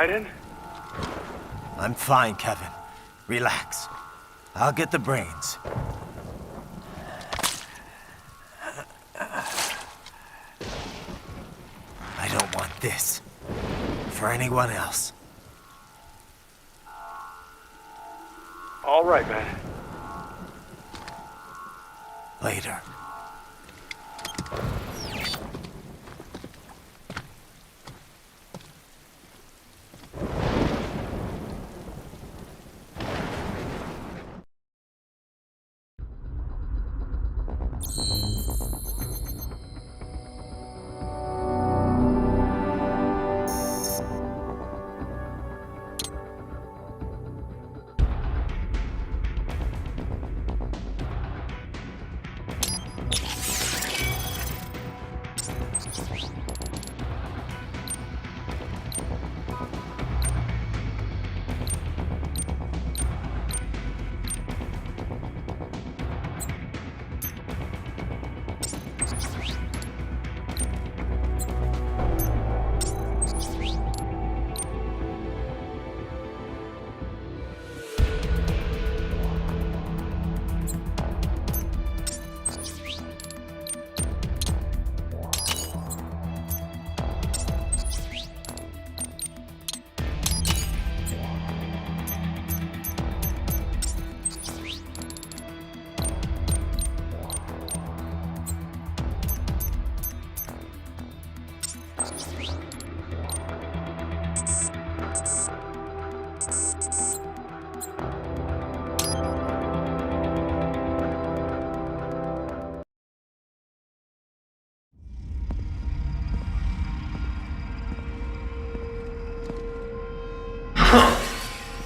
Raiden? I'm fine, Kevin. Relax. I'll get the brains. I don't want this. For anyone else. All right, man. Later.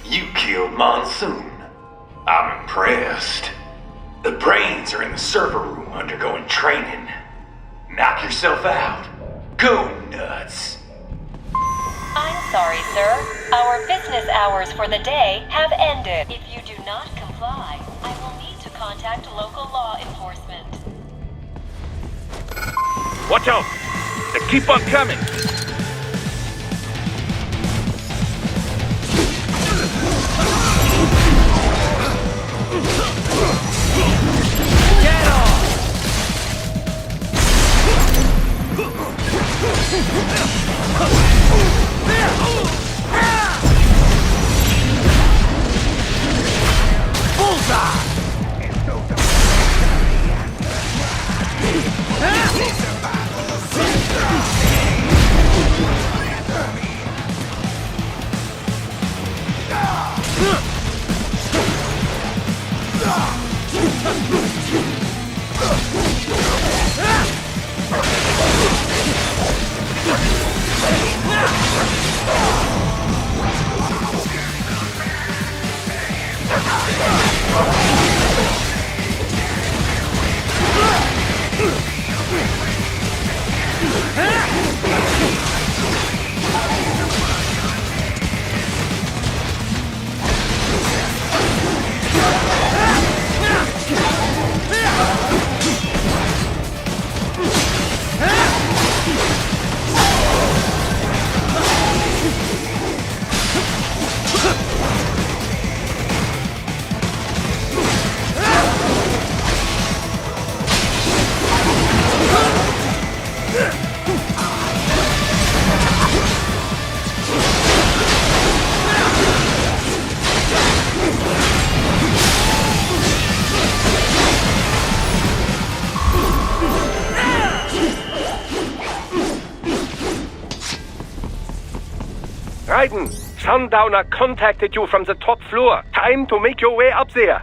You killed Monsoon. I'm impressed. The brains are in the server room undergoing training. Knock yourself out. Go nuts. I'm sorry, sir. Our business hours for the day have ended. If you do not comply, I will need to contact local law enforcement. Watch out! They keep on coming! Get off! Bullseye! Raiden, Sundowner contacted you from the top floor. Time to make your way up there.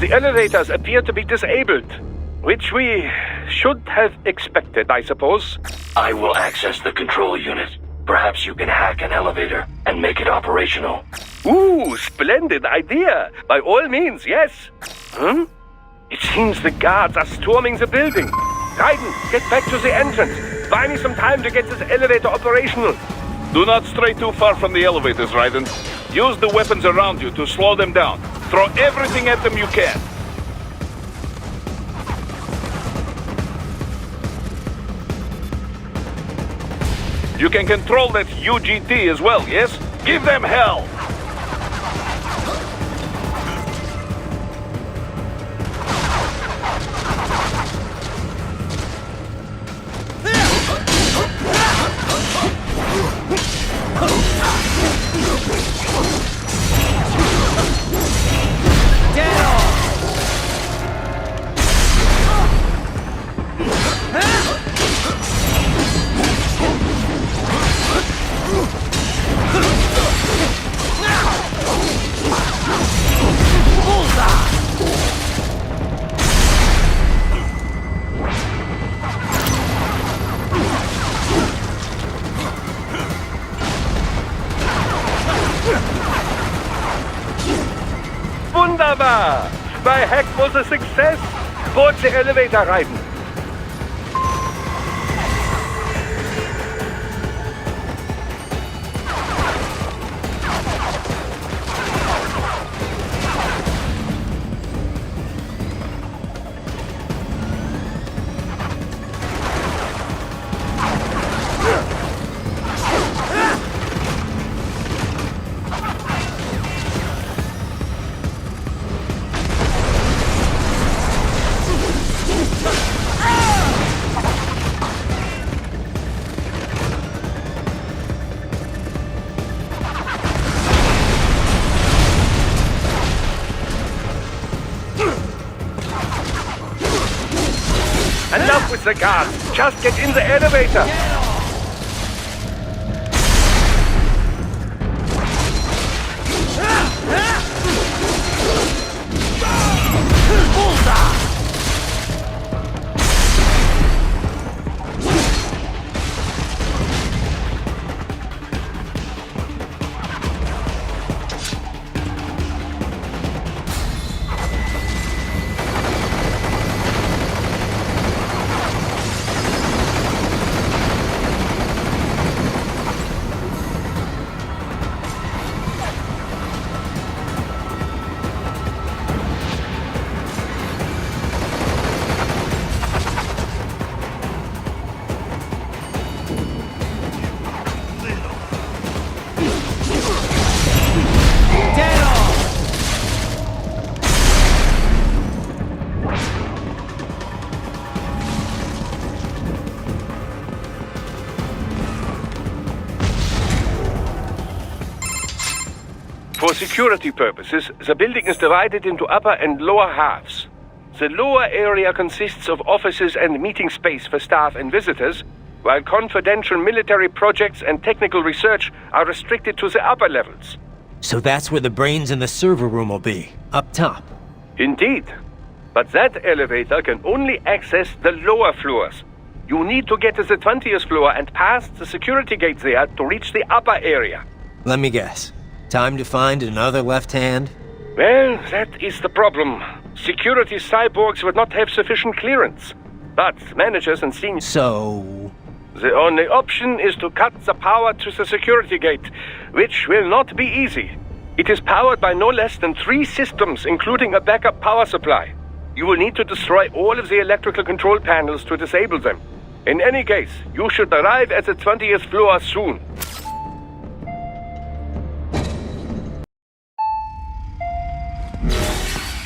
The elevators appear to be disabled, which we should have expected, I suppose. I will access the control unit. Perhaps you can hack an elevator and make it operational. Ooh, splendid idea. By all means, yes. It seems the guards are storming the building. Raiden, get back to the entrance. Buy me some time to get this elevator operational. Do not stray too far from the elevators, Raiden. Use the weapons around you to slow them down. Throw everything at them you can. You can control that UGT as well, yes? Give them hell! Wunderbar! My hack was a success! Board the elevator, Raiden. Enough with the guards! Just get in the elevator! For security purposes, the building is divided into upper and lower halves. The lower area consists of offices and meeting space for staff and visitors, while confidential military projects and technical research are restricted to the upper levels. So that's where the brains in the server room will be, up top. Indeed. But that elevator can only access the lower floors. You need to get to the 20th floor and pass the security gate there to reach the upper area. Let me guess. Time to find another left hand? Well, that is the problem. Security cyborgs would not have sufficient clearance. But managers and senior... So... The only option is to cut the power to the security gate, which will not be easy. It is powered by no less than 3 systems, including a backup power supply. You will need to destroy all of the electrical control panels to disable them. In any case, you should arrive at the 20th floor soon.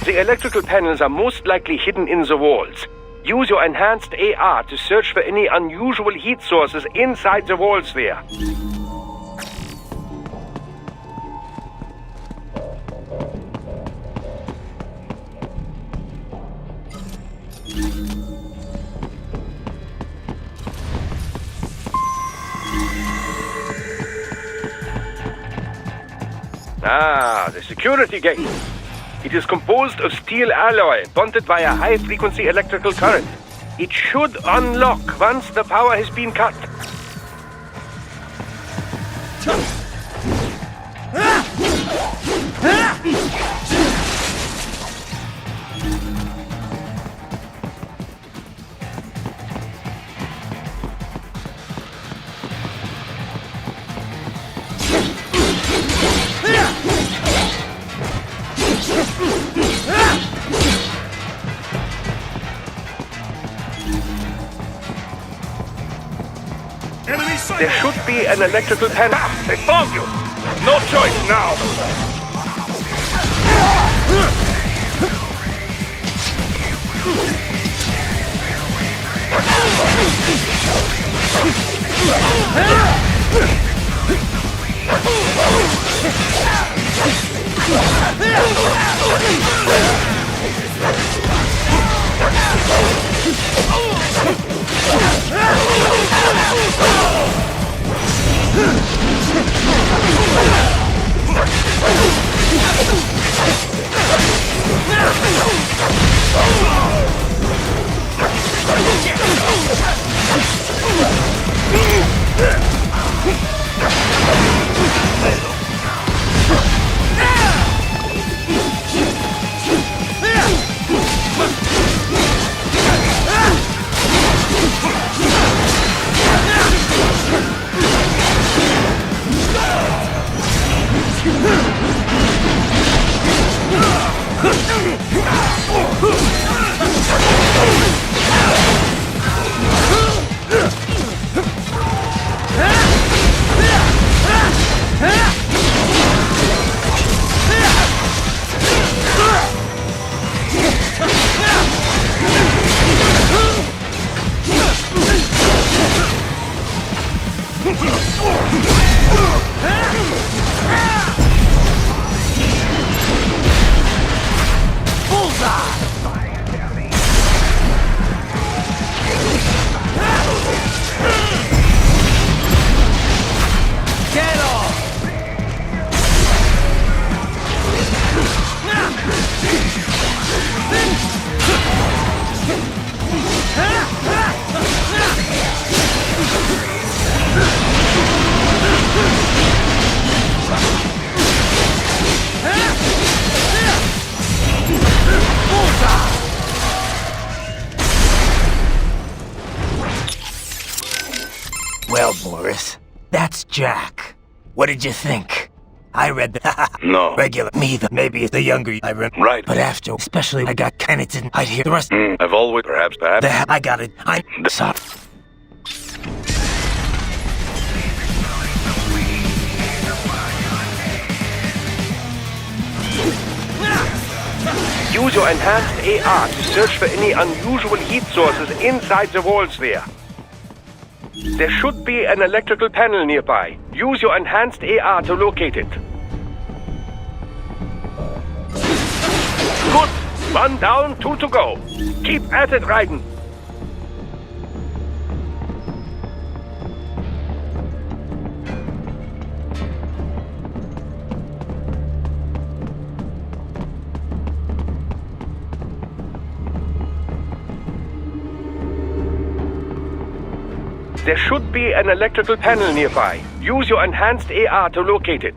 The electrical panels are most likely hidden in the walls. Use your enhanced AR to search for any unusual heat sources inside the walls there. Ah, the security gate. It is composed of steel alloy bonded by a high-frequency electrical current. It should unlock once the power has been cut. There should be an electrical panel. They found you! No choice now! Well, Boris, that's Jack. What did you think? I read the No. regular me, maybe it's the younger I read. Right. But after, especially I got kind of didn't I'd hear the rest. I've always, perhaps. I got it. I'm sorry. Use your enhanced AR to search for any unusual heat sources inside the walls there. There should be an electrical panel nearby. Use your enhanced AR to locate it. Good. 1 down, 2 to go. Keep at it, Raiden. There should be an electrical panel nearby. Use your enhanced AR to locate it.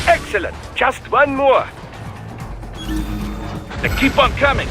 Excellent. Just one more. They keep on coming.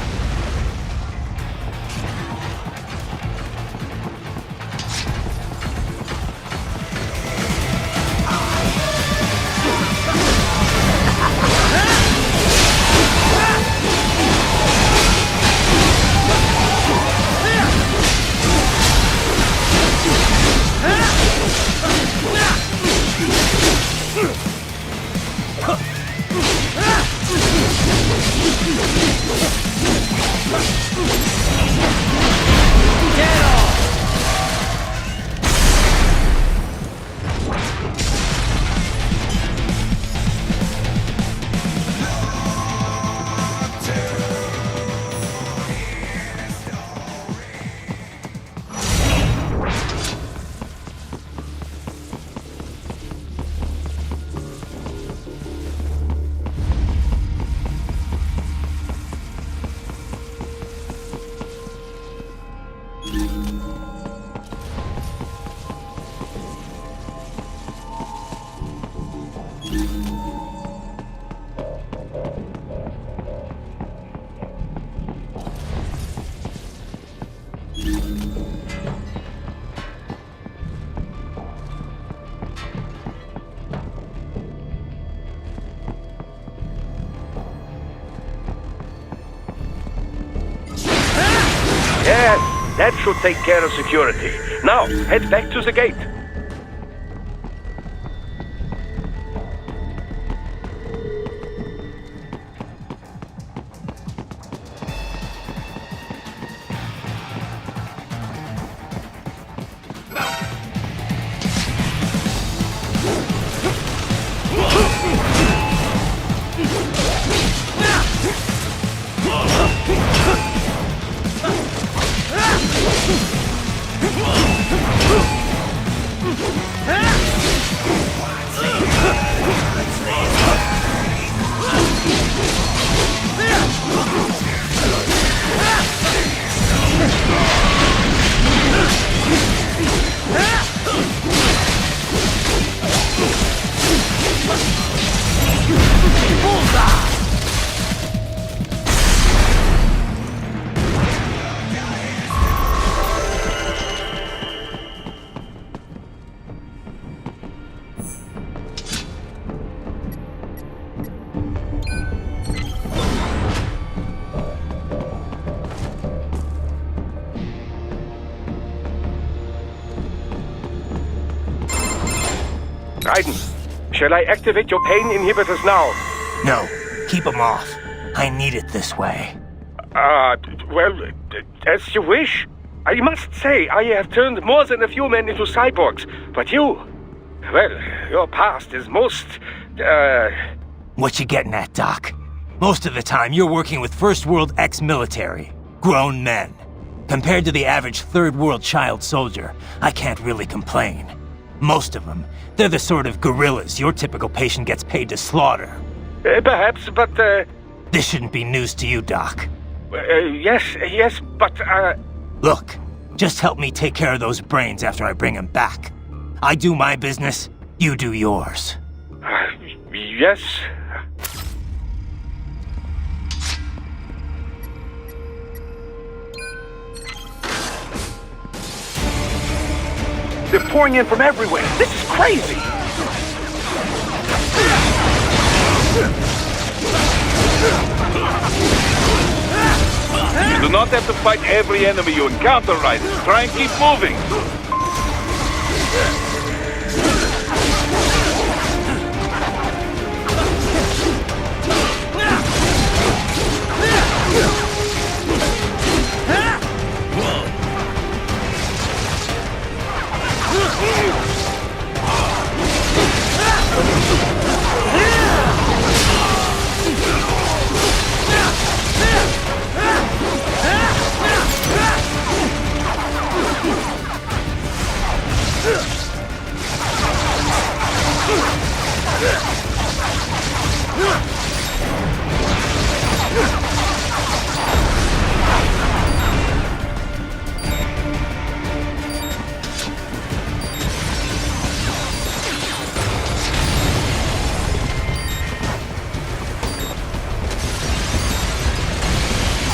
That should take care of security. Now, head back to the gate. Raiden, shall I activate your pain inhibitors now? No, keep them off. I need it this way. Well, as you wish. I must say, I have turned more than a few men into cyborgs, but you... Well, your past is most, What you getting at, Doc? Most of the time, you're working with First World ex-military. Grown men. Compared to the average Third World child soldier, I can't really complain. Most of them, they're the sort of guerrillas your typical patient gets paid to slaughter. Perhaps, but, This shouldn't be news to you, Doc. Yes, but, Look, just help me take care of those brains after I bring them back. I do my business, you do yours. Yes. They're pouring in from everywhere. This is crazy. You do not have to fight every enemy you encounter, Raiden. Try and keep moving.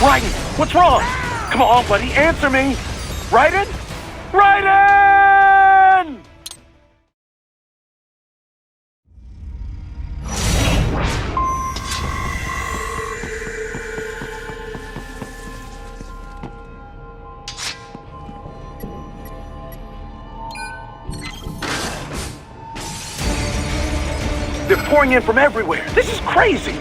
Raiden, what's wrong? Come on, buddy, answer me. Raiden? Raiden! They're pouring in from everywhere. This is crazy.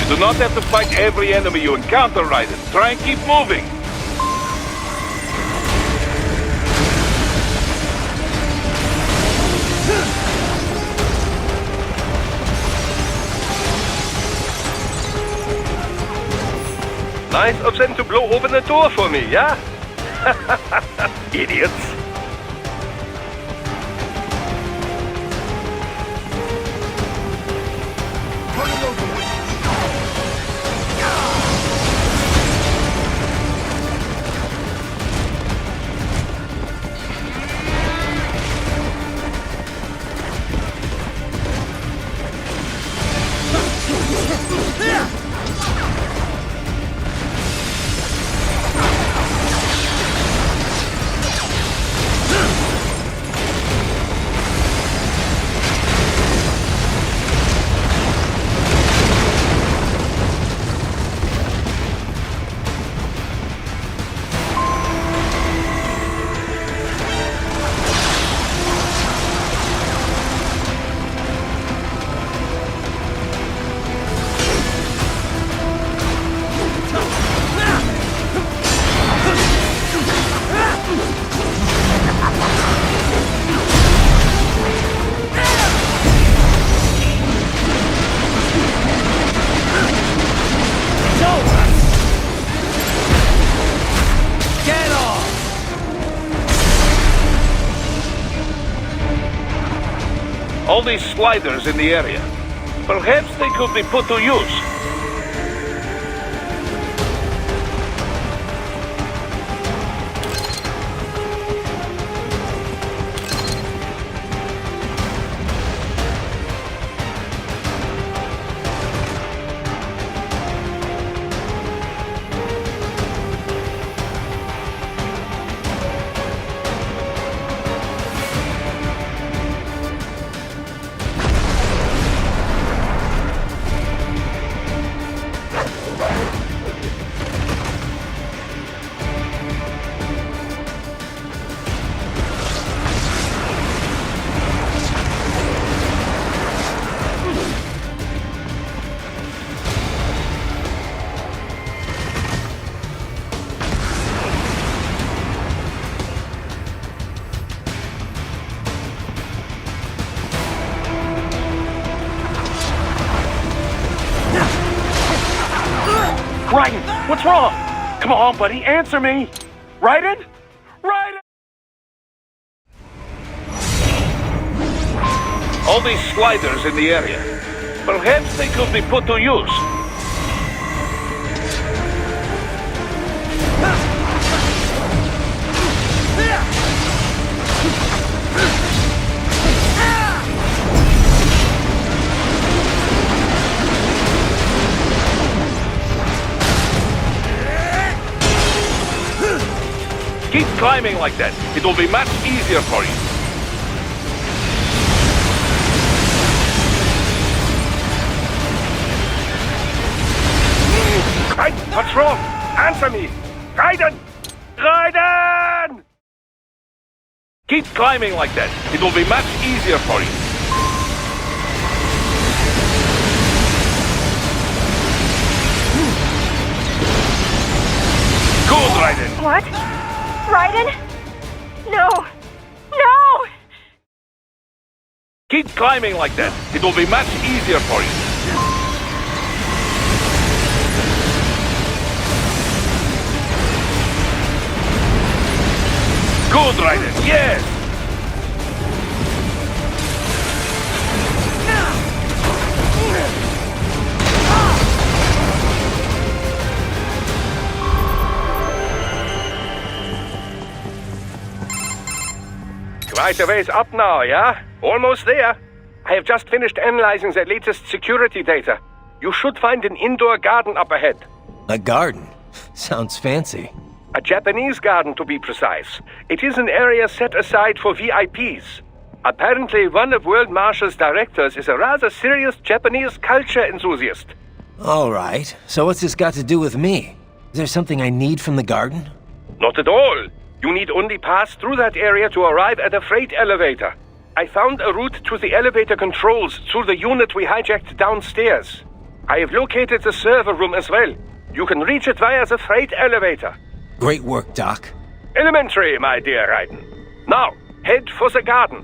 You do not have to fight every enemy you encounter, Raiden. Try and keep moving. Nice of them to blow open the door for me, yeah? Idiots. All these sliders in the area. Perhaps they could be put to use. Raiden, what's wrong? Come on, buddy, answer me. Raiden? Raiden! All these sliders in the area. Perhaps they could be put to use. Keep climbing like that. It will be much easier for you. Raiden, what's wrong? Answer me! Raiden! Raiden! Keep climbing like that. It will be much easier for you. Good, Raiden. What? Raiden? No! No! Keep climbing like that. It will be much easier for you. Good, Raiden. Yes! Quite a ways up now, yeah? Almost there. I have just finished analyzing the latest security data. You should find an indoor garden up ahead. A garden? Sounds fancy. A Japanese garden, to be precise. It is an area set aside for VIPs. Apparently, one of World Marshal's directors is a rather serious Japanese culture enthusiast. All right. So what's this got to do with me? Is there something I need from the garden? Not at all. You need only pass through that area to arrive at a freight elevator. I found a route to the elevator controls through the unit we hijacked downstairs. I have located the server room as well. You can reach it via the freight elevator. Great work, Doc. Elementary, my dear Raiden. Now, head for the garden.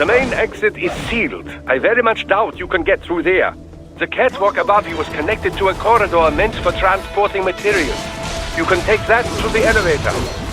The main exit is sealed. I very much doubt you can get through there. The catwalk above you is connected to a corridor meant for transporting materials. You can take that to the elevator.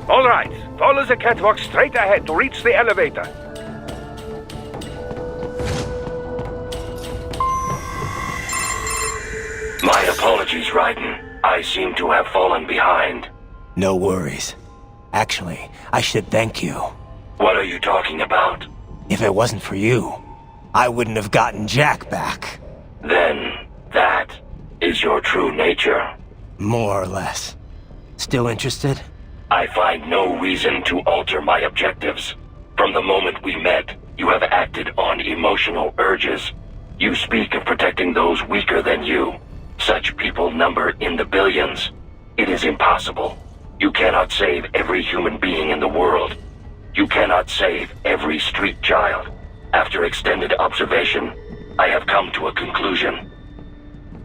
All right, follow the catwalk straight ahead to reach the elevator. My apologies, Raiden. I seem to have fallen behind. No worries. Actually, I should thank you. What are you talking about? If it wasn't for you, I wouldn't have gotten Jack back. Then, that is your true nature. More or less. Still interested? I find no reason to alter my objectives. From the moment we met, you have acted on emotional urges. You speak of protecting those weaker than you. Such people number in the billions. It is impossible. You cannot save every human being in the world. You cannot save every street child. After extended observation, I have come to a conclusion.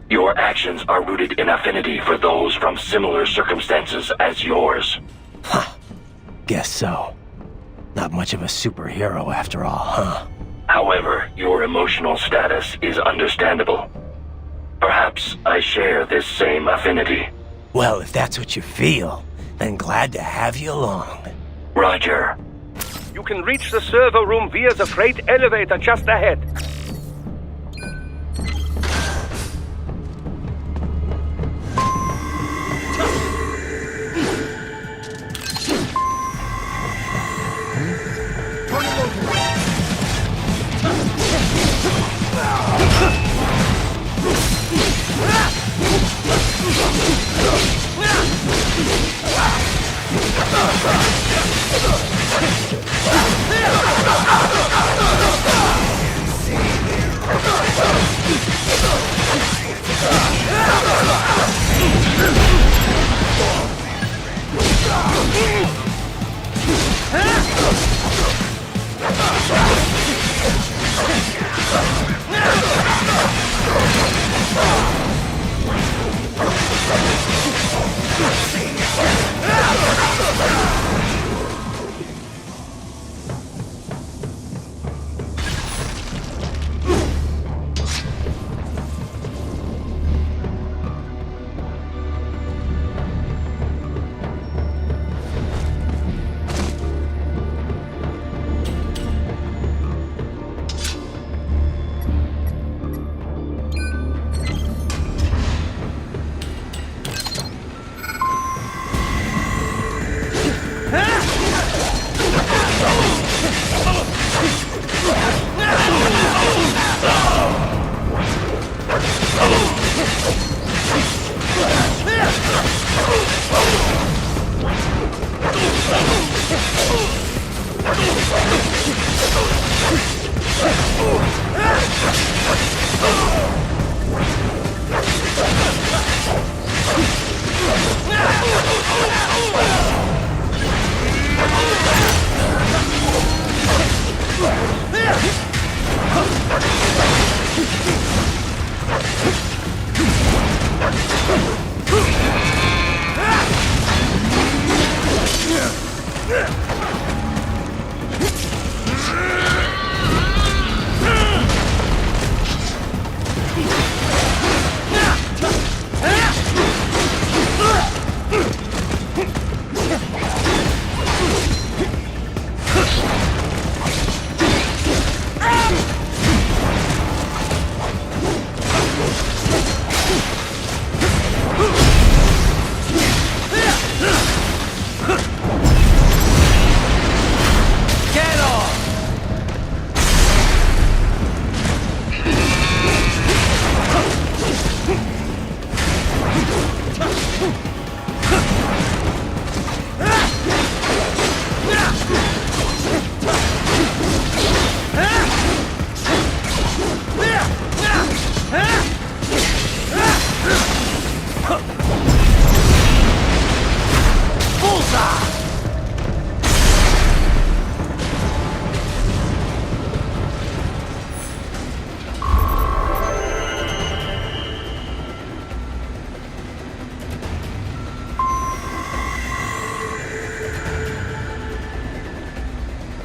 Your actions are rooted in affinity for those from similar circumstances as yours. Huh. Guess so. Not much of a superhero after all, huh? However, your emotional status is understandable. Perhaps I share this same affinity. Well, if that's what you feel, then glad to have you along. Roger. You can reach the server room via the freight elevator just ahead.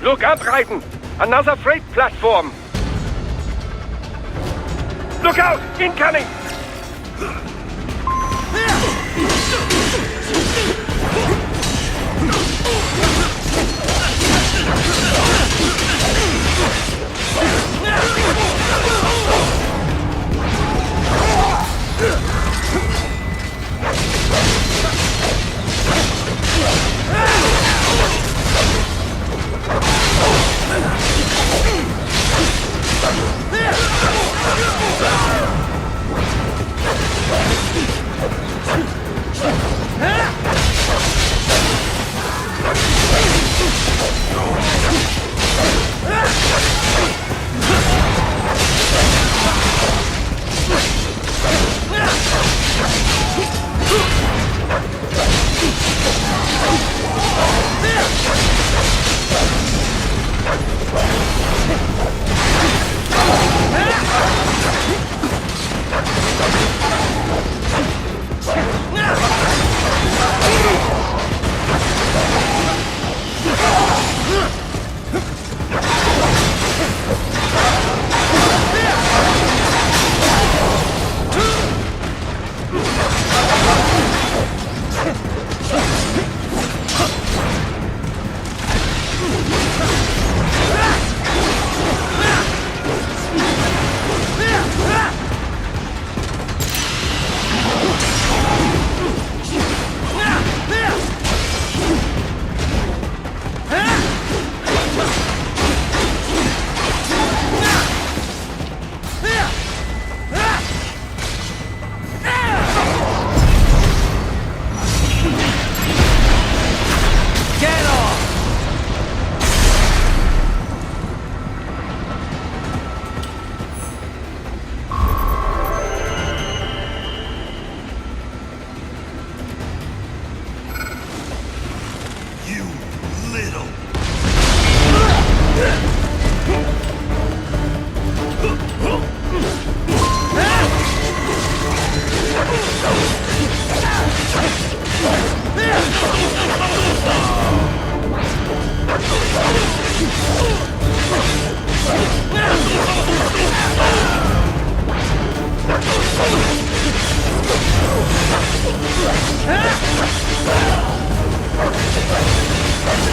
Look up, Raiden! Another freight platform! Look out! Incoming!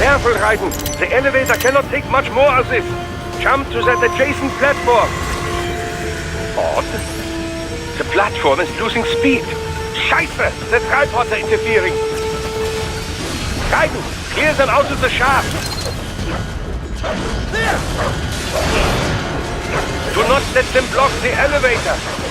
Careful, Raiden. The elevator cannot take much more of this. Jump to that adjacent platform. Odd. The platform is losing speed. Scheiße! The tripods are interfering. Raiden, clear them out of the shaft. Do not let them block the elevator.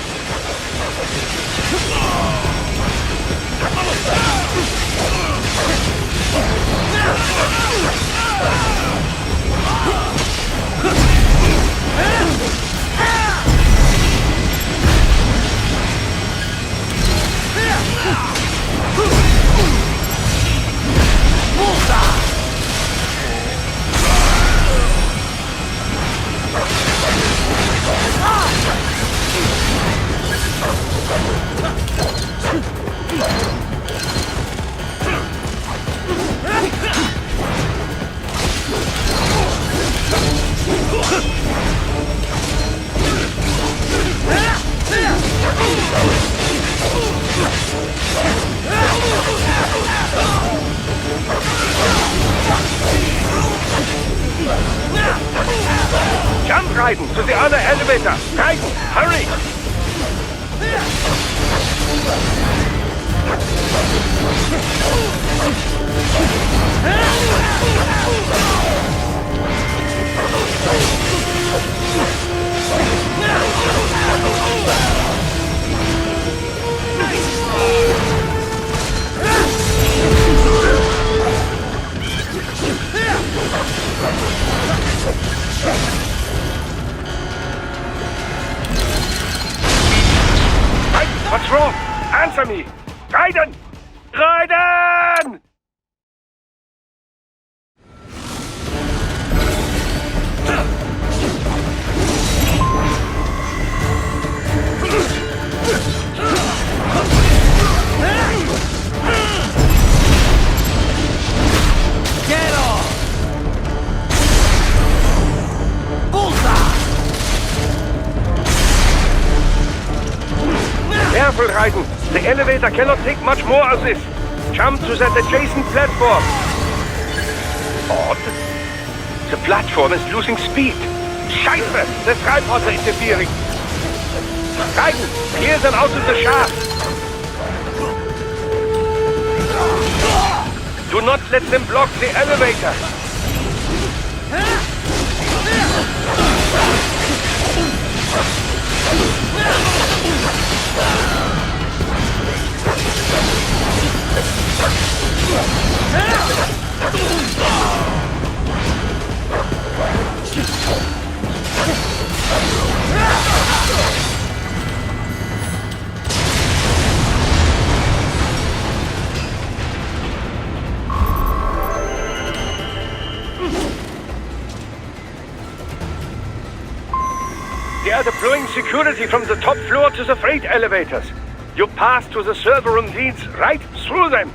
Jump, Raiden, to the other elevator! Raiden, hurry! What's wrong? Answer me! Raiden! Raiden! Get off! Bullseye! Careful, Raiden. The elevator cannot take much more of this. Jump to that adjacent platform. Odd. The platform is losing speed. Scheiße! The tripods are interfering. Raiden, clear them out of the shaft. Do not let them block the elevator. They are deploying security from the top floor to the freight elevators. Your path to the server room leads right through them.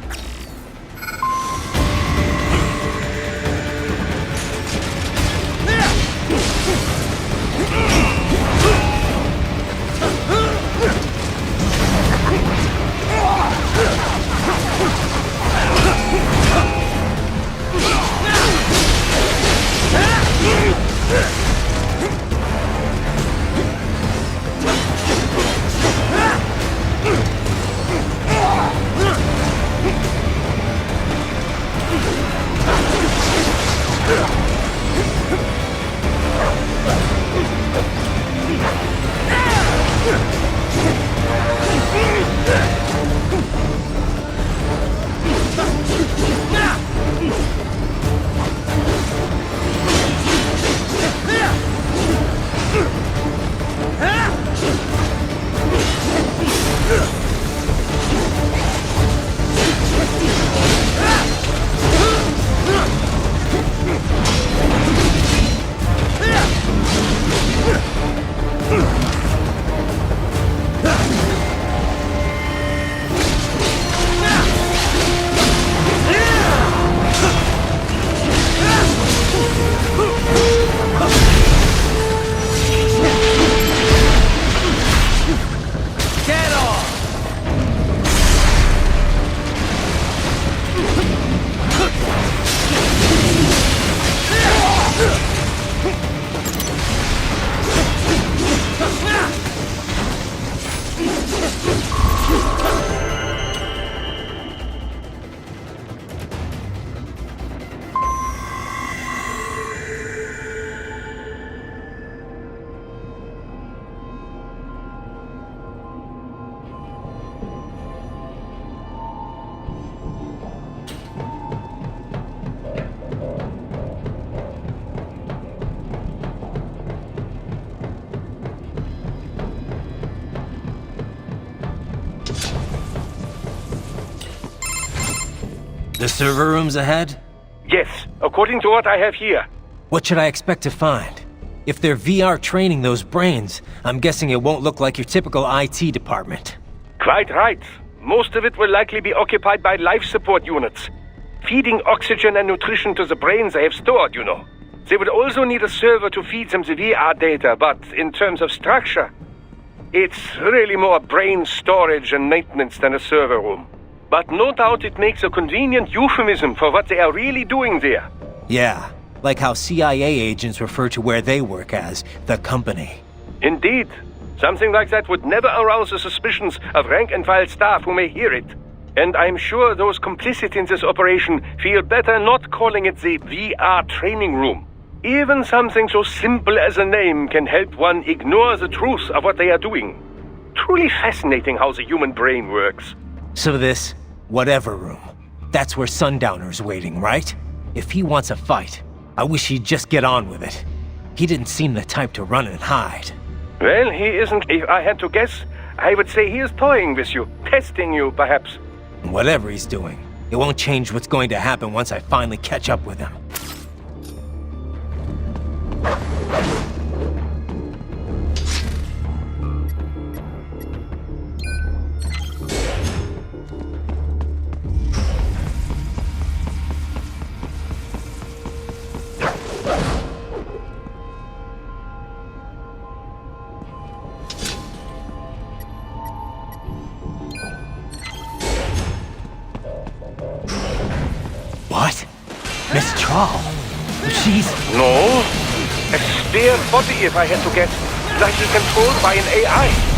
The server room's ahead? Yes, according to what I have here. What should I expect to find? If they're VR training those brains, I'm guessing it won't look like your typical IT department. Quite right. Most of it will likely be occupied by life support units. Feeding oxygen and nutrition to the brains they have stored, you know. They would also need a server to feed them the VR data, but in terms of structure, it's really more brain storage and maintenance than a server room. But no doubt it makes a convenient euphemism for what they are really doing there. Yeah, like how CIA agents refer to where they work as the company. Indeed. Something like that would never arouse the suspicions of rank-and-file staff who may hear it. And I'm sure those complicit in this operation feel better not calling it the VR training room. Even something so simple as a name can help one ignore the truth of what they are doing. Truly fascinating how the human brain works. So this, whatever room, that's where Sundowner's waiting, right? If he wants a fight, I wish he'd just get on with it. He didn't seem the type to run and hide. Well, he isn't. If I had to guess, I would say he is toying with you, testing you, perhaps. Whatever he's doing, it won't change what's going to happen once I finally catch up with him. What? Miss Trawl? She's... No. A spare body, if I had to guess. Likely controlled by an AI.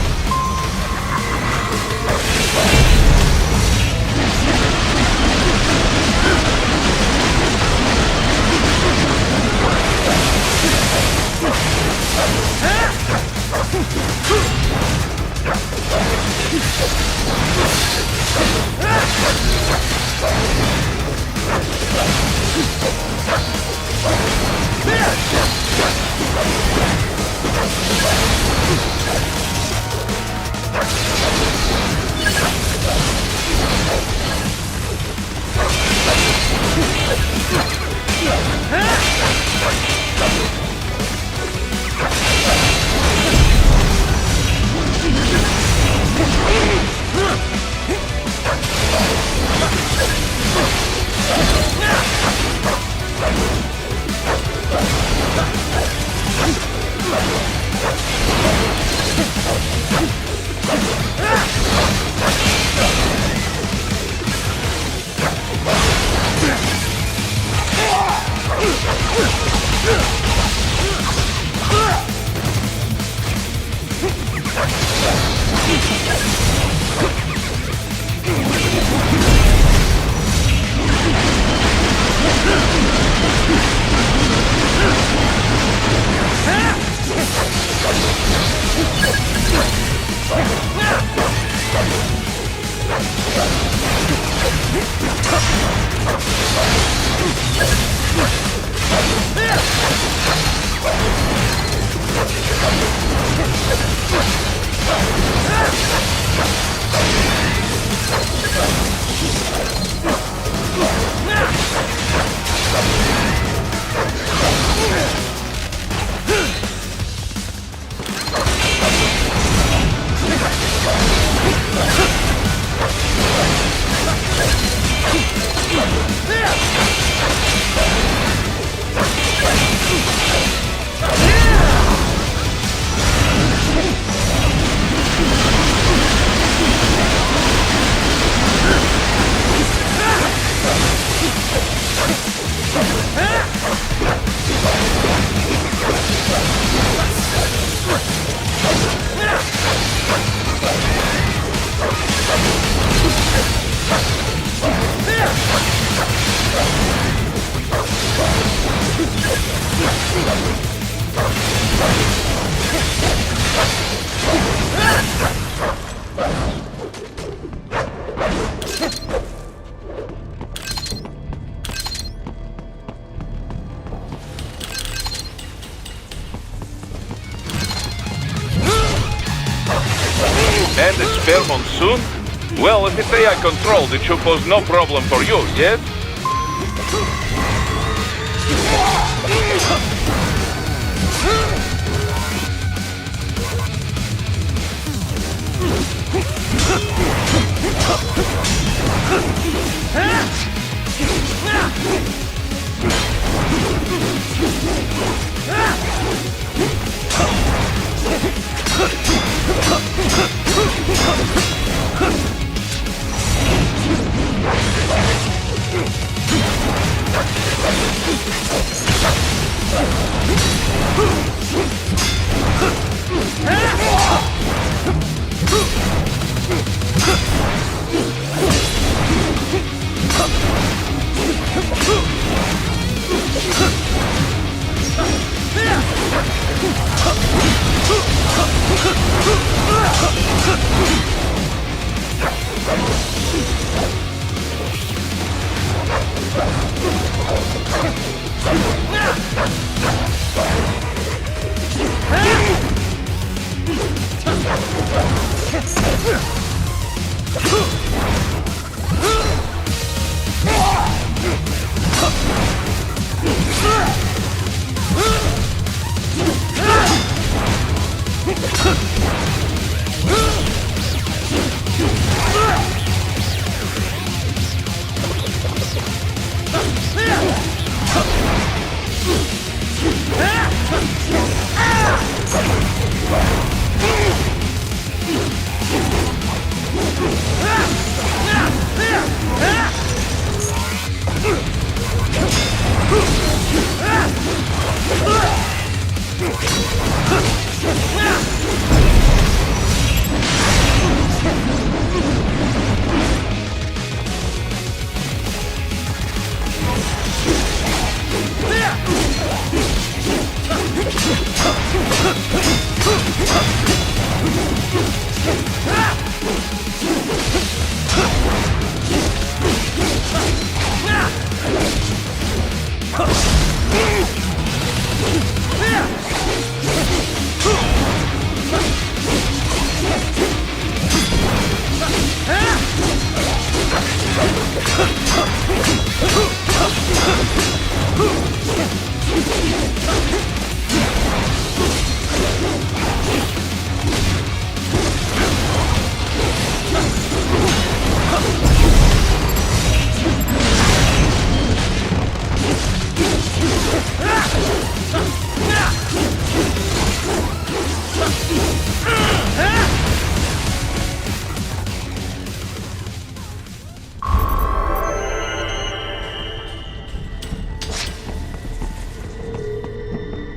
And a spare monsoon? Well, if it's AI controlled, it should pose no problem for you, yes?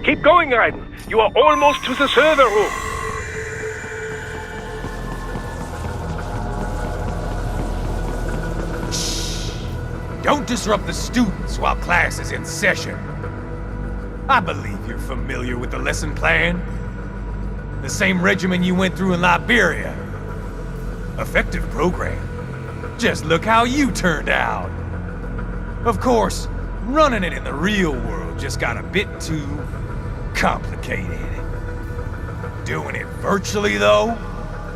Keep going, Raiden. You are almost to the server room. Don't disrupt the students while class is in session. I believe you're familiar with the lesson plan. The same regimen you went through in Liberia. Effective program. Just look how you turned out. Of course, running it in the real world just got a bit too complicated. Doing it virtually, though,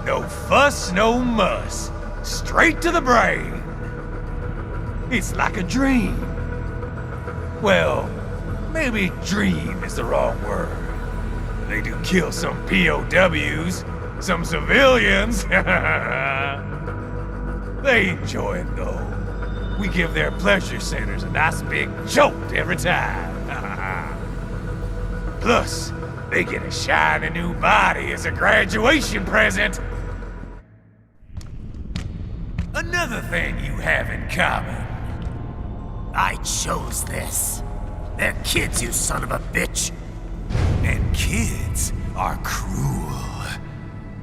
no fuss, no muss. Straight to the brain. It's like a dream. Well, maybe dream is the wrong word. They do kill some POWs, some civilians. They enjoy it, though. We give their pleasure centers a nice big jolt every time. Plus, they get a shiny new body as a graduation present. Another thing you have in common. I chose this. They're kids, you son of a bitch. And kids are cruel.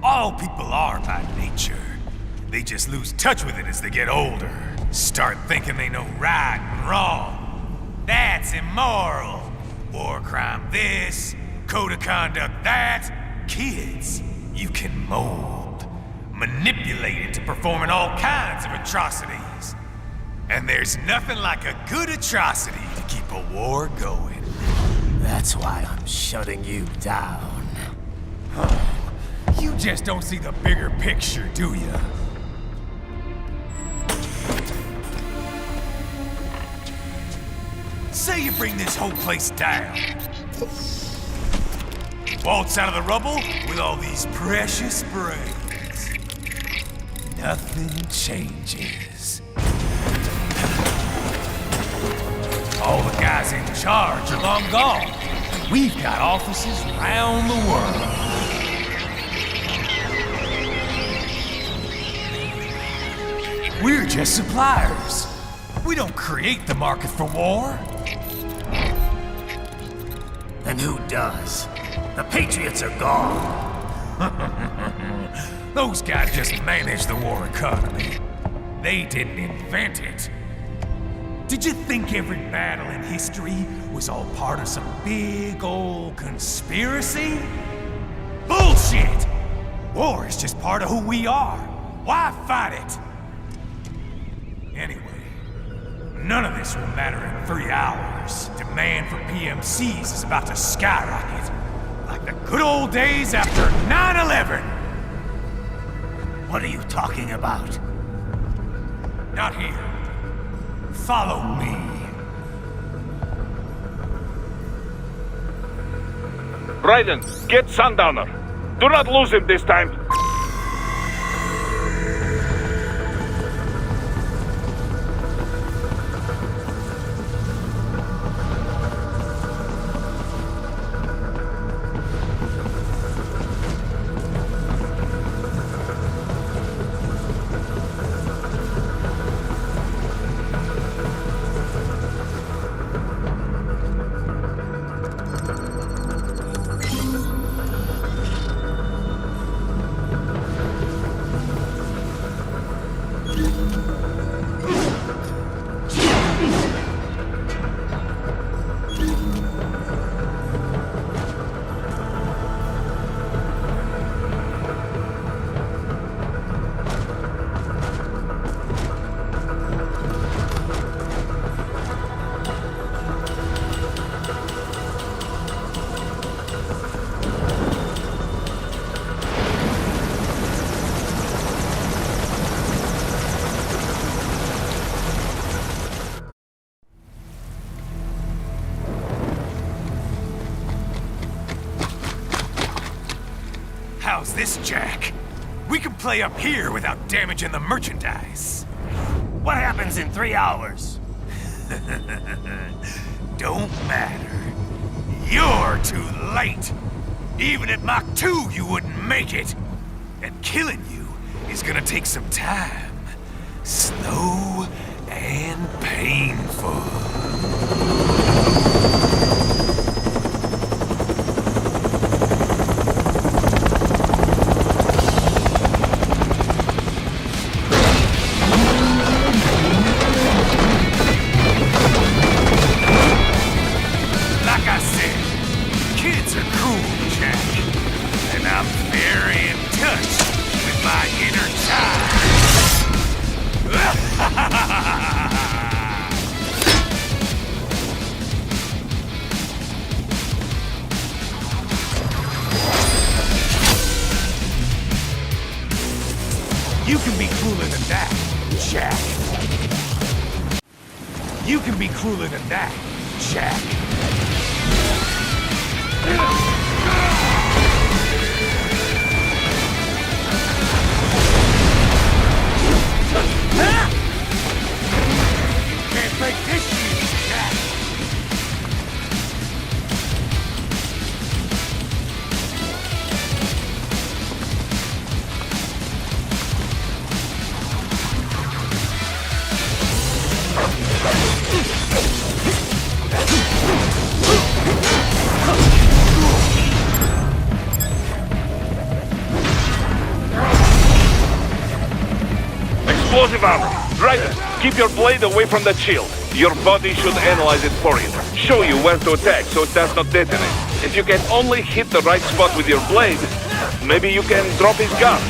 All people are by nature. They just lose touch with it as they get older. Start thinking they know right and wrong. That's immoral. War crime this, code of conduct that. Kids, you can mold, manipulate into performing all kinds of atrocities. And there's nothing like a good atrocity to keep a war going. That's why I'm shutting you down. You just don't see the bigger picture, do you? Say you bring this whole place down. Waltz out of the rubble with all these precious brains. Nothing changes. All the guys in charge are long gone. We've got offices around the world. We're just suppliers. We don't create the market for war. Then who does? The Patriots are gone. Those guys just manage the war economy. They didn't invent it. Did you think every battle in history was all part of some big old conspiracy? Bullshit! War is just part of who we are. Why fight it? Anyway, none of this will matter in 3 hours. Demand for PMCs is about to skyrocket. Like the good old days after 9/11. What are you talking about? Not here. Follow me. Raiden, get Sundowner. Do not lose him this time. How's this, Jack? We can play up here without damaging the merchandise. What happens in 3 hours? Don't matter. You're too late. Even at Mach 2, you wouldn't make it. And killing you is gonna take some time. Slow and painful. You can be crueler than that, Jack. You can be crueler than that, Jack. You can't break this shield, Jack. Explosive armor. Raiden, keep your blade away from that shield. Your body should analyze it for you. Show you where to attack so it does not detonate. If you can only hit the right spot with your blade, maybe you can drop his gun.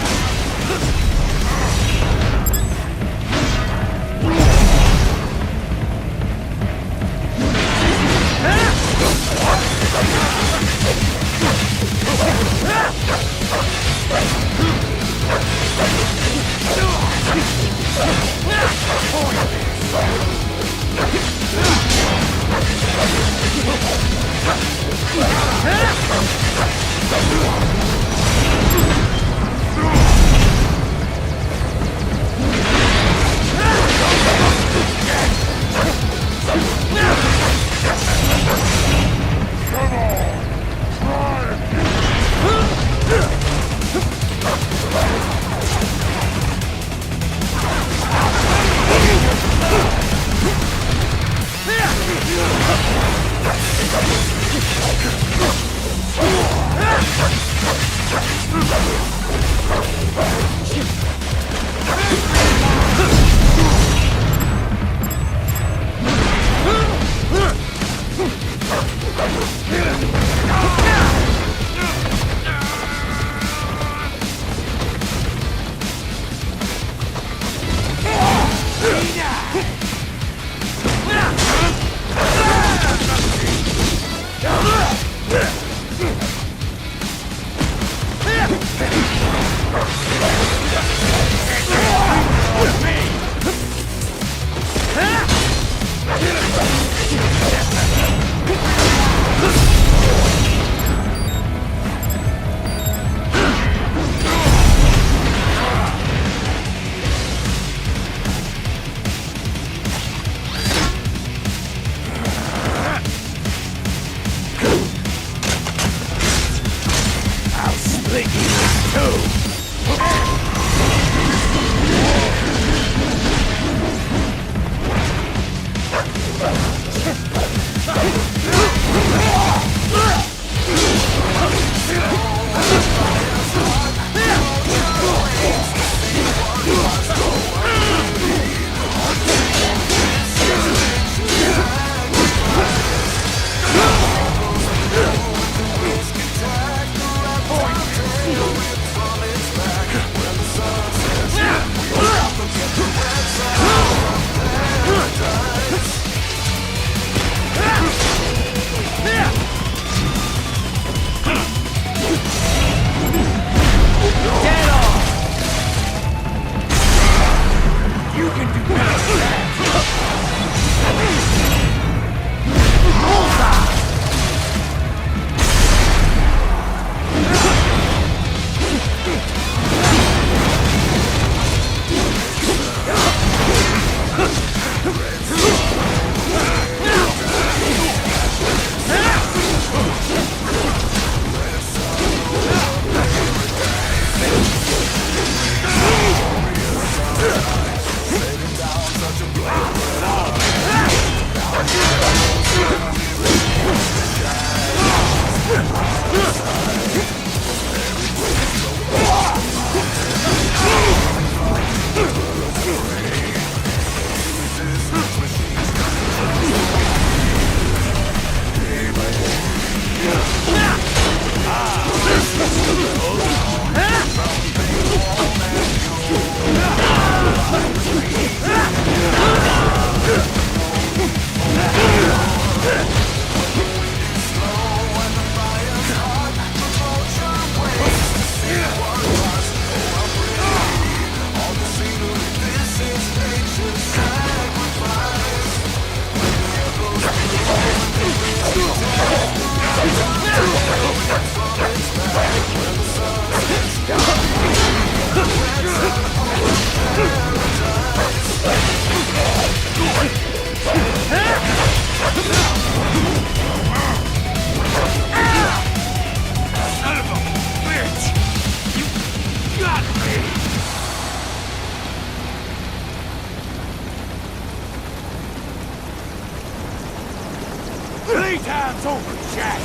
It's over, Jack.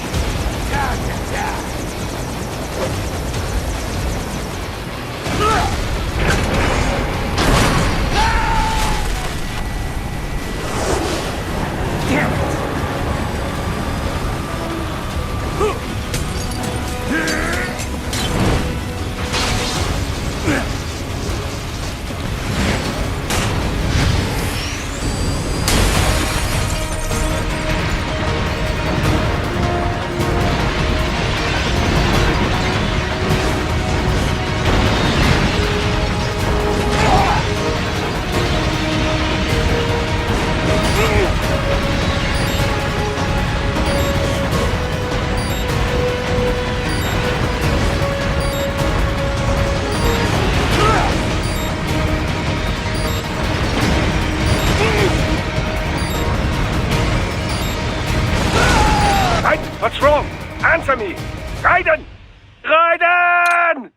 Time to die. Damn it! What's wrong? Answer me! Raiden! Raiden!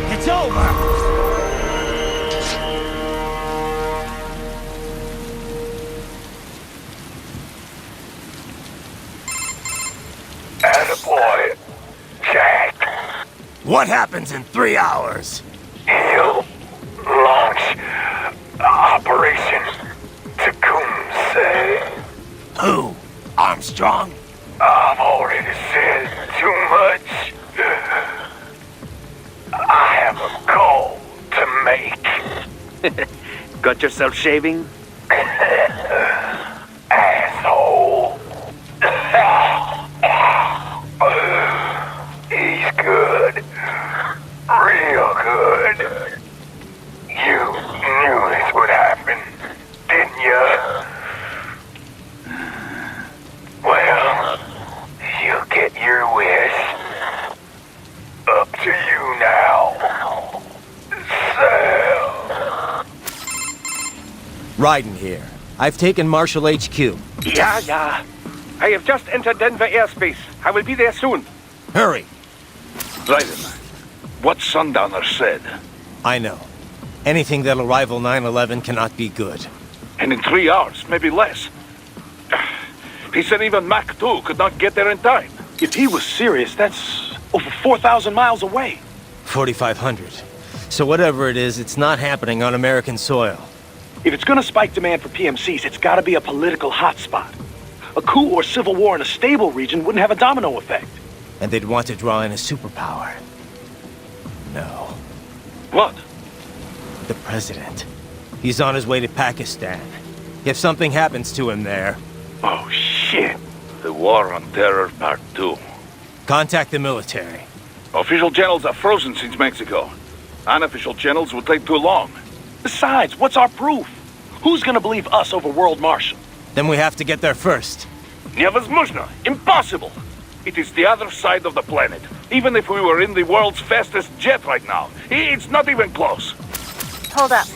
It's over! Attaboy, Jack. What happens in 3 hours? He'll launch Operation Tecumseh. Who? Armstrong? I've already said too much. I have a call to make. Got yourself shaving? Asshole. He's good. Real good. You knew this would happen, didn't you? Well, you get your wish. Up to you now. Sam. Raiden here. I've taken Marshall HQ. Yeah. I have just entered Denver airspace. I will be there soon. Hurry. Raiden, what Sundowner said. I know. Anything that'll rival 9/11 cannot be good. And in 3 hours, maybe less. He said even Mach 2 could not get there in time. If he was serious, that's over 4,000 miles away. 4,500. So whatever it is, it's not happening on American soil. If it's gonna spike demand for PMCs, it's gotta be a political hotspot. A coup or civil war in a stable region wouldn't have a domino effect. And they'd want to draw in a superpower. No. What? The president. He's on his way to Pakistan. If something happens to him there... Oh, shit. The War on Terror Part 2. Contact the military. Official channels are frozen since Mexico. Unofficial channels will take too long. Besides, what's our proof? Who's gonna believe us over World Marshal? Then we have to get there first. Невозможно. Impossible. It is the other side of the planet. Even if we were in the world's fastest jet right now, it's not even close. Hold up.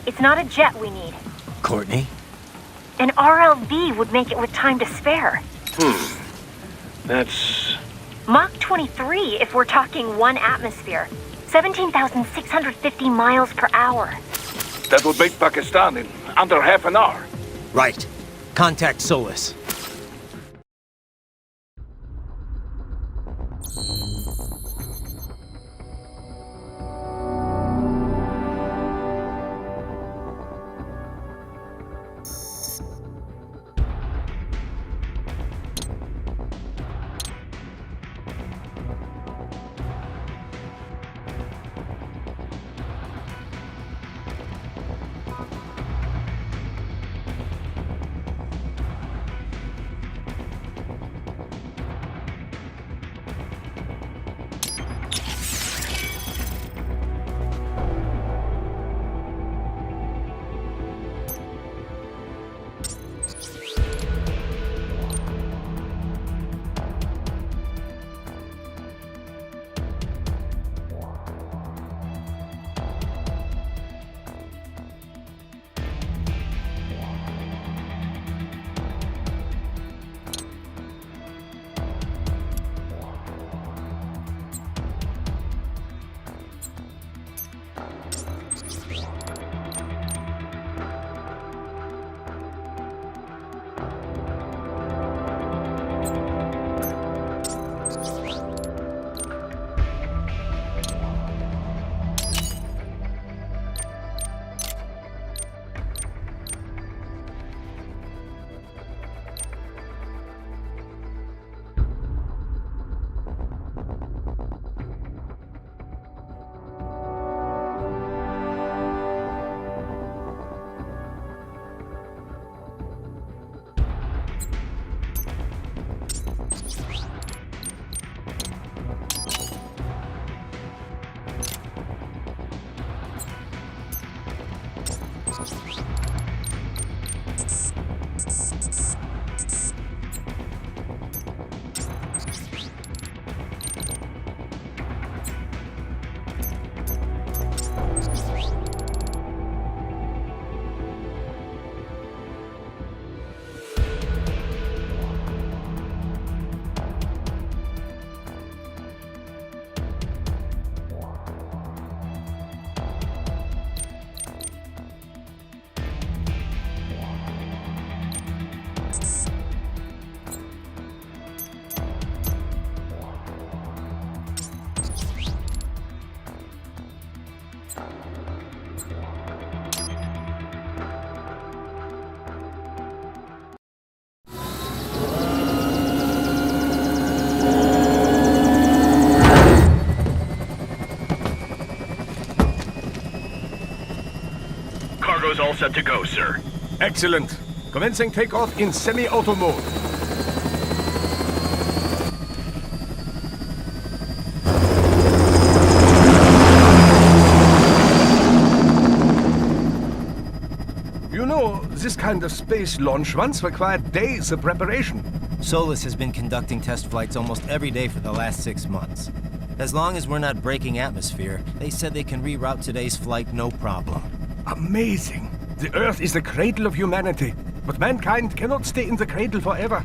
It's not a jet we need. Courtney? An RLV would make it with time to spare. That's... Mach 23 if we're talking 1 atmosphere. 17,650 miles per hour. That would make Pakistan in under half an hour. Right. Contact Solus. Cargo's all set to go, sir. Excellent. Commencing takeoff in semi-auto mode. You know, this kind of space launch once required days of preparation. Solus has been conducting test flights almost every day for the last 6 months. As long as we're not breaking atmosphere, they said they can reroute today's flight no problem. Amazing. The Earth is the cradle of humanity, but mankind cannot stay in the cradle forever.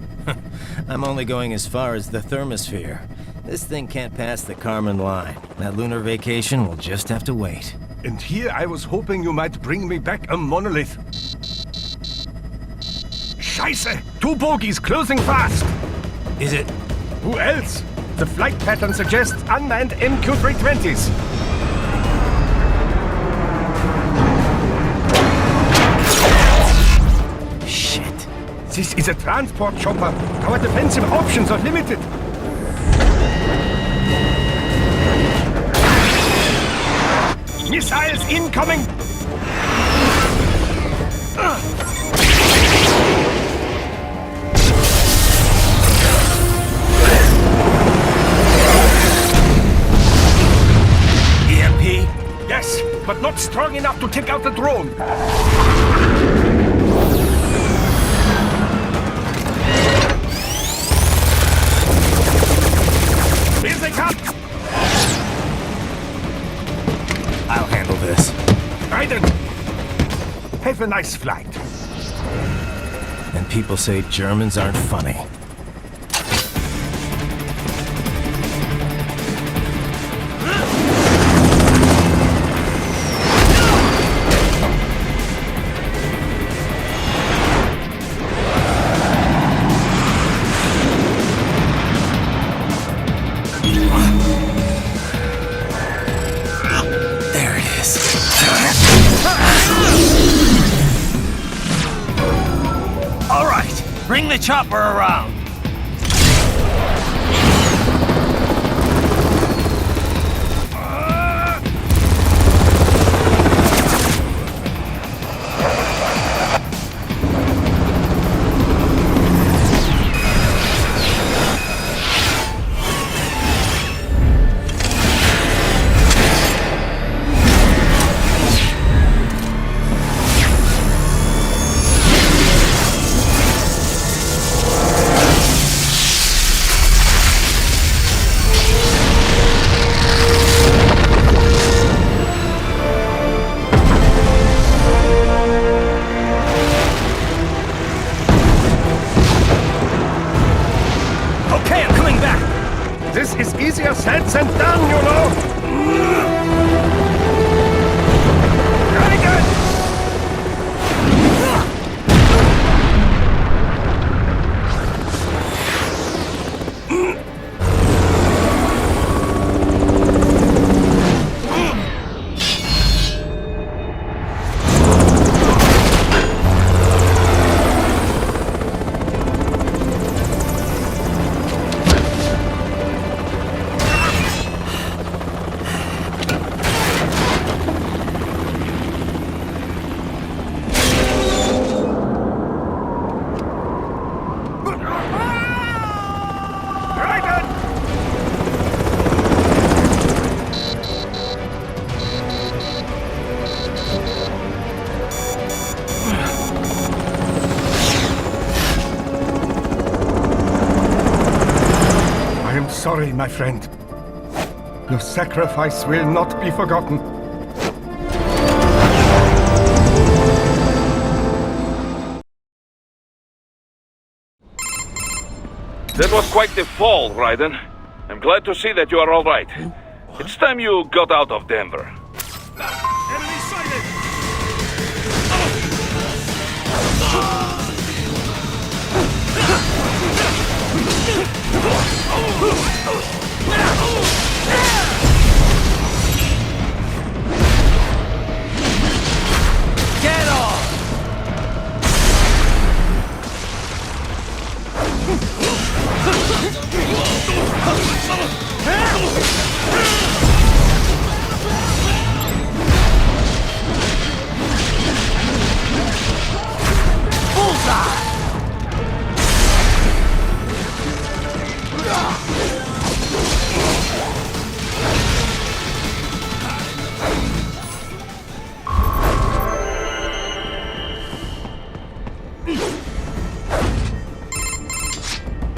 I'm only going as far as the thermosphere. This thing can't pass the Kármán line. That lunar vacation will just have to wait. And here I was hoping you might bring me back a monolith. Scheiße! 2 bogies closing fast! Is it? Who else? The flight pattern suggests unmanned MQ-320s. Shit. This is a transport chopper. Our defensive options are limited. Missiles incoming! EMP? Yes, but not strong enough to take out the drone. Here they come! I'll handle this. Raiden! Have a nice flight. And people say Germans aren't funny. this. All right, bring the chopper around. This is easier said than done, you know! Very good! Sorry, my friend. Your sacrifice will not be forgotten. That was quite the fall, Raiden. I'm glad to see that you are all right. It's time you got out of Denver. Enemy sighted! Get off! Bullseye!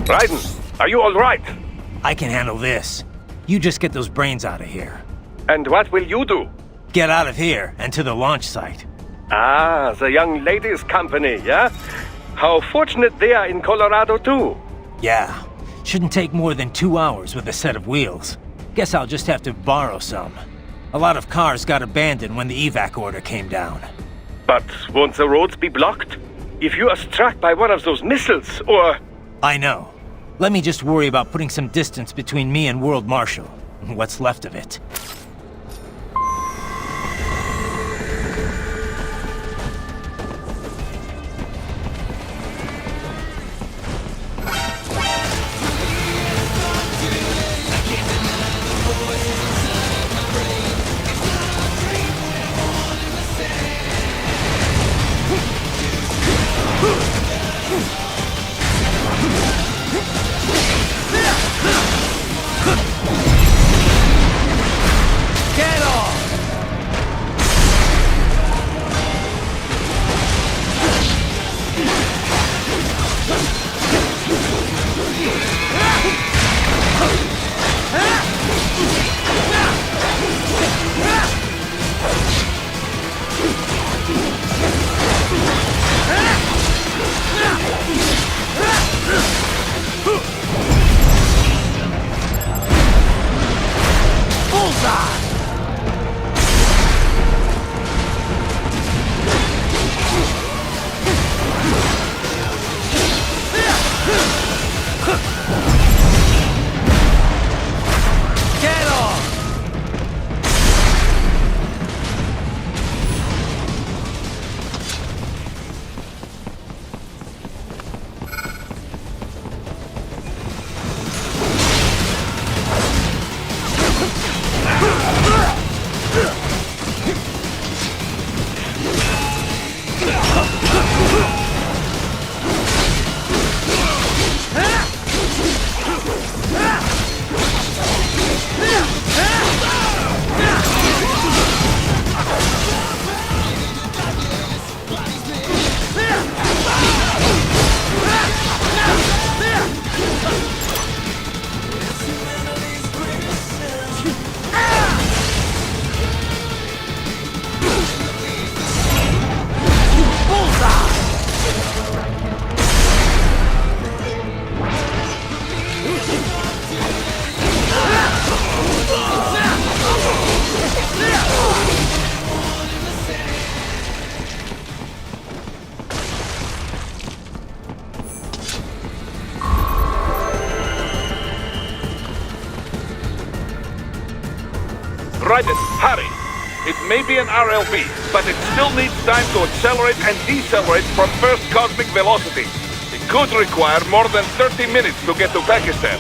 Raiden, are you all right? I can handle this. You just get those brains out of here. And what will you do? Get out of here and to the launch site. Ah, the young ladies' company, yeah? How fortunate they are in Colorado, too. Yeah. Shouldn't take more than 2 hours with a set of wheels. Guess I'll just have to borrow some. A lot of cars got abandoned when the evac order came down. But won't the roads be blocked? If you are struck by one of those missiles, or... I know. Let me just worry about putting some distance between me and World Marshal. What's left of it. Hurry! It may be an RLB, but it still needs time to accelerate and decelerate from first cosmic velocity. It could require more than 30 minutes to get to Pakistan.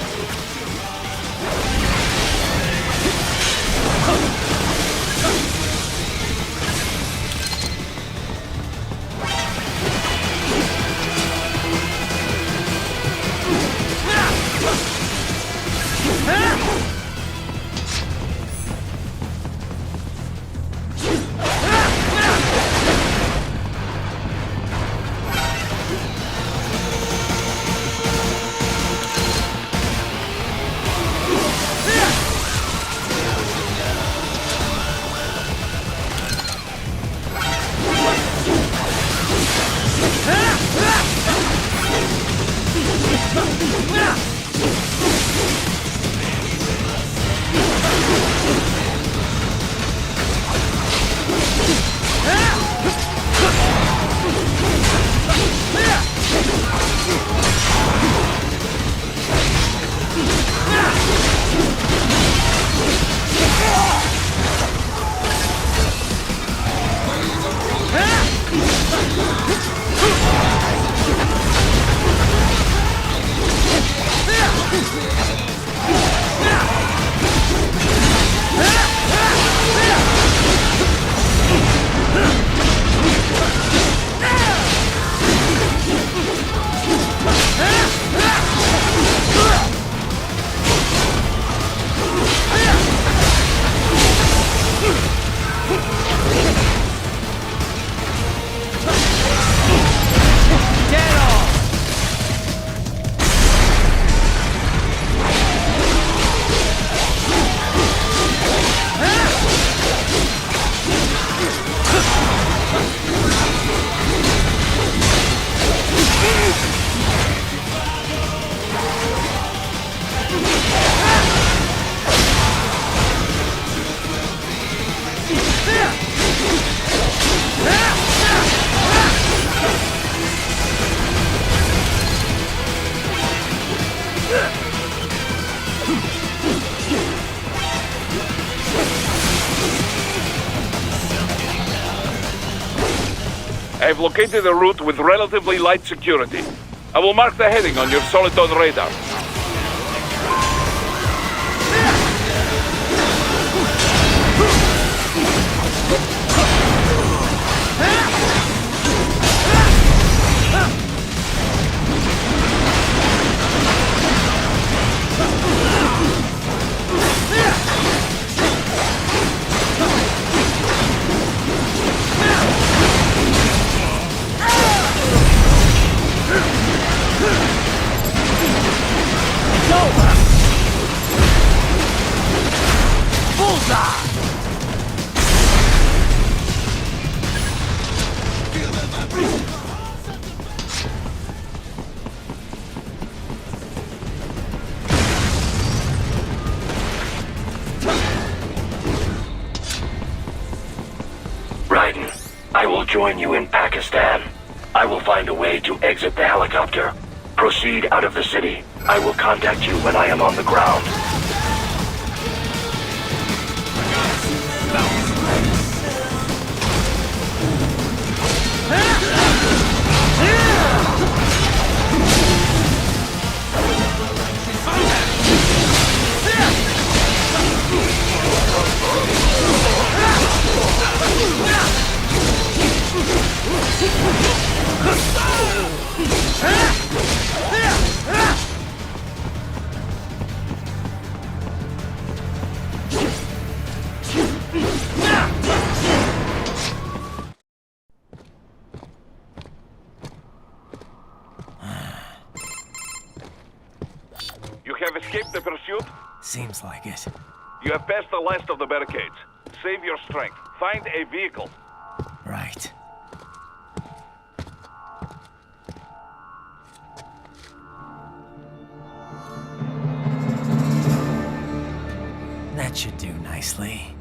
I've located a route with relatively light security. I will mark the heading on your Soliton radar. I will join you in Pakistan. I will find a way to exit the helicopter. Proceed out of the city. I will contact you when I am on the ground. You have escaped the pursuit? Seems like it. You have passed the last of the barricades. Save your strength. Find a vehicle. Right. That should do nicely.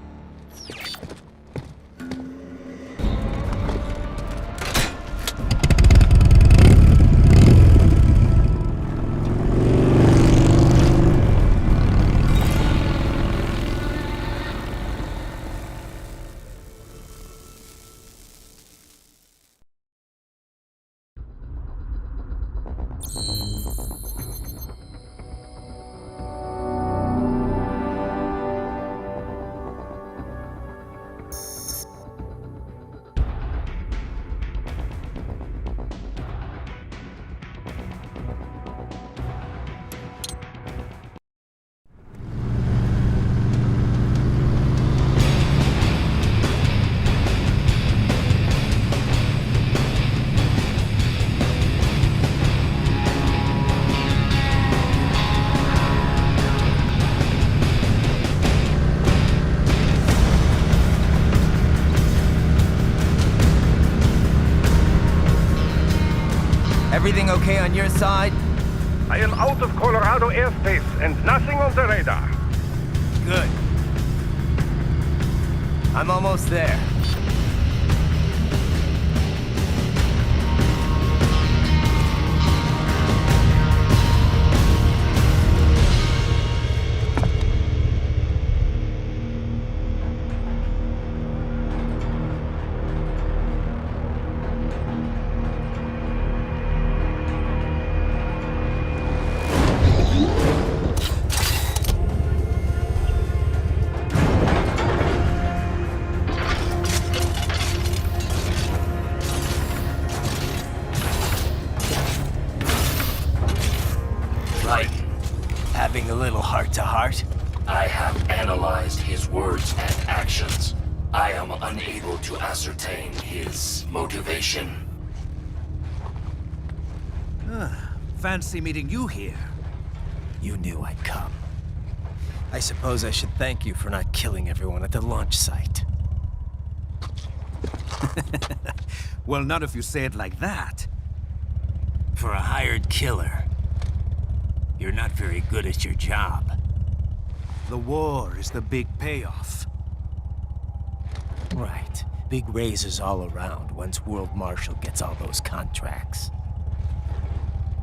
Everything okay on your side? I am out of Colorado airspace and nothing on the radar. Good. I'm almost there. Having a little heart-to-heart? I have analyzed his words and actions. I am unable to ascertain his motivation. Fancy meeting you here. You knew I'd come. I suppose I should thank you for not killing everyone at the launch site. Well, not if you say it like that. For a hired killer, you're not very good at your job. The war is the big payoff. Right. Big raises all around once World Marshal gets all those contracts.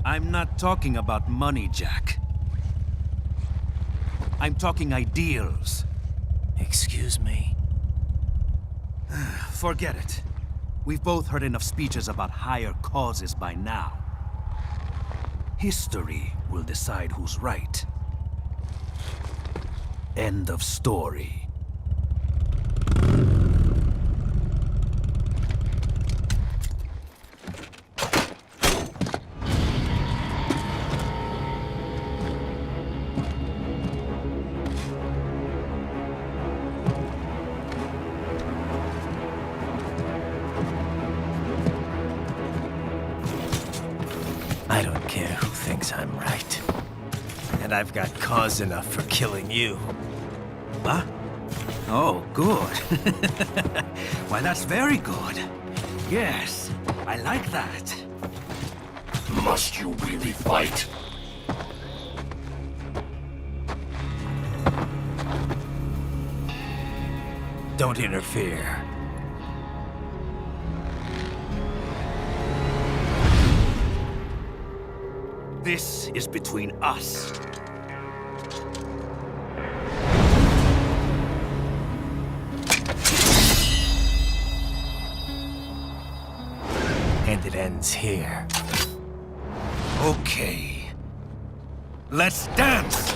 I'm not talking about money, Jack. I'm talking ideals. Excuse me? Forget it. We've both heard enough speeches about higher causes by now. History will decide who's right. End of story. I don't care who thinks I'm right. And I've got cause enough for killing you. Huh? Oh, good. Why, that's very good. Yes, I like that. Must you really fight? Don't interfere. This is between us. And it ends here. Okay. Let's dance!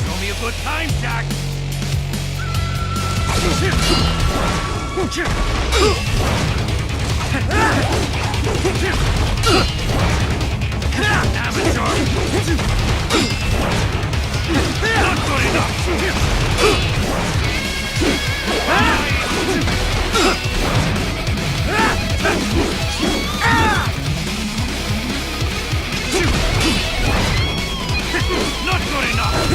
Show me a good time, Jack! Not good enough!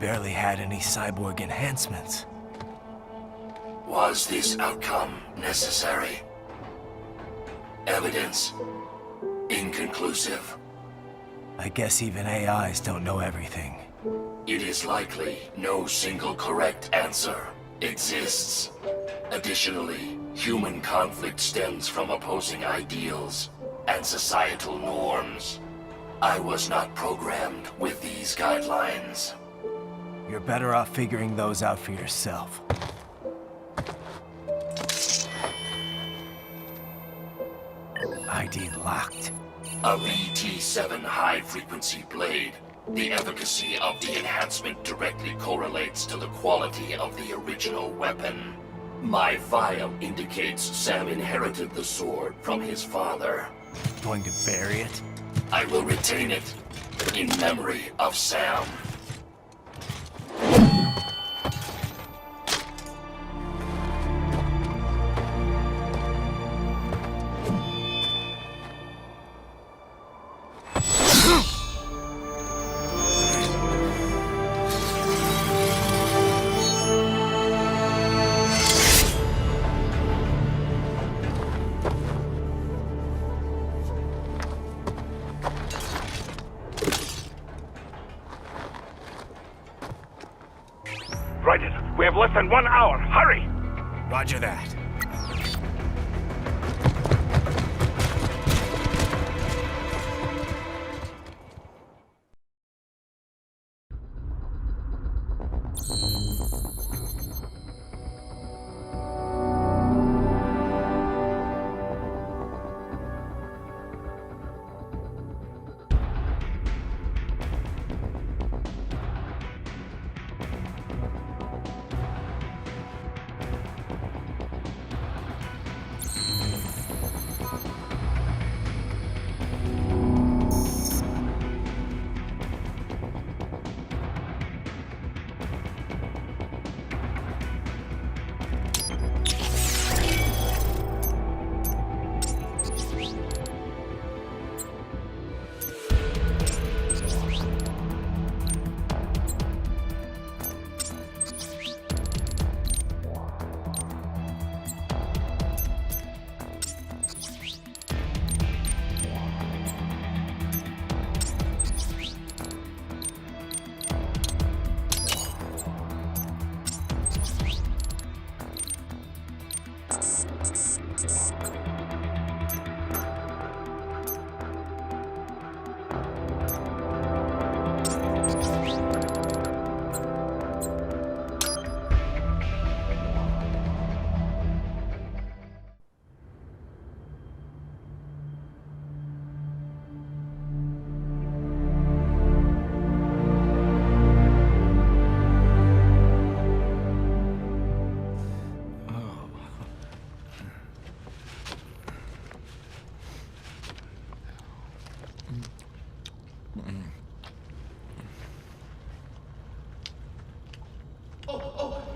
Barely had any cyborg enhancements. Was this outcome necessary? Evidence inconclusive. I guess even AIs don't know everything. It is likely no single correct answer exists. Additionally, human conflict stems from opposing ideals and societal norms. I was not programmed with these guidelines. You're better off figuring those out for yourself. ID locked. A VT7 high-frequency blade. The efficacy of the enhancement directly correlates to the quality of the original weapon. My file indicates Sam inherited the sword from his father. Going to bury it? I will retain it in memory of Sam. We have less than 1 hour. Hurry! Roger that.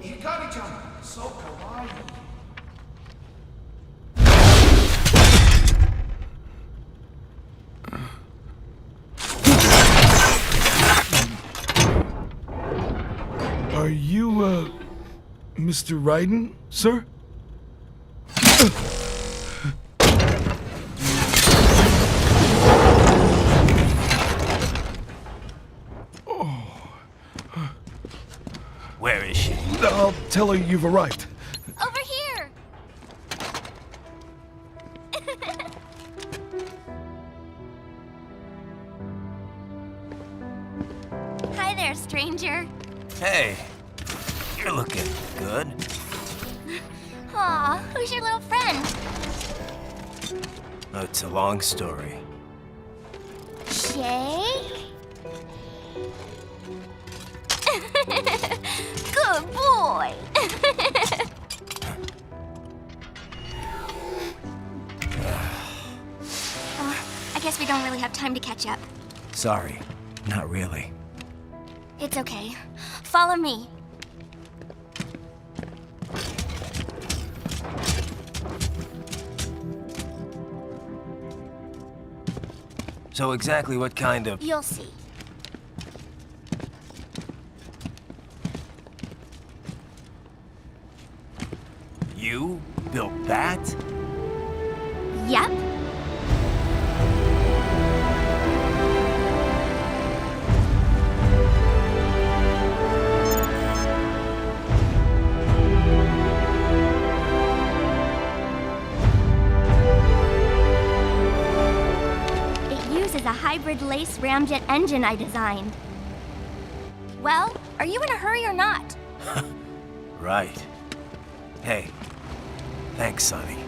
Hikari-chan, so kawaii. Are you, Mr. Raiden, sir? Where is she? I'll tell her you've arrived. Over here! Hi there, stranger. Hey, you're looking good. Aw, who's your little friend? Oh, it's a long story. Shake? boy. I guess we don't really have time to catch up. Sorry, not really. It's okay. Follow me. So exactly what kind of... You'll see. You built that? Yep. Is a hybrid lace ramjet engine I designed. Well, are you in a hurry or not? Right. Hey, thanks, Sonny.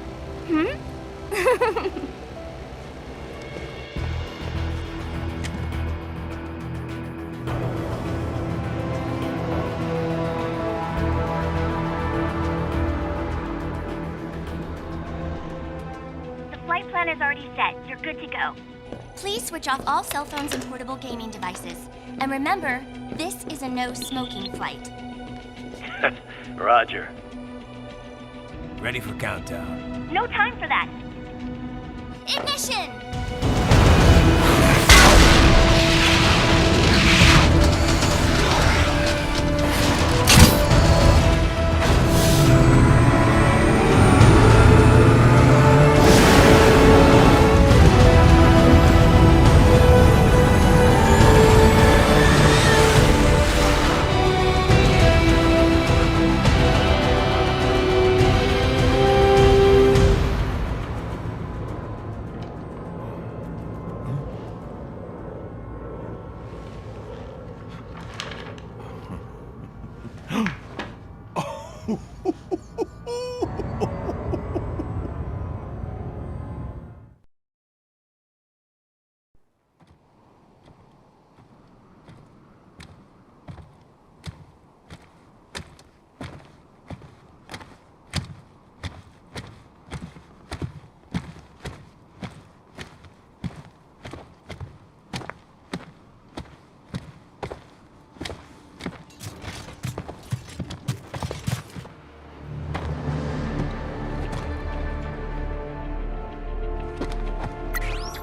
The flight plan is already set. You're good to go. Please switch off all cell phones and portable gaming devices. And remember, this is a no-smoking flight. Roger. Ready for countdown. No time for that. Ignition!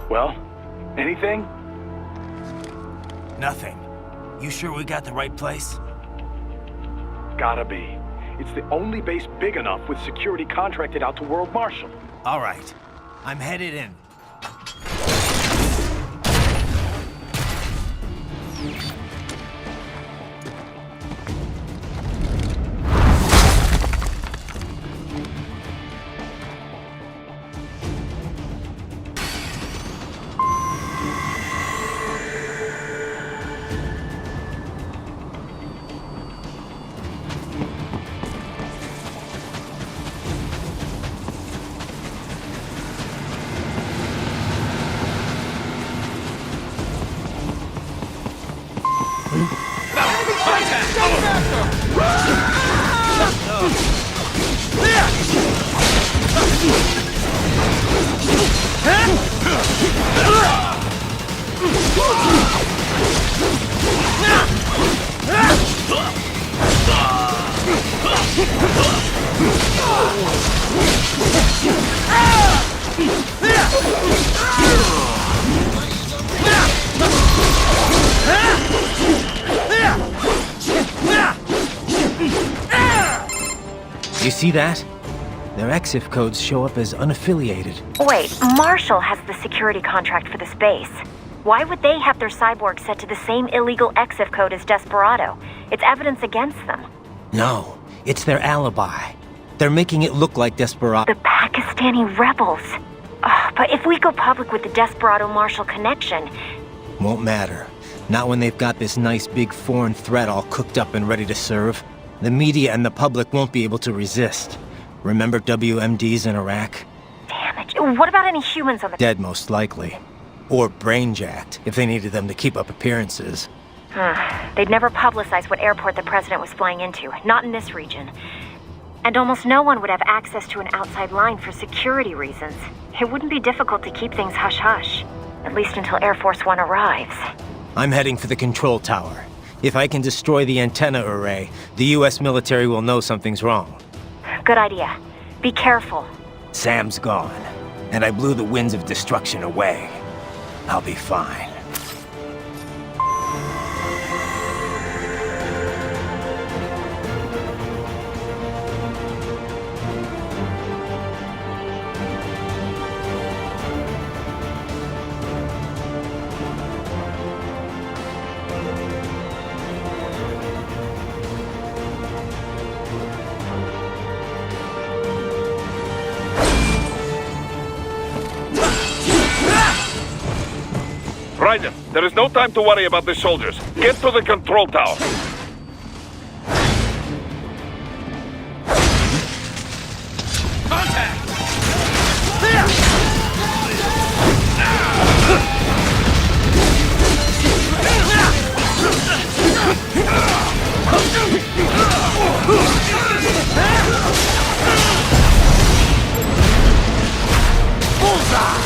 Well, anything? Nothing. You sure we got the right place? Gotta be. It's the only base big enough with security contracted out to World Marshal. All right. I'm headed in. You see that? Their EXIF codes show up as unaffiliated. Wait, Marshall has the security contract for this base. Why would they have their cyborg set to the same illegal EXIF code as Desperado? It's evidence against them. No, it's their alibi. They're making it look like Desperado. The Pakistani rebels. But if we go public with the Desperado-Marshall connection... Won't matter. Not when they've got this nice big foreign threat all cooked up and ready to serve. The media and the public won't be able to resist. Remember WMDs in Iraq? Damn it. What about any humans on the... Dead, most likely. Or brain-jacked, if they needed them to keep up appearances. They'd never publicize what airport the president was flying into, not in this region. And almost no one would have access to an outside line for security reasons. It wouldn't be difficult to keep things hush-hush, at least until Air Force One arrives. I'm heading for the control tower. If I can destroy the antenna array, the US military will know something's wrong. Good idea. Be careful. Sam's gone, and I blew the winds of destruction away. I'll be fine. Ryder, there is no time to worry about the soldiers. Get to the control tower. Bullseye!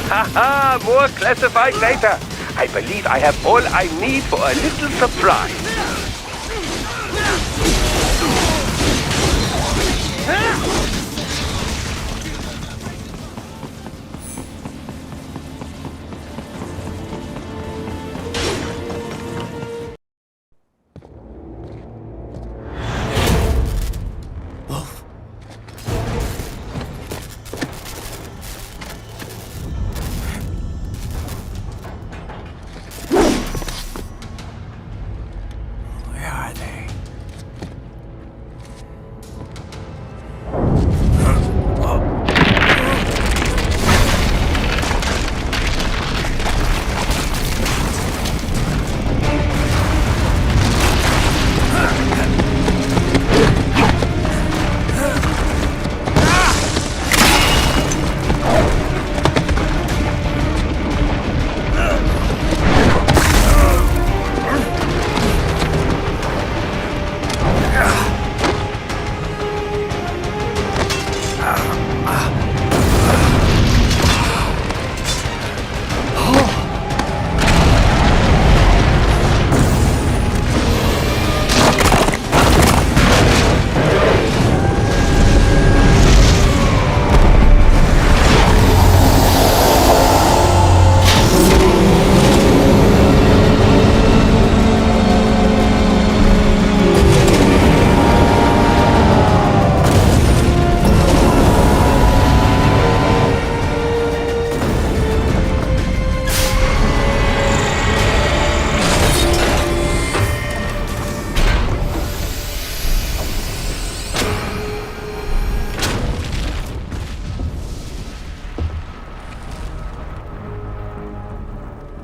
Haha, more classified data. I believe I have all I need for a little surprise.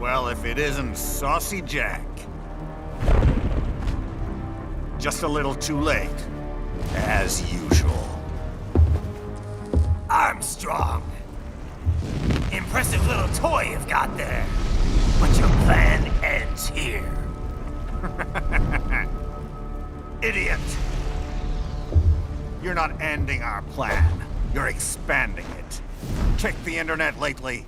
Well, if it isn't Saucy Jack. Just a little too late, as usual. Armstrong! Impressive little toy you've got there. But your plan ends here. Idiot! You're not ending our plan. You're expanding it. Check the internet lately.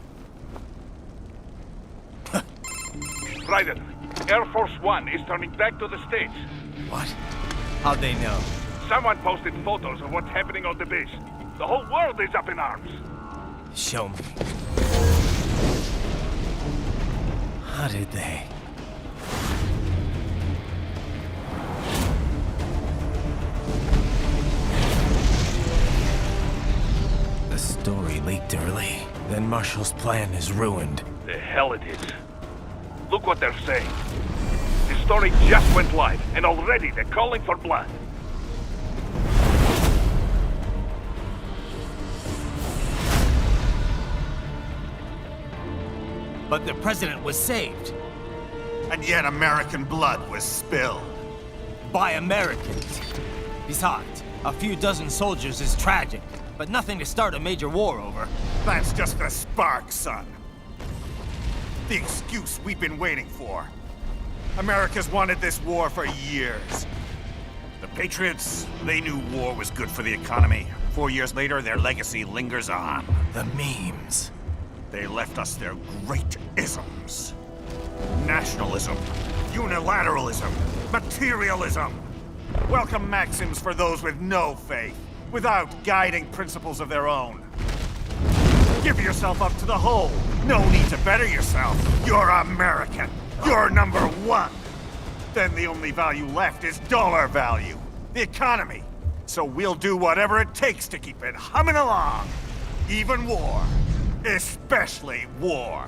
Ryder, Air Force One is turning back to the States. What? How'd they know? Someone posted photos of what's happening on the base. The whole world is up in arms. Show me. How did they? The story leaked early. Then Marshall's plan is ruined. The hell it is. Look what they're saying. The story just went live, and already they're calling for blood. But the president was saved. And yet American blood was spilled. By Americans. Besides, a few dozen soldiers is tragic, but nothing to start a major war over. That's just the spark, son. The excuse we've been waiting for. America's wanted this war for years. The Patriots, they knew war was good for the economy. 4 years later, their legacy lingers on. The memes. They left us their great isms. Nationalism, unilateralism, materialism. Welcome maxims for those with no faith, without guiding principles of their own. Give yourself up to the whole. No need to better yourself. You're American. You're number one. Then the only value left is dollar value. The economy. So we'll do whatever it takes to keep it humming along. Even war. Especially war.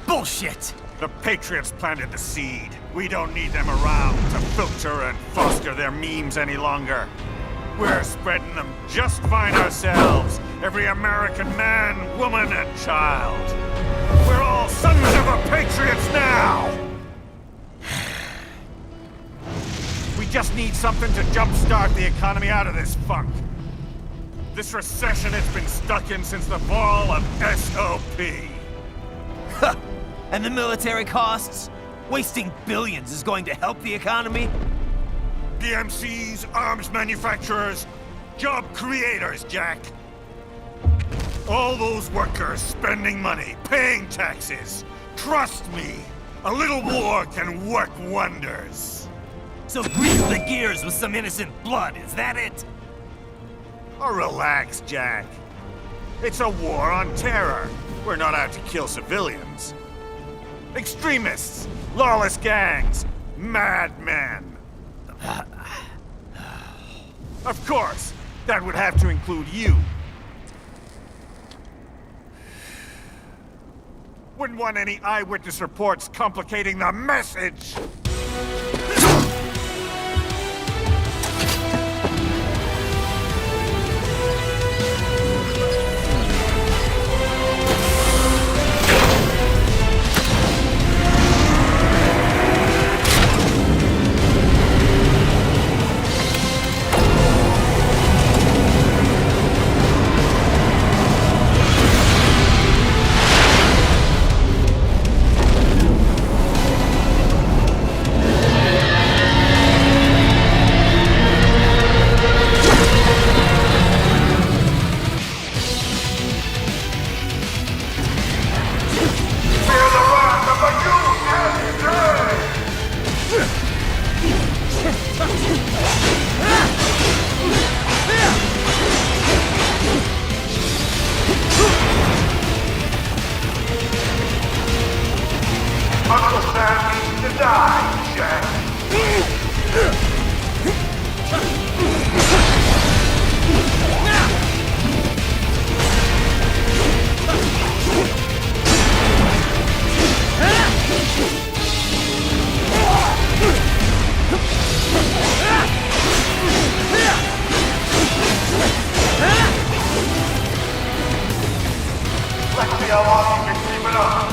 Bullshit! The Patriots planted the seed. We don't need them around to filter and foster their memes any longer. We're spreading them just fine ourselves. Every American man, woman, and child. We're all sons of the Patriots now! We just need something to jumpstart the economy out of this funk. This recession it's been stuck in since the fall of SOP. And the military costs? Wasting billions is going to help the economy? DMCs, arms manufacturers, Job creators, Jack. All those workers spending money, paying taxes. Trust me, a little war can work wonders. So grease the gears with some innocent blood, is that it? Oh, relax, Jack. It's a war on terror. We're not out to kill civilians. Extremists, lawless gangs, madmen. Of course, that would have to include you. Wouldn't want any eyewitness reports complicating the message. Uncle Sam needs to die, Jack. Let's see how long you can keep it up.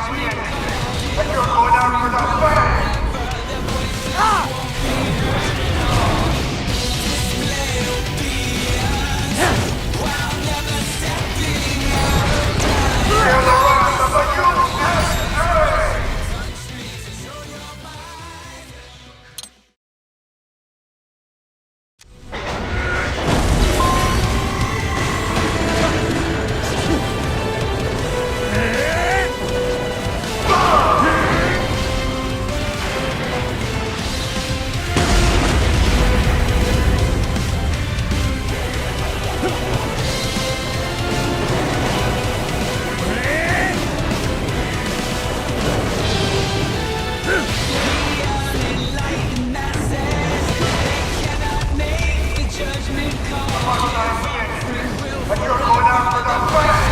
But you're going out for the flag! But you're going out for the flag!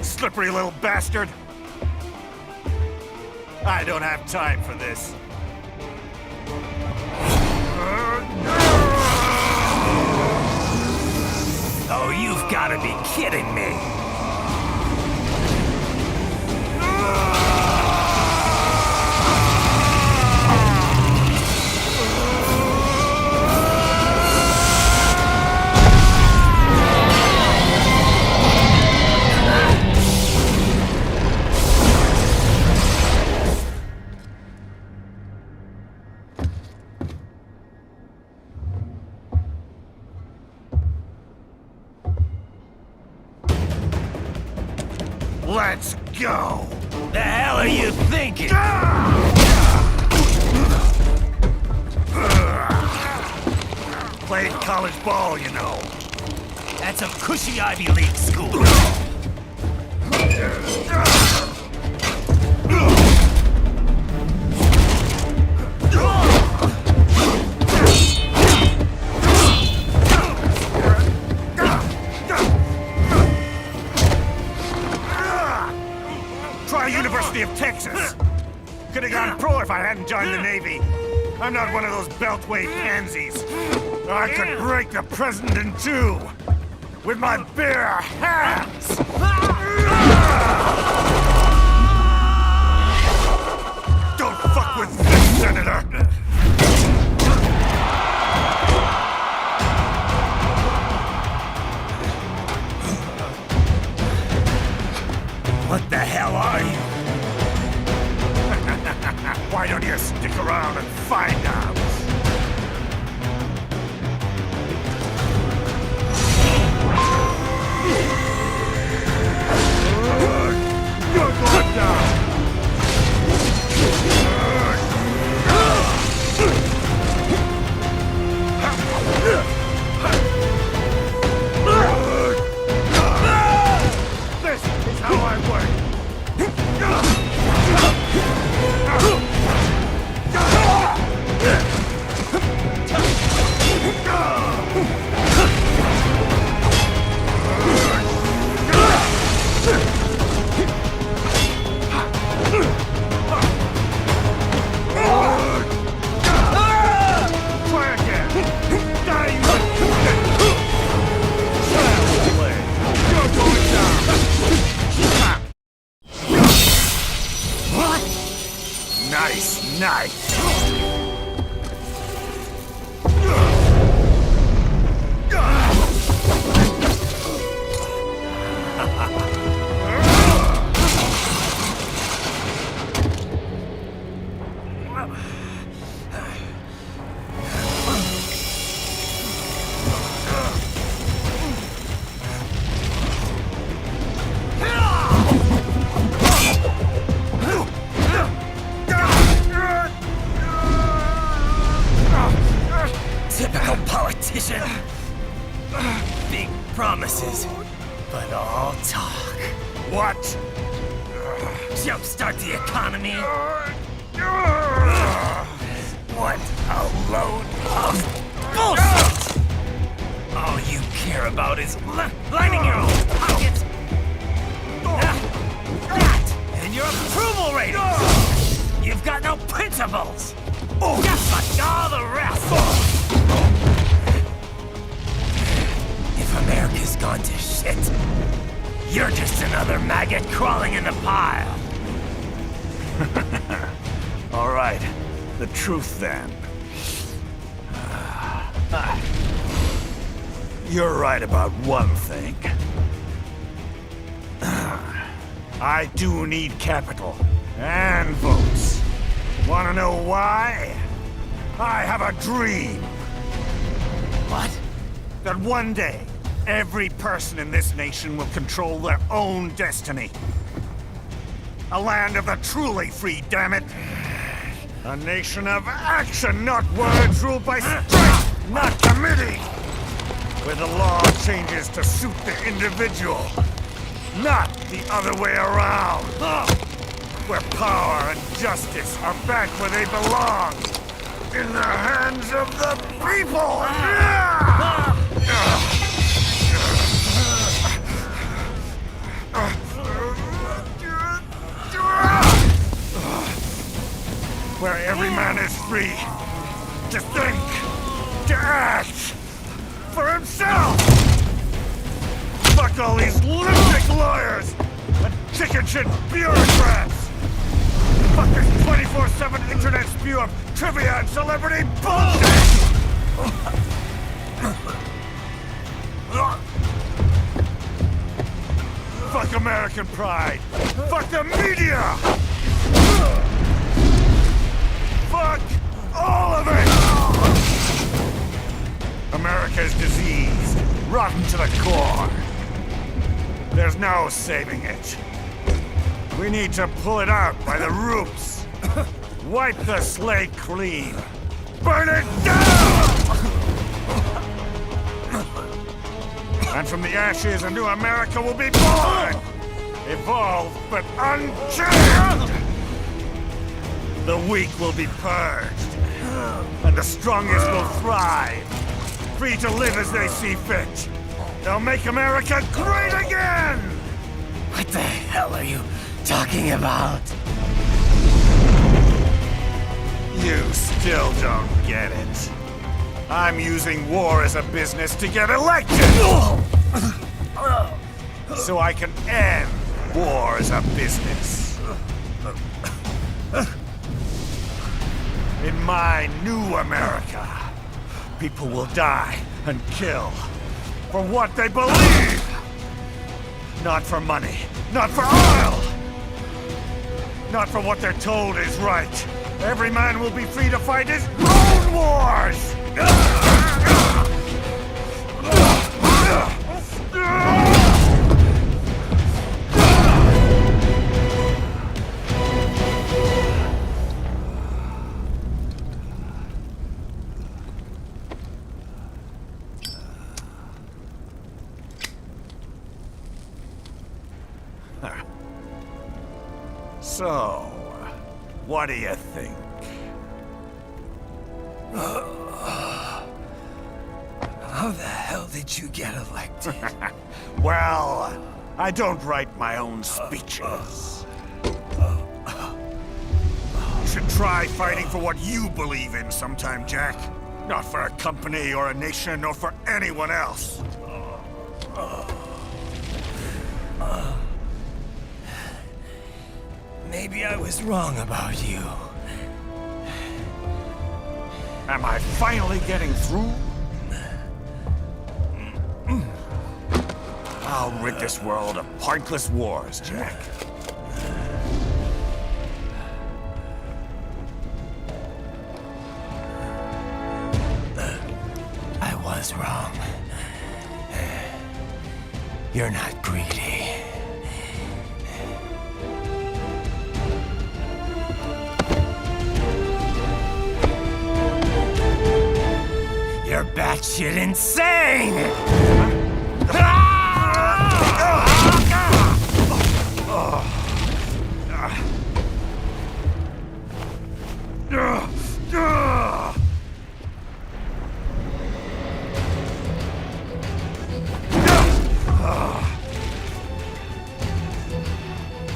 Slippery little bastard! I don't have time for this. Oh, you've got to be kidding me! Let's go! The hell are you thinking? Played college ball, you know. That's a cushy Ivy League school. Try University of Texas. Could have gone pro if I hadn't joined the Navy. I'm not one of those beltway pansies. I could break the president in two with my bare hands. Don't fuck with this, Senator. What the hell are you? Why don't you stick around and find out? You're going Nice, nice. Typical politician. Big promises, but all talk. What? Jumpstart the economy. What a load of bullshit! All you care about is lining your own pockets. That and your approval ratings. You've got no principles. Just like all the rest. If America's gone to shit, you're just another maggot crawling in the pile. All right, the truth then. You're right about one thing. I do need capital and votes. Wanna know why? I have a dream. What? That one day, every person in this nation will control their own destiny. A land of the truly free, damn it. A nation of action, not words, ruled by strength, not committee. Where the law changes to suit the individual, not the other way around. Where power and justice are back where they belong. In the hands of the people! Where every man is free to think, to act for himself! Fuck all these lunatic lawyers and chicken shit bureaucrats! Fuck this 24/7 internet spew of trivia and celebrity bullshit! Fuck American pride! Fuck the media! Fuck all of it! America is diseased, rotten to the core. There's no saving it. We need to pull it out by the roots. Wipe the slate clean. Burn it down! And from the ashes, a new America will be born! Evolved, but unchanged! The weak will be purged, and the strongest will thrive, free to live as they see fit. They'll make America great again! What the hell are you talking about? You still don't get it. I'm using war as a business to get elected! So I can end war as a business. In my new America, people will die and kill for what they believe! Not for money, not for oil! Not for what they're told is right. Every man will be free to fight his own wars! So, what do you think? How the hell did you get elected? Well, I don't write my own speeches. You should try fighting for what you believe in sometime, Jack. Not for a company or a nation or for anyone else. Maybe I was wrong about you. Am I finally getting through? I'll rid this world of pointless wars, Jack. I was wrong. You're not greedy. You're batshit insane!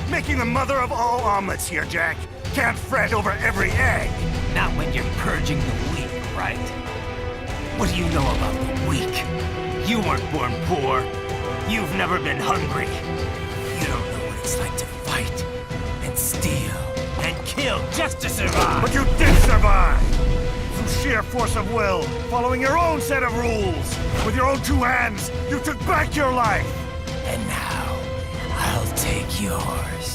Making the mother of all omelets here, Jack. Can't fret over every egg. Not when you're purging the weak, right? What do you know about the weak? You weren't born poor. You've never been hungry. You don't know what it's like to fight and steal and kill just to survive. But you did survive! Through sheer force of will, following your own set of rules. With your own two hands, you took back your life. And now, I'll take yours.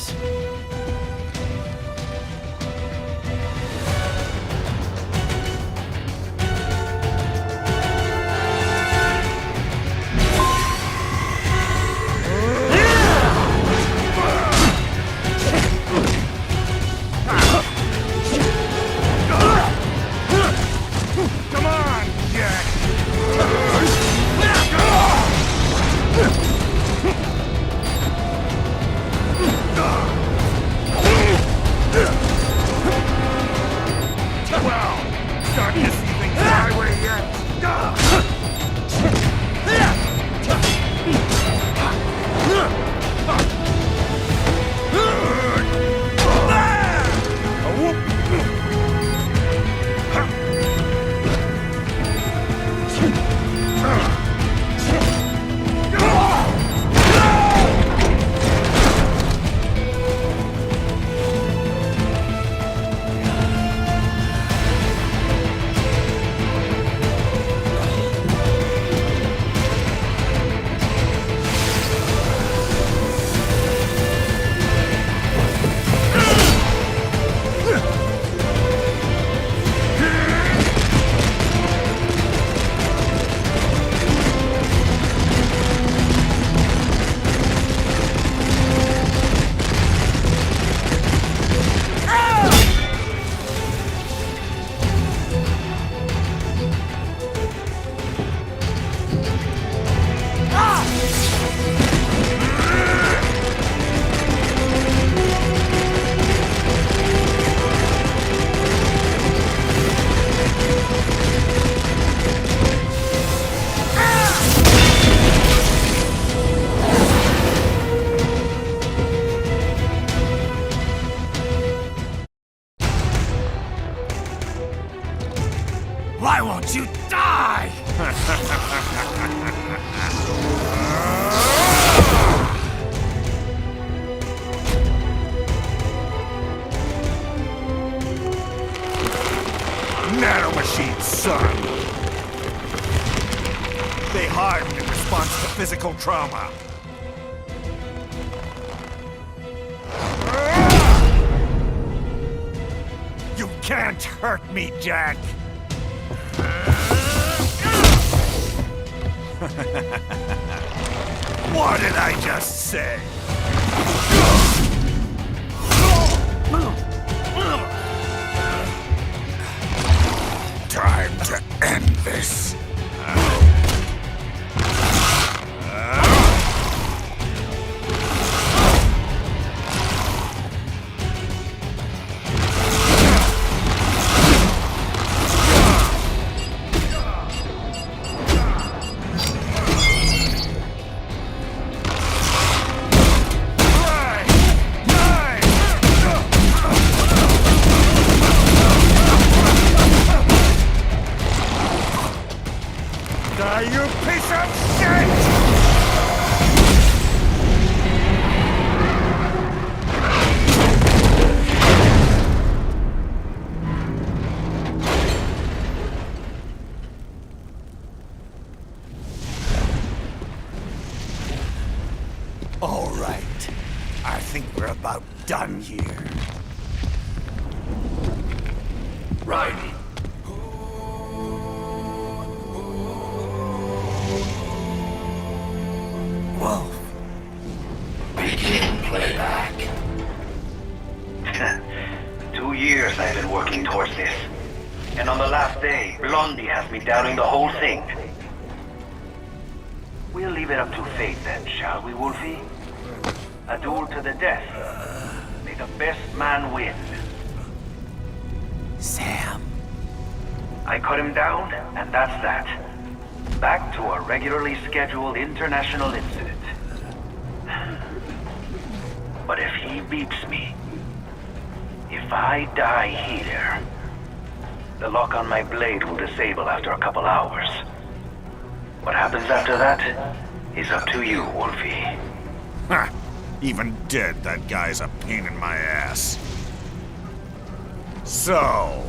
Why won't you die? Nanomachines, son! They harden in response to physical trauma. You can't hurt me, Jack! What did I just say? Time to end this. here. Raiden. Wolf. Begin playback. 2 years I've been working towards this. And on the last day, Blondie has me doubting the whole thing. We'll leave it up to fate then, shall we, Wolfie? A duel to the death. May the best man win. Sam. I cut him down, and that's that. Back to a regularly scheduled international incident. But if he beats me, if I die here, the lock on my blade will disable after a couple hours. What happens after that is up to you, Wolfie. Ha! Even dead, that guy's a pain in my ass. So...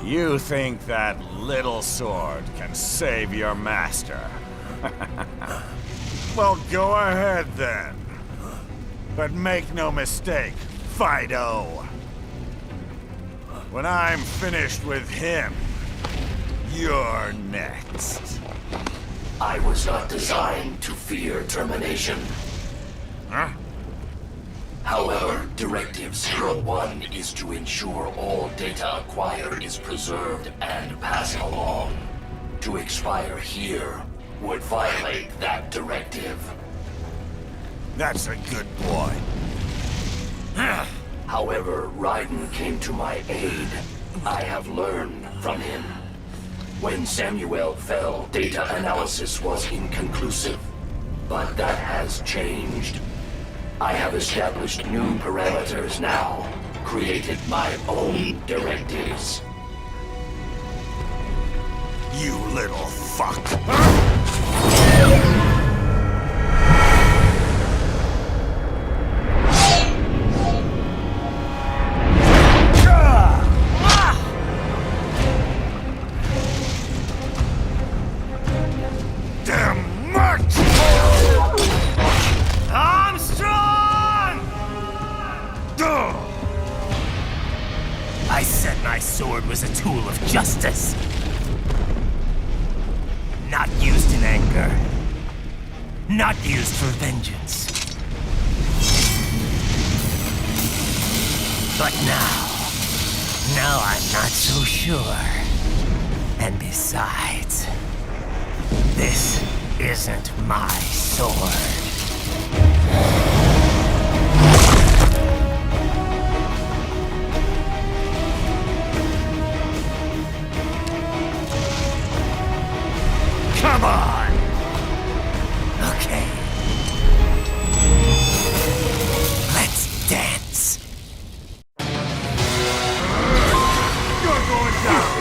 you think that little sword can save your master? Well, go ahead then. But make no mistake, Fido. When I'm finished with him, you're next. I was not designed to fear termination. Huh? However, Directive 01 is to ensure all data acquired is preserved and passed along. To expire here would violate that directive. That's a good boy. However, Raiden came to my aid. I have learned from him. When Samuel fell, data analysis was inconclusive. But that has changed. I have established new parameters now, created my own directives. You little fuck. I said my sword was a tool of justice. Not used in anger. Not used for vengeance. But now I'm not so sure. And besides, this isn't my sword. Come on! Okay. Let's dance. You're going down!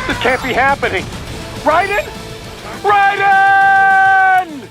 This can't be happening! Raiden? Raiden!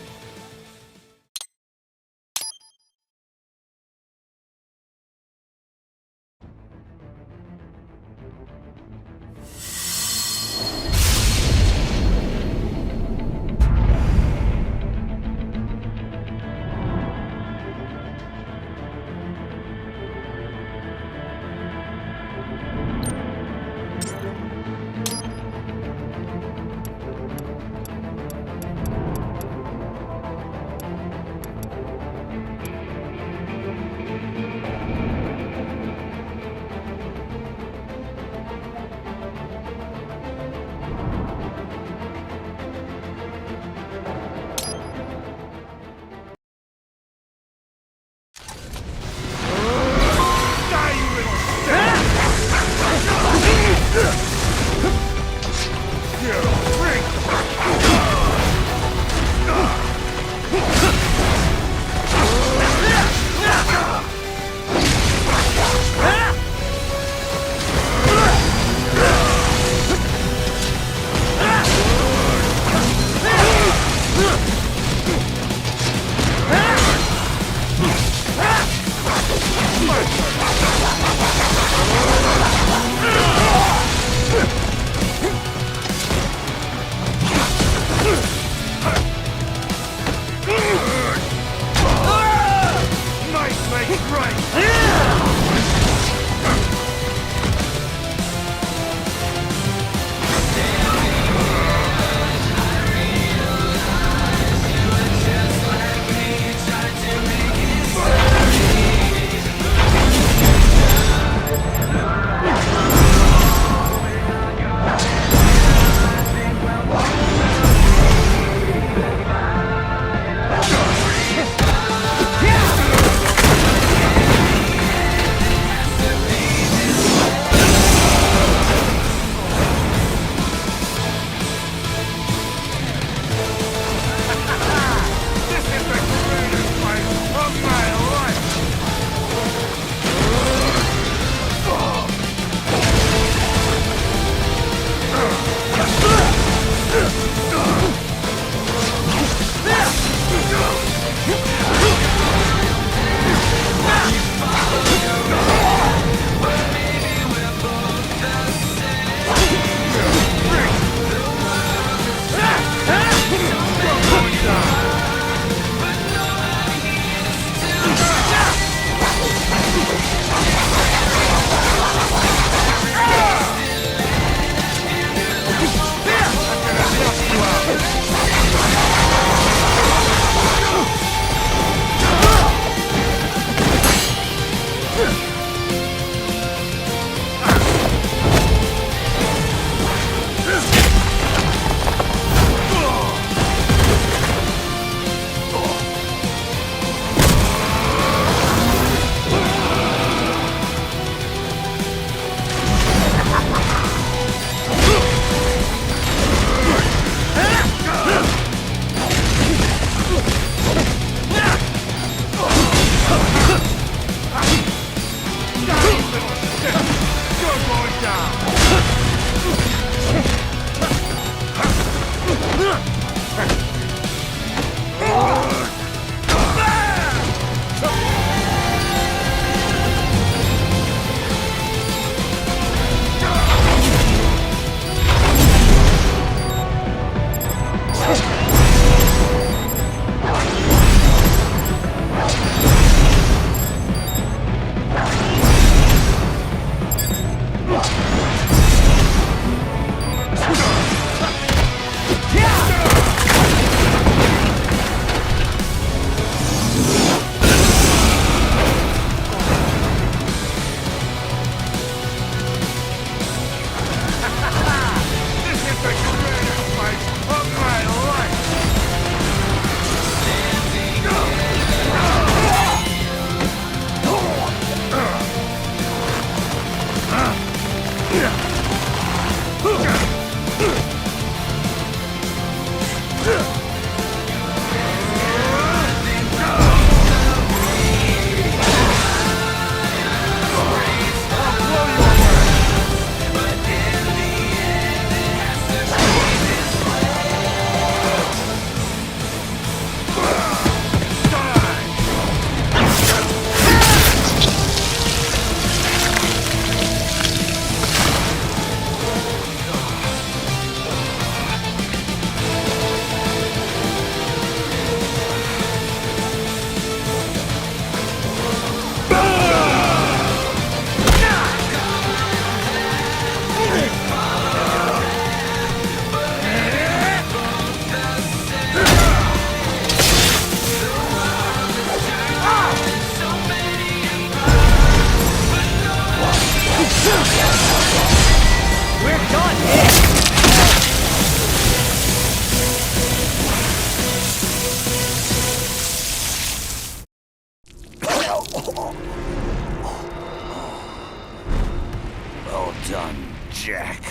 Well done, Jack.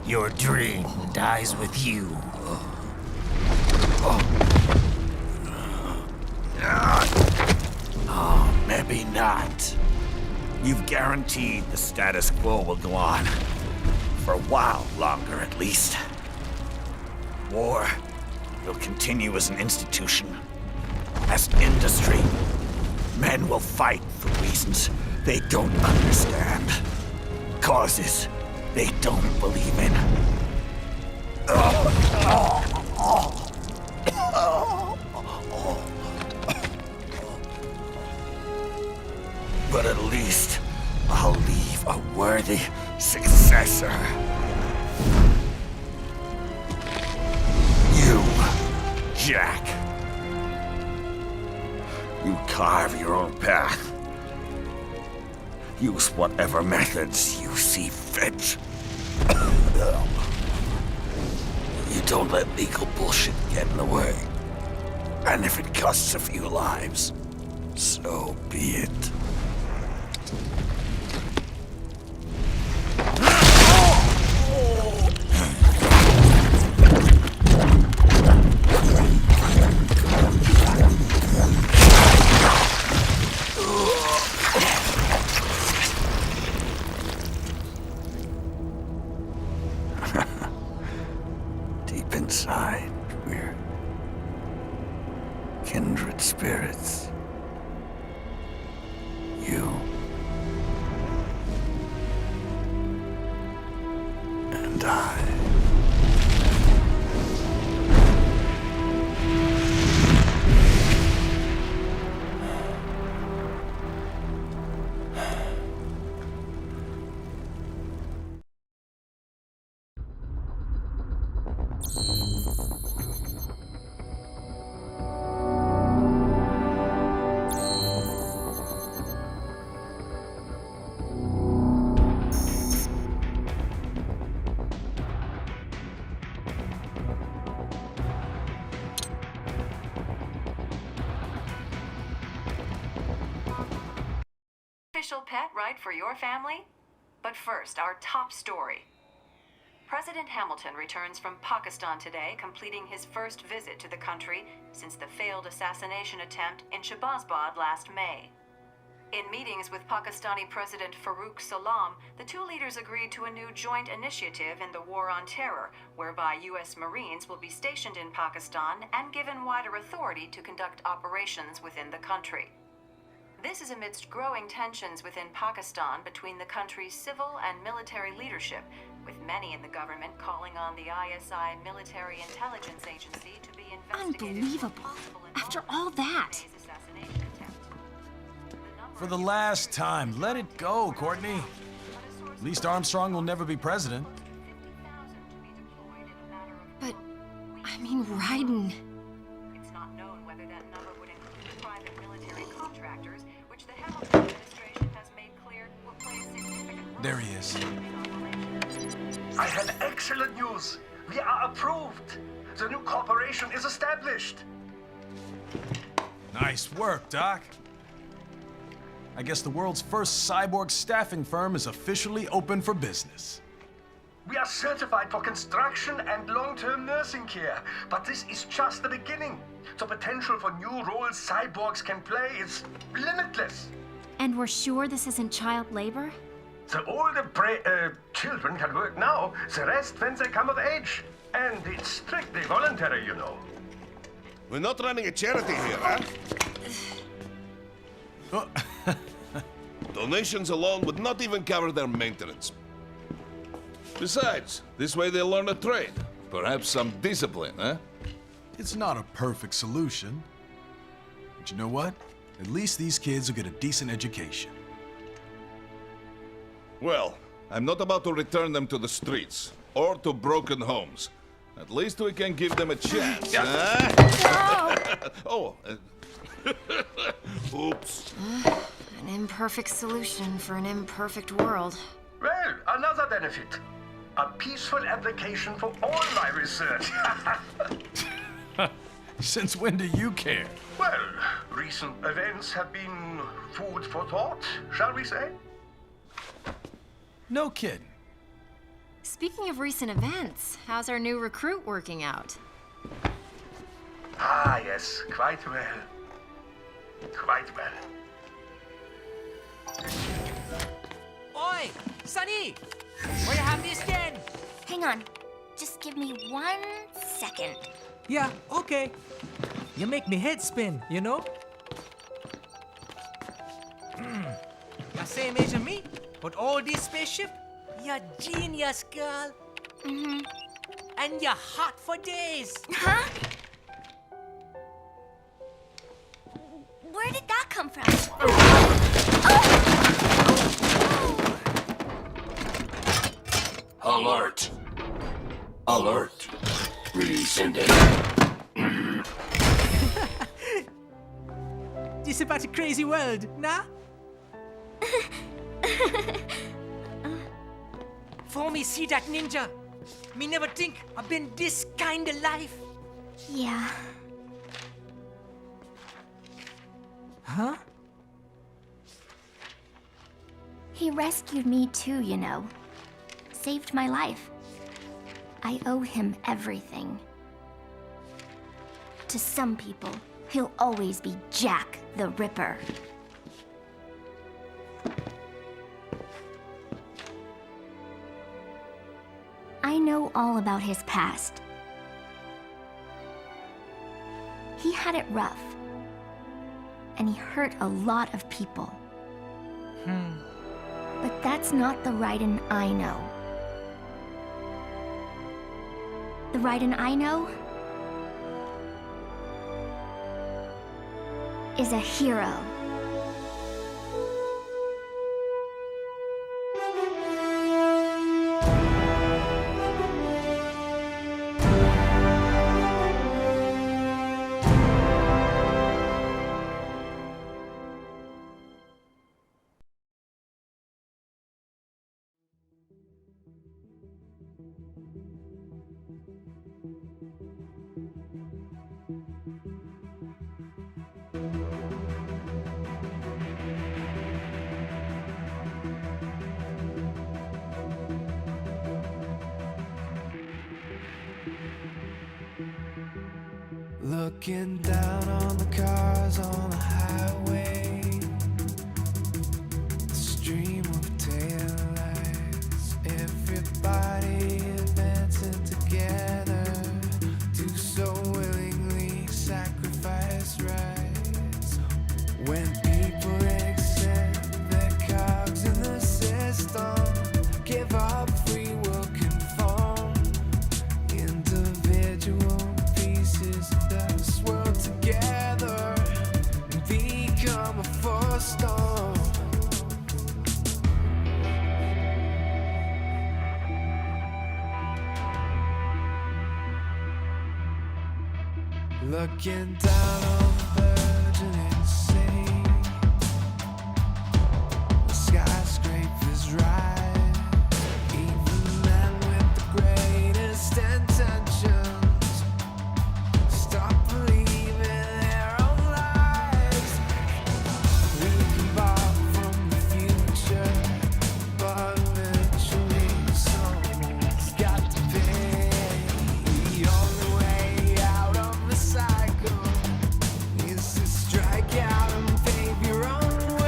Your dream dies with you. Oh, maybe not. You've guaranteed the status quo will go on. For a while longer, at least. War will continue as an institution. As an industry. Men will fight for reasons they don't understand. Causes they don't believe in. But at least I'll leave a worthy successor. You, Jack. You carve your own path. Use whatever methods you see fit. You don't let legal bullshit get in the way. And if it costs a few lives, so be it. Deep inside, we're kindred spirits. You and I. Official pet right for your family? But first, our top story. President Hamilton returns from Pakistan today, completing his first visit to the country since the failed assassination attempt in Shahbazbad last May. In meetings with Pakistani President Farooq Salam, the two leaders agreed to a new joint initiative in the War on Terror, whereby U.S. Marines will be stationed in Pakistan and given wider authority to conduct operations within the country. This is amidst growing tensions within Pakistan between the country's civil and military leadership, with many in the government calling on the ISI Military Intelligence Agency to be investigated. Unbelievable. After all that. For the last time, let it go, Courtney. At least Armstrong will never be president. But, I mean, Raiden. It's not known whether that number would include private military contractors, which the Hamilton administration has made clear will play a significant role. There he is. I have excellent news. We are approved. The new corporation is established. Nice work, Doc. I guess the world's first cyborg staffing firm is officially open for business. We are certified for construction and long-term nursing care, but this is just the beginning. The potential for new roles cyborgs can play is limitless. And we're sure this isn't child labor? The older children can work now, the rest when they come of age. And it's strictly voluntary, you know. We're not running a charity here, huh? Donations alone would not even cover their maintenance. Besides, this way they'll learn a trade. Perhaps some discipline, huh? It's not a perfect solution. But you know what? At least these kids will get a decent education. Well, I'm not about to return them to the streets or to broken homes. At least we can give them a chance, huh? Oh, oops. An imperfect solution for an imperfect world. Well, another benefit. A peaceful application for all my research. Since when do you care? Well, recent events have been food for thought, shall we say? No kidding. Speaking of recent events, how's our new recruit working out? Ah, yes, quite well. Quite well. Oi, Sonny! Where you have this then? Hang on. Just give me 1 second. Yeah, okay. You make me head spin, you know? You're same age as me, but all this spaceship, you're genius, girl. Mm-hmm. And you're hot for days. Huh? Where did that come from? Alert! Alert! Rescinding. This about a crazy world, nah? For me see that ninja, me never think I've been this kind of life. Yeah. Huh? He rescued me too, you know. Saved my life. I owe him everything. To some people, he'll always be Jack the Ripper. I know all about his past. He had it rough. And he hurt a lot of people. But that's not the Raiden I know. The Raiden I know is a hero. Looking down on the cars on the highway, When people accept their cogs in the system, give up, free will conform. Individual pieces that swirl together and become a force storm. Looking down on the burgeoning sea, the skyscrapers rise. Even men with the greatest intentions stop believing their own lies. We can borrow from the future, but eventually someone's got to pay. The only way out of the cycle is to strike out and pave your own way.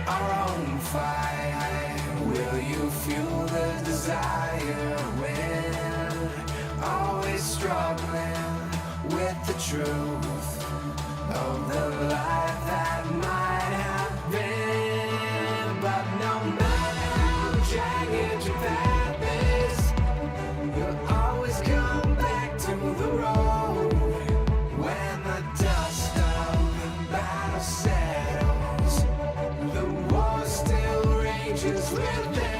Our own fight. Will you fuel the desire when always struggling with the truth of the life that might have been? But no matter how jagged your path is, you'll always come back to the road when the dust of the battle settles. The war still rages within.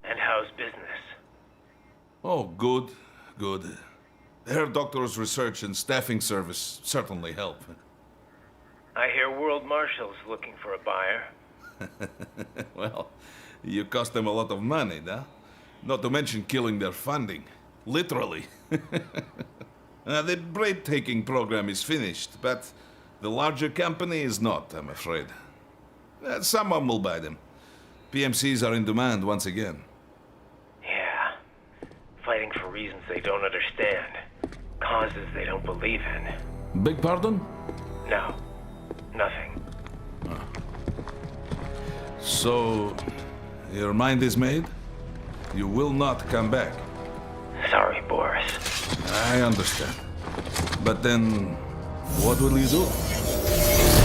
And how's business? Oh, good, good. Herr Doctor's research and staffing service certainly help. I hear World Marshal's looking for a buyer. Well, you cost them a lot of money, huh? Not to mention killing their funding. Literally. The breathtaking program is finished, but the larger company is not, I'm afraid. Someone will buy them. PMCs are in demand once again. Yeah. Fighting for reasons they don't understand. Causes they don't believe in. Beg pardon? No. Nothing. So, your mind is made? You will not come back? Sorry, Boris. I understand. But then, what will you do?